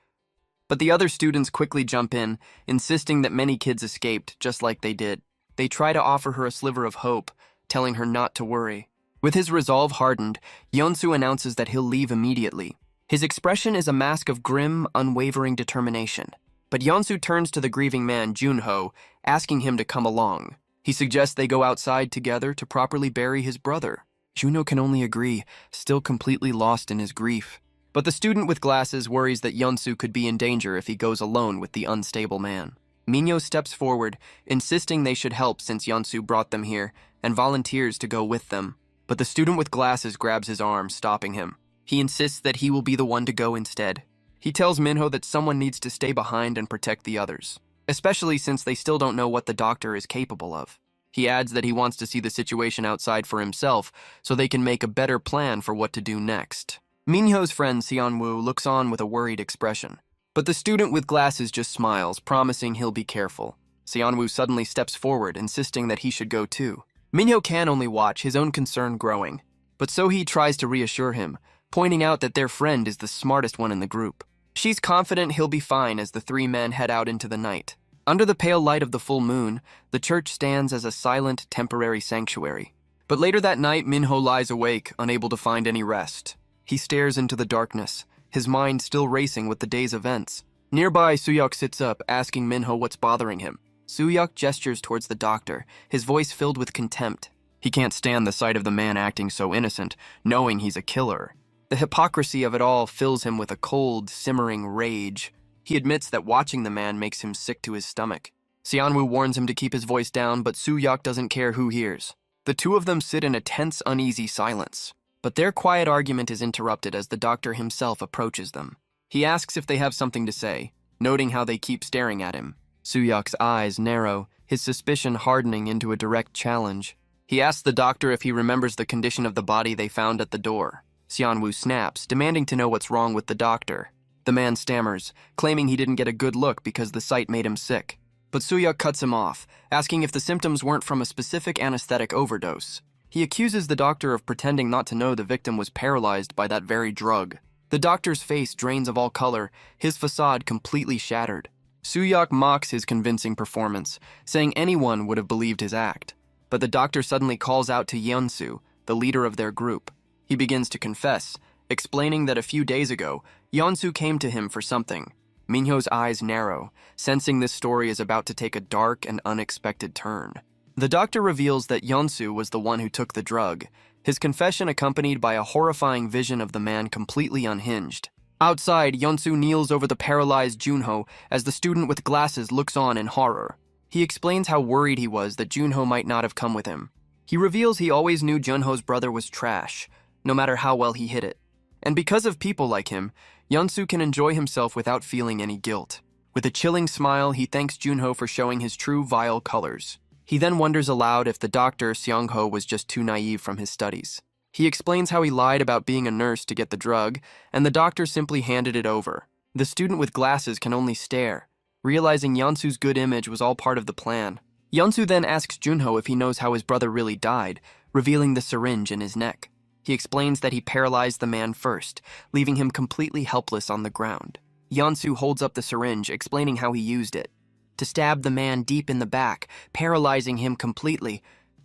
S1: But the other students quickly jump in, insisting that many kids escaped just like they did. They try to offer her a sliver of hope, telling her not to worry. With his resolve hardened, Yeon-soo announces that he'll leave immediately. His expression is a mask of grim, unwavering determination. But Yeon-soo turns to the grieving man, Junho, asking him to come along. He suggests they go outside together to properly bury his brother. Junho can only agree, still completely lost in his grief. But the student with glasses worries that Yeon-soo could be in danger if he goes alone with the unstable man. Minho steps forward, insisting they should help since Yeon-soo brought them here, and volunteers to go with them. But the student with glasses grabs his arm, stopping him. He insists that he will be the one to go instead. He tells Minho that someone needs to stay behind and protect the others, especially since they still don't know what the doctor is capable of. He adds that he wants to see the situation outside for himself so they can make a better plan for what to do next. Minho's friend Seon-woo looks on with a worried expression. But the student with glasses just smiles, promising he'll be careful. Seon-woo suddenly steps forward, insisting that he should go too. Minho can only watch, his own concern growing. But So-hee tries to reassure him, pointing out that their friend is the smartest one in the group. She's confident he'll be fine as the three men head out into the night. Under the pale light of the full moon, the church stands as a silent, temporary sanctuary. But later that night, Minho lies awake, unable to find any rest. He stares into the darkness, his mind still racing with the day's events. Nearby, Soo-hyuk sits up, asking Minho what's bothering him. Soo-hyuk gestures towards the doctor, his voice filled with contempt. He can't stand the sight of the man acting so innocent, knowing he's a killer. The hypocrisy of it all fills him with a cold, simmering rage. He admits that watching the man makes him sick to his stomach. Seon-woo warns him to keep his voice down, but Soo-hyuk doesn't care who hears. The two of them sit in a tense, uneasy silence. But their quiet argument is interrupted as the doctor himself approaches them. He asks if they have something to say, noting how they keep staring at him. Soo-hyuk's eyes narrow, his suspicion hardening into a direct challenge. He asks the doctor if he remembers the condition of the body they found at the door. Seon-woo snaps, demanding to know what's wrong with the doctor. The man stammers, claiming he didn't get a good look because the sight made him sick. But Soo-hyuk cuts him off, asking if the symptoms weren't from a specific anesthetic overdose. He accuses the doctor of pretending not to know the victim was paralyzed by that very drug. The doctor's face drains of all color, his facade completely shattered. Soo-hyuk mocks his convincing performance, saying anyone would have believed his act. But the doctor suddenly calls out to Yeon-soo, the leader of their group. He begins to confess, explaining that a few days ago, Yeonsu came to him for something. Minho's eyes narrow, sensing this story is about to take a dark and unexpected turn. The doctor reveals that Yeonsu was the one who took the drug, his confession accompanied by a horrifying vision of the man completely unhinged. Outside, Yeonsu kneels over the paralyzed Junho as the student with glasses looks on in horror. He explains how worried he was that Junho might not have come with him. He reveals he always knew Junho's brother was trash, no matter how well he hid it. And because of people like him, Yeonsu can enjoy himself without feeling any guilt. With a chilling smile, he thanks Junho for showing his true vile colors. He then wonders aloud if the doctor, Seong-ho, was just too naive from his studies. He explains how he lied about being a nurse to get the drug, and the doctor simply handed it over. The student with glasses can only stare, realizing Yeonsu's good image was all part of the plan. Yeonsu then asks Junho if he knows how his brother really died, revealing the syringe in his neck. He explains that he paralyzed the man first, leaving him completely helpless on the ground. Yeonsu holds up the syringe, explaining how he used it to stab the man deep in the back, paralyzing him completely.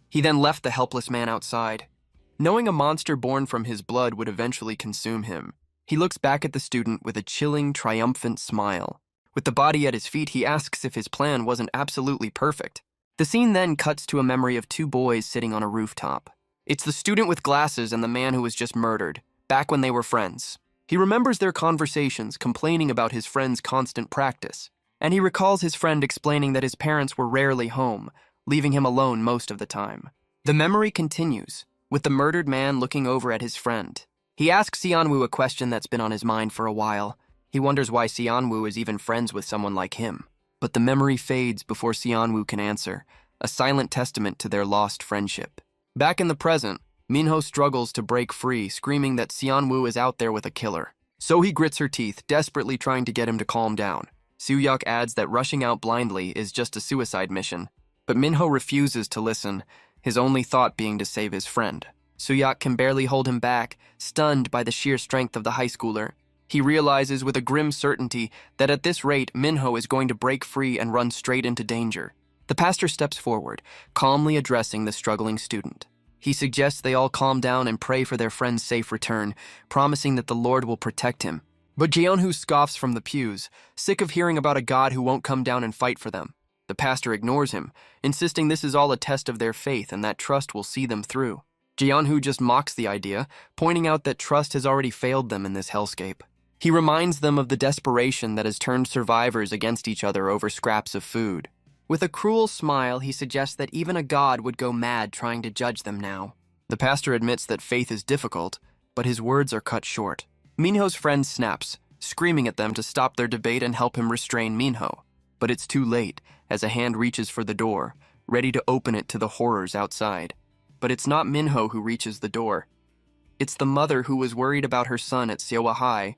S1: He then left the helpless man outside. Knowing a monster born from his blood would eventually consume him, he looks back at the student with a chilling, triumphant smile. With the body at his feet, he asks if his plan wasn't absolutely perfect. The scene then cuts to a memory of two boys sitting on a rooftop. It's the student with glasses and the man who was just murdered, back when they were friends. He remembers their conversations, complaining about his friend's constant practice. And he recalls his friend explaining that his parents were rarely home, leaving him alone most of the time. The memory continues, with the murdered man looking over at his friend. He asks Seonwoo a question that's been on his mind for a while. He wonders why Seonwoo is even friends with someone like him. But the memory fades before Seonwoo can answer, a silent testament to their lost friendship. Back in the present, Minho struggles to break free, screaming that Seonwoo is out there with a killer. So he grits her teeth, desperately trying to get him to calm down. Soo-hyuk adds that rushing out blindly is just a suicide mission, but Minho refuses to listen, his only thought being to save his friend. Soo-hyuk can barely hold him back, stunned by the sheer strength of the high schooler. He realizes with a grim certainty that at this rate, Minho is going to break free and run straight into danger. The pastor steps forward, calmly addressing the struggling student. He suggests they all calm down and pray for their friend's safe return, promising that the Lord will protect him. But Jeonwoo scoffs from the pews, sick of hearing about a god who won't come down and fight for them. The pastor ignores him, insisting this is all a test of their faith and that trust will see them through. Jeonwoo just mocks the idea, pointing out that trust has already failed them in this hellscape. He reminds them of the desperation that has turned survivors against each other over scraps of food. With a cruel smile, he suggests that even a god would go mad trying to judge them now. The pastor admits that faith is difficult, but his words are cut short. Minho's friend snaps, screaming at them to stop their debate and help him restrain Minho. But it's too late, as a hand reaches for the door, ready to open it to the horrors outside. But it's not Minho who reaches the door. It's the mother who was worried about her son at Seowa High.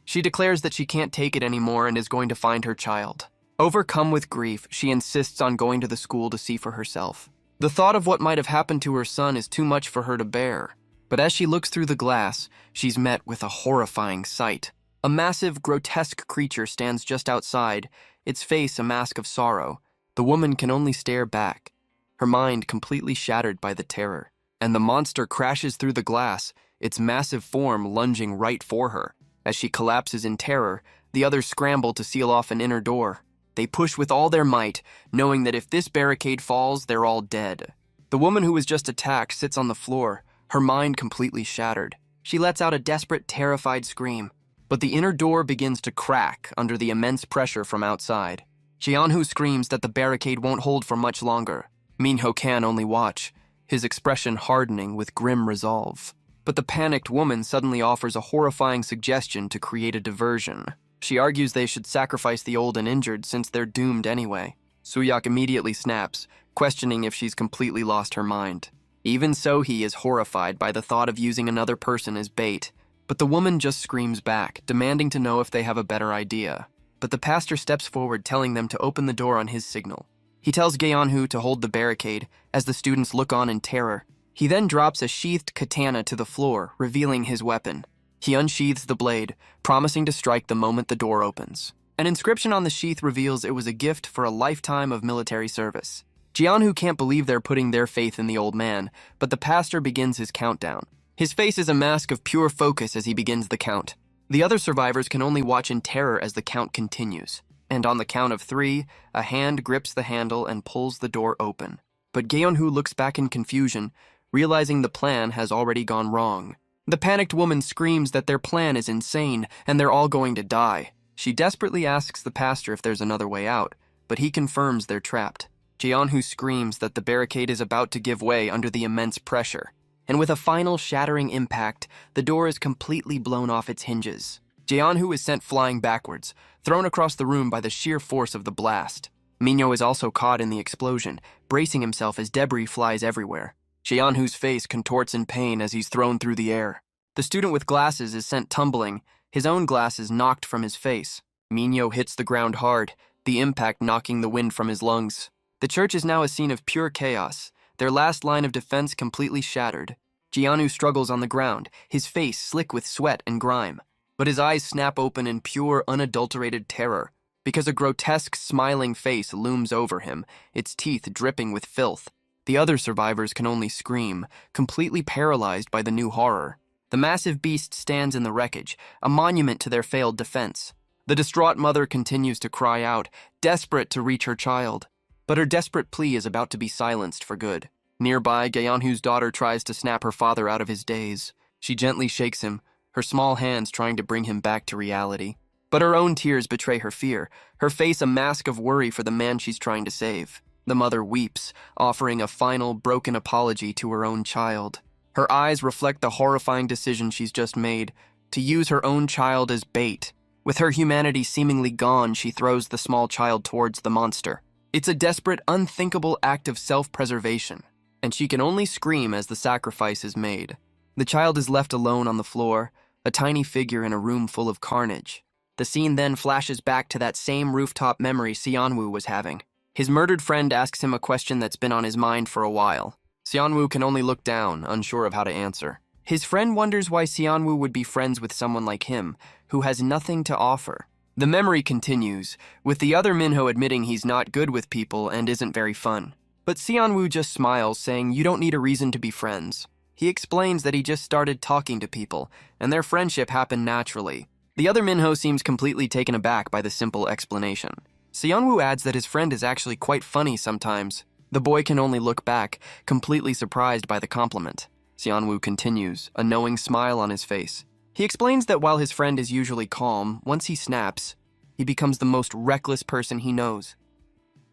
S1: She declares that she can't take it anymore and is going to find her child. Overcome with grief, she insists on going to the school to see for herself. The thought of what might have happened to her son is too much for her to bear. But as she looks through the glass, she's met with a horrifying sight. A massive, grotesque creature stands just outside, its face a mask of sorrow. The woman can only stare back, her mind completely shattered by the terror. And the monster crashes through the glass, its massive form lunging right for her. As she collapses in terror, the others scramble to seal off an inner door. They push with all their might, knowing that if this barricade falls, they're all dead. The woman who was just attacked sits on the floor, her mind completely shattered. She lets out a desperate, terrified scream, but the inner door begins to crack under the immense pressure from outside. Jeonwoo screams that the barricade won't hold for much longer. Minho can only watch, his expression hardening with grim resolve. But the panicked woman suddenly offers a horrifying suggestion to create a diversion. She argues they should sacrifice the old and injured since they're doomed anyway. Soo-hyuk immediately snaps, questioning if she's completely lost her mind. Even so, he is horrified by the thought of using another person as bait. But the woman just screams back, demanding to know if they have a better idea. But the pastor steps forward, telling them to open the door on his signal. He tells Gaeonhu to hold the barricade, as the students look on in terror. He then drops a sheathed katana to the floor, revealing his weapon. He unsheathes the blade, promising to strike the moment the door opens. An inscription on the sheath reveals it was a gift for a lifetime of military service. Jeonwoo can't believe they're putting their faith in the old man, but the pastor begins his countdown. His face is a mask of pure focus as he begins the count. The other survivors can only watch in terror as the count continues. And on the count of 3, a hand grips the handle and pulls the door open. But Geon-hoo looks back in confusion, realizing the plan has already gone wrong. The panicked woman screams that their plan is insane and they're all going to die. She desperately asks the pastor if there's another way out, but he confirms they're trapped. Jeon-hoo screams that the barricade is about to give way under the immense pressure. And with a final shattering impact, the door is completely blown off its hinges. Jeon-hoo is sent flying backwards, thrown across the room by the sheer force of the blast. Minho is also caught in the explosion, bracing himself as debris flies everywhere. Jeon-hoo's face contorts in pain as he's thrown through the air. The student with glasses is sent tumbling, his own glasses knocked from his face. Minho hits the ground hard, the impact knocking the wind from his lungs. The church is now a scene of pure chaos, their last line of defense completely shattered. Jeon-hoo struggles on the ground, his face slick with sweat and grime. But his eyes snap open in pure, unadulterated terror, because a grotesque, smiling face looms over him, its teeth dripping with filth. The other survivors can only scream, completely paralyzed by the new horror. The massive beast stands in the wreckage, a monument to their failed defense. The distraught mother continues to cry out, desperate to reach her child. But her desperate plea is about to be silenced for good. Nearby, Geon-hoo's daughter tries to snap her father out of his daze. She gently shakes him, her small hands trying to bring him back to reality. But her own tears betray her fear, her face a mask of worry for the man she's trying to save. The mother weeps, offering a final, broken apology to her own child. Her eyes reflect the horrifying decision she's just made, to use her own child as bait. With her humanity seemingly gone, she throws the small child towards the monster. It's a desperate, unthinkable act of self-preservation, and she can only scream as the sacrifice is made. The child is left alone on the floor, a tiny figure in a room full of carnage. The scene then flashes back to that same rooftop memory Seonwoo was having. His murdered friend asks him a question that's been on his mind for a while. Seonwoo can only look down, unsure of how to answer. His friend wonders why Seonwoo would be friends with someone like him, who has nothing to offer. The memory continues, with the other Minho admitting he's not good with people and isn't very fun. But Seonwoo just smiles, saying you don't need a reason to be friends. He explains that he just started talking to people, and their friendship happened naturally. The other Minho seems completely taken aback by the simple explanation. Seonwoo adds that his friend is actually quite funny sometimes. The boy can only look back, completely surprised by the compliment. Seonwoo continues, a knowing smile on his face. He explains that while his friend is usually calm, once he snaps, he becomes the most reckless person he knows.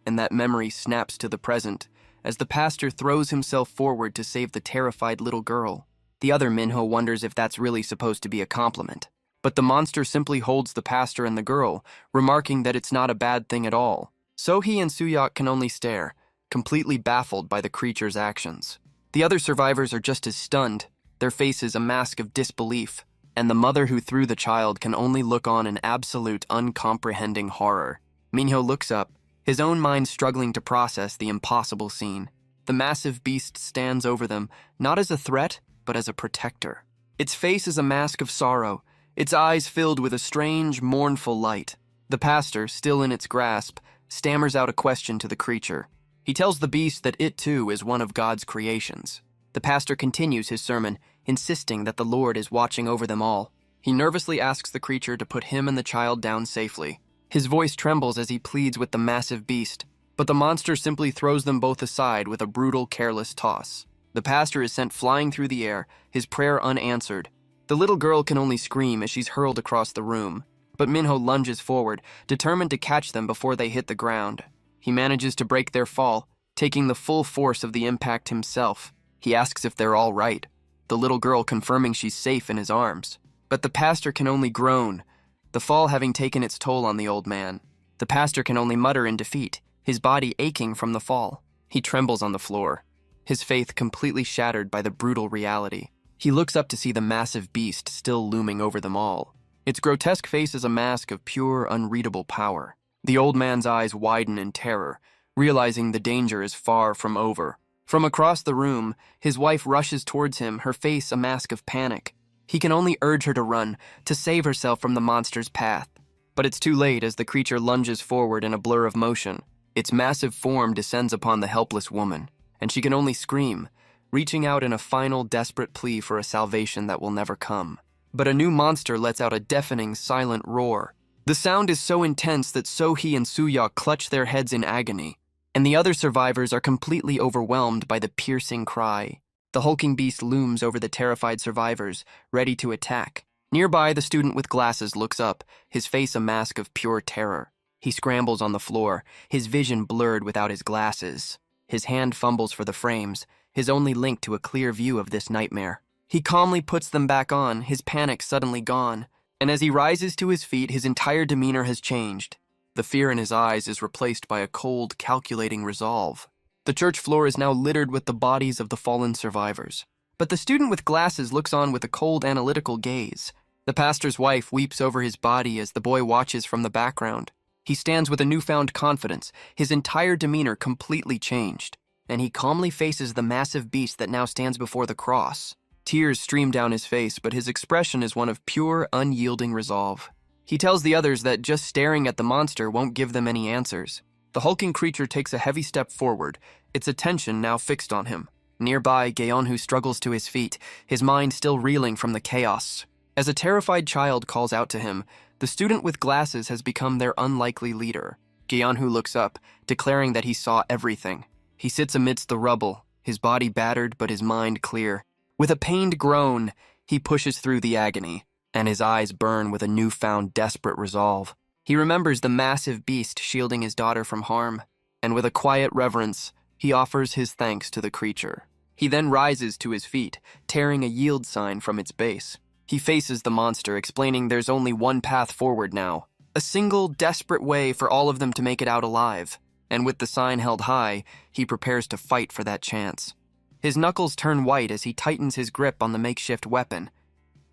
S1: And that memory snaps to the present, as the pastor throws himself forward to save the terrified little girl. The other Minho wonders if that's really supposed to be a compliment. But the monster simply holds the pastor and the girl, remarking that it's not a bad thing at all. So he and Suyok can only stare, completely baffled by the creature's actions. The other survivors are just as stunned, their faces a mask of disbelief, and the mother who threw the child can only look on in absolute uncomprehending horror. Minho looks up, his own mind struggling to process the impossible scene. The massive beast stands over them, not as a threat, but as a protector. Its face is a mask of sorrow, its eyes filled with a strange, mournful light. The pastor, still in its grasp, stammers out a question to the creature. He tells the beast that it too is one of God's creations. The pastor continues his sermon, insisting that the Lord is watching over them all. He nervously asks the creature to put him and the child down safely. His voice trembles as he pleads with the massive beast, but the monster simply throws them both aside with a brutal, careless toss. The pastor is sent flying through the air, his prayer unanswered. The little girl can only scream as she's hurled across the room, but Minho lunges forward, determined to catch them before they hit the ground. He manages to break their fall, taking the full force of the impact himself. He asks if they're all right, the little girl confirming she's safe in his arms. But the pastor can only groan, the fall having taken its toll on the old man. The pastor can only mutter in defeat, his body aching from the fall. He trembles on the floor, his faith completely shattered by the brutal reality. He looks up to see the massive beast still looming over them all. Its grotesque face is a mask of pure, unreadable power. The old man's eyes widen in terror, realizing the danger is far from over. From across the room, his wife rushes towards him, her face a mask of panic. He can only urge her to run, to save herself from the monster's path. But it's too late as the creature lunges forward in a blur of motion. Its massive form descends upon the helpless woman, and she can only scream, reaching out in a final desperate plea for a salvation that will never come. but a new monster lets out a deafening, silent roar. The sound is so intense that So-hee and Soo-ya clutch their heads in agony, and the other survivors are completely overwhelmed by the piercing cry. The hulking beast looms over the terrified survivors, ready to attack. Nearby, the student with glasses looks up, his face a mask of pure terror. He scrambles on the floor, his vision blurred without his glasses. His hand fumbles for the frames, his only link to a clear view of this nightmare. He calmly puts them back on, his panic suddenly gone. And as he rises to his feet, his entire demeanor has changed. The fear in his eyes is replaced by a cold, calculating resolve. The church floor is now littered with the bodies of the fallen survivors. But the student with glasses looks on with a cold, analytical gaze. The pastor's wife weeps over his body as the boy watches from the background. He stands with a newfound confidence, his entire demeanor completely changed, and he calmly faces the massive beast that now stands before the cross. Tears stream down his face, but his expression is one of pure, unyielding resolve. He tells the others that just staring at the monster won't give them any answers. The hulking creature takes a heavy step forward, its attention now fixed on him. Nearby, Gaeonhu struggles to his feet, his mind still reeling from the chaos. As a terrified child calls out to him, the student with glasses has become their unlikely leader. Gaeonhu looks up, declaring that he saw everything. He sits amidst the rubble, his body battered but his mind clear. With a pained groan, he pushes through the agony, and his eyes burn with a newfound desperate resolve. He remembers the massive beast shielding his daughter from harm, and with a quiet reverence, he offers his thanks to the creature. He then rises to his feet, tearing a yield sign from its base. He faces the monster, explaining there's only one path forward now. A single, desperate way for all of them to make it out alive. And with the sign held high, he prepares to fight for that chance. His knuckles turn white as he tightens his grip on the makeshift weapon,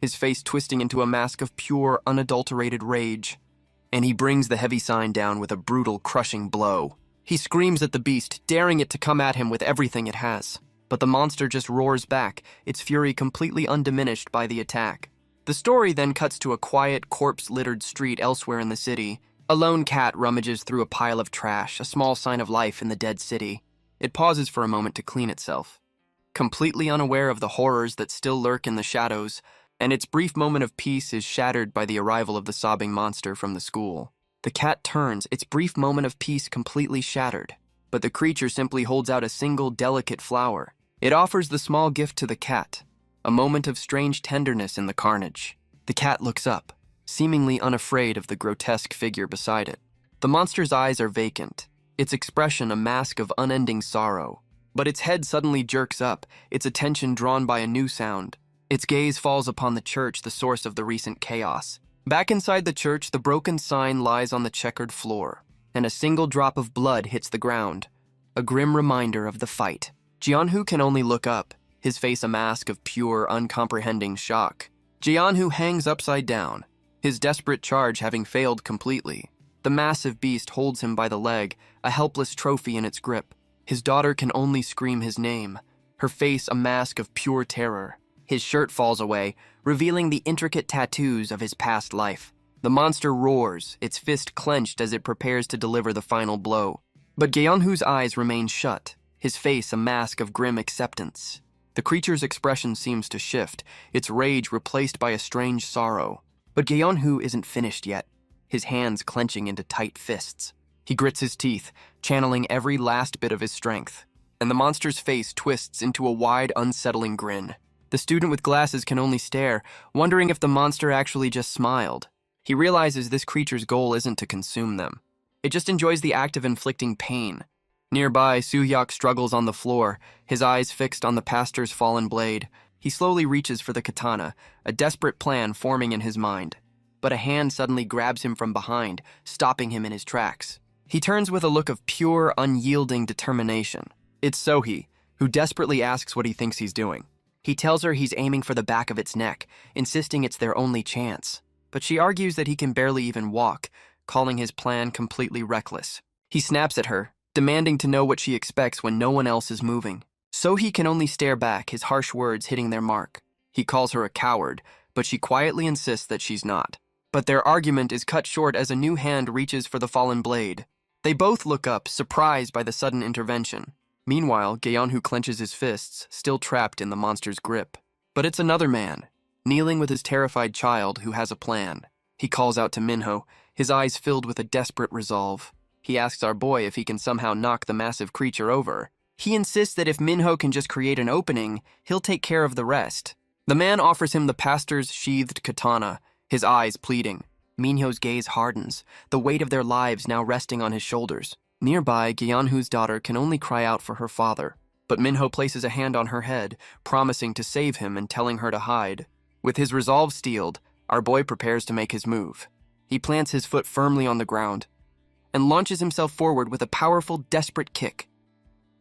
S1: his face twisting into a mask of pure, unadulterated rage. And he brings the heavy sign down with a brutal, crushing blow. He screams at the beast, daring it to come at him with everything it has. But the monster just roars back, its fury completely undiminished by the attack. The story then cuts to a quiet, corpse-littered street elsewhere in the city. A lone cat rummages through a pile of trash, a small sign of life in the dead city. It pauses for a moment to clean itself, completely unaware of the horrors that still lurk in the shadows, and its brief moment of peace is shattered by the arrival of the sobbing monster from the school. The cat turns, its brief moment of peace completely shattered, but the creature simply holds out a single delicate flower. It offers the small gift to the cat, a moment of strange tenderness in the carnage. The cat looks up, seemingly unafraid of the grotesque figure beside it. The monster's eyes are vacant, its expression a mask of unending sorrow. But its head suddenly jerks up, its attention drawn by a new sound. Its gaze falls upon the church, the source of the recent chaos. Back inside the church, the broken sign lies on the checkered floor, and a single drop of blood hits the ground, a grim reminder of the fight. Jeonhu can only look up, his face a mask of pure, uncomprehending shock. Jeonhu hangs upside down, his desperate charge having failed completely. The massive beast holds him by the leg, a helpless trophy in its grip. His daughter can only scream his name, her face a mask of pure terror. His shirt falls away, revealing the intricate tattoos of his past life. The monster roars, its fist clenched as it prepares to deliver the final blow. But Gaeonhu's eyes remain shut, his face a mask of grim acceptance. The creature's expression seems to shift, its rage replaced by a strange sorrow. But Gaeonhu isn't finished yet, his hands clenching into tight fists. He grits his teeth, channeling every last bit of his strength, and the monster's face twists into a wide, unsettling grin. The student with glasses can only stare, wondering if the monster actually just smiled. He realizes this creature's goal isn't to consume them. It just enjoys the act of inflicting pain. Nearby, Soo-hyuk struggles on the floor, his eyes fixed on the pastor's fallen blade. He slowly reaches for the katana, a desperate plan forming in his mind. But a hand suddenly grabs him from behind, stopping him in his tracks. He turns with a look of pure, unyielding determination. It's So-hee, who desperately asks what he thinks he's doing. He tells her he's aiming for the back of its neck, insisting it's their only chance. But she argues that he can barely even walk, calling his plan completely reckless. He snaps at her, demanding to know what she expects when no one else is moving. So-hee can only stare back, his harsh words hitting their mark. He calls her a coward, but she quietly insists that she's not. But their argument is cut short as a new hand reaches for the fallen blade. They both look up, surprised by the sudden intervention. Meanwhile, Gaeonhu clenches his fists, still trapped in the monster's grip. But it's another man, kneeling with his terrified child who has a plan. He calls out to Minho, his eyes filled with a desperate resolve. He asks our boy if he can somehow knock the massive creature over. He insists that if Minho can just create an opening, he'll take care of the rest. The man offers him the pastor's sheathed katana, his eyes pleading. Minho's gaze hardens, the weight of their lives now resting on his shoulders. Nearby, Gyeonhu's daughter can only cry out for her father, but Minho places a hand on her head, promising to save him and telling her to hide. With his resolve steeled, our boy prepares to make his move. He plants his foot firmly on the ground and launches himself forward with a powerful, desperate kick.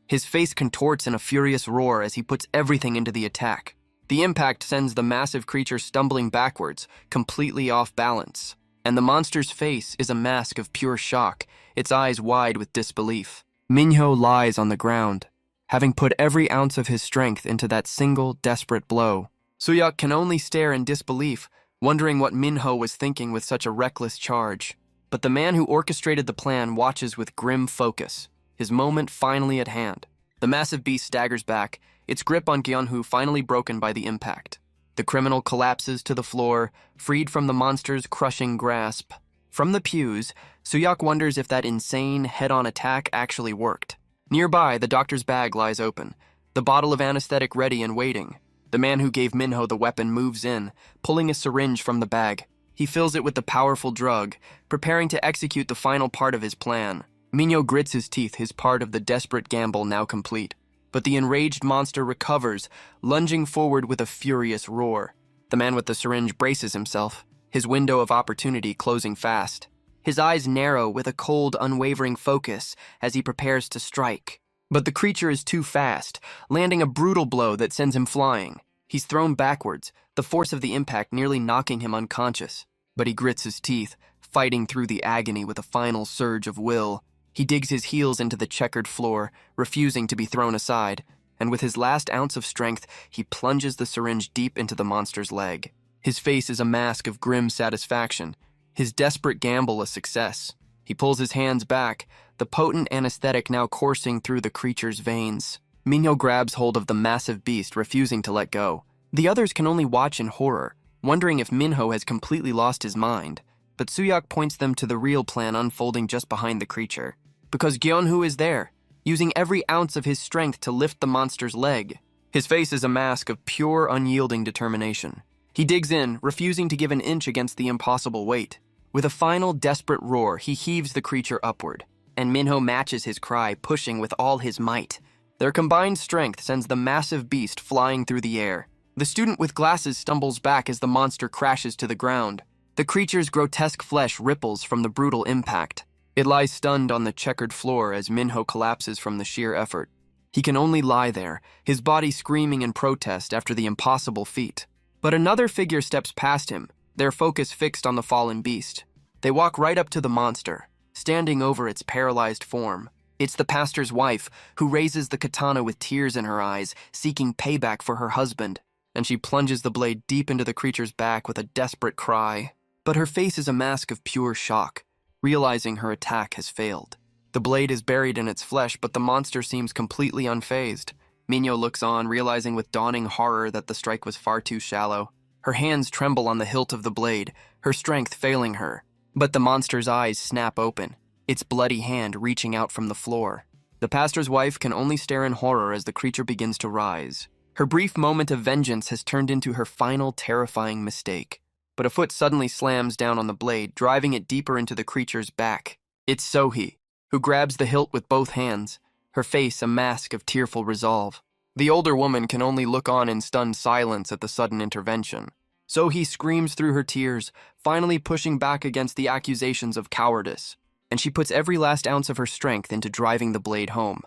S1: His face contorts in a furious roar as he puts everything into the attack. The impact sends the massive creature stumbling backwards, completely off balance. And the monster's face is a mask of pure shock, its eyes wide with disbelief. Minho lies on the ground, having put every ounce of his strength into that single, desperate blow. Suyuk can only stare in disbelief, wondering what Minho was thinking with such a reckless charge. But the man who orchestrated the plan watches with grim focus, his moment finally at hand. The massive beast staggers back, its grip on Gyeonhu finally broken by the impact. The criminal collapses to the floor, freed from the monster's crushing grasp. From the pews, Suyuk wonders if that insane, head-on attack actually worked. Nearby, the doctor's bag lies open, the bottle of anesthetic ready and waiting. The man who gave Minho the weapon moves in, pulling a syringe from the bag. He fills it with the powerful drug, preparing to execute the final part of his plan. Minho grits his teeth, his part of the desperate gamble now complete. But the enraged monster recovers, lunging forward with a furious roar. The man with the syringe braces himself, his window of opportunity closing fast. His eyes narrow with a cold, unwavering focus as he prepares to strike. But the creature is too fast, landing a brutal blow that sends him flying. He's thrown backwards, the force of the impact nearly knocking him unconscious. But he grits his teeth, fighting through the agony with a final surge of will. He digs his heels into the checkered floor, refusing to be thrown aside, and with his last ounce of strength, he plunges the syringe deep into the monster's leg. His face is a mask of grim satisfaction, his desperate gamble a success. He pulls his hands back, the potent anesthetic now coursing through the creature's veins. Minho grabs hold of the massive beast, refusing to let go. The others can only watch in horror, wondering if Minho has completely lost his mind. But Suyuk points them to the real plan unfolding just behind the creature. Because Gyeonhu is there, using every ounce of his strength to lift the monster's leg. His face is a mask of pure, unyielding determination. He digs in, refusing to give an inch against the impossible weight. With a final, desperate roar, he heaves the creature upward, and Minho matches his cry, pushing with all his might. Their combined strength sends the massive beast flying through the air. The student with glasses stumbles back as the monster crashes to the ground. The creature's grotesque flesh ripples from the brutal impact. It lies stunned on the checkered floor as Minho collapses from the sheer effort. He can only lie there, his body screaming in protest after the impossible feat. But another figure steps past him, their focus fixed on the fallen beast. They walk right up to the monster, standing over its paralyzed form. It's the pastor's wife, who raises the katana with tears in her eyes, seeking payback for her husband, and she plunges the blade deep into the creature's back with a desperate cry. But her face is a mask of pure shock, realizing her attack has failed. The blade is buried in its flesh, but the monster seems completely unfazed. Minho looks on, realizing with dawning horror that the strike was far too shallow. Her hands tremble on the hilt of the blade, her strength failing her. But the monster's eyes snap open, its bloody hand reaching out from the floor. The pastor's wife can only stare in horror as the creature begins to rise. Her brief moment of vengeance has turned into her final terrifying mistake. But a foot suddenly slams down on the blade, driving it deeper into the creature's back. It's Sohee, who grabs the hilt with both hands, her face a mask of tearful resolve. The older woman can only look on in stunned silence at the sudden intervention. Sohee screams through her tears, finally pushing back against the accusations of cowardice, and she puts every last ounce of her strength into driving the blade home.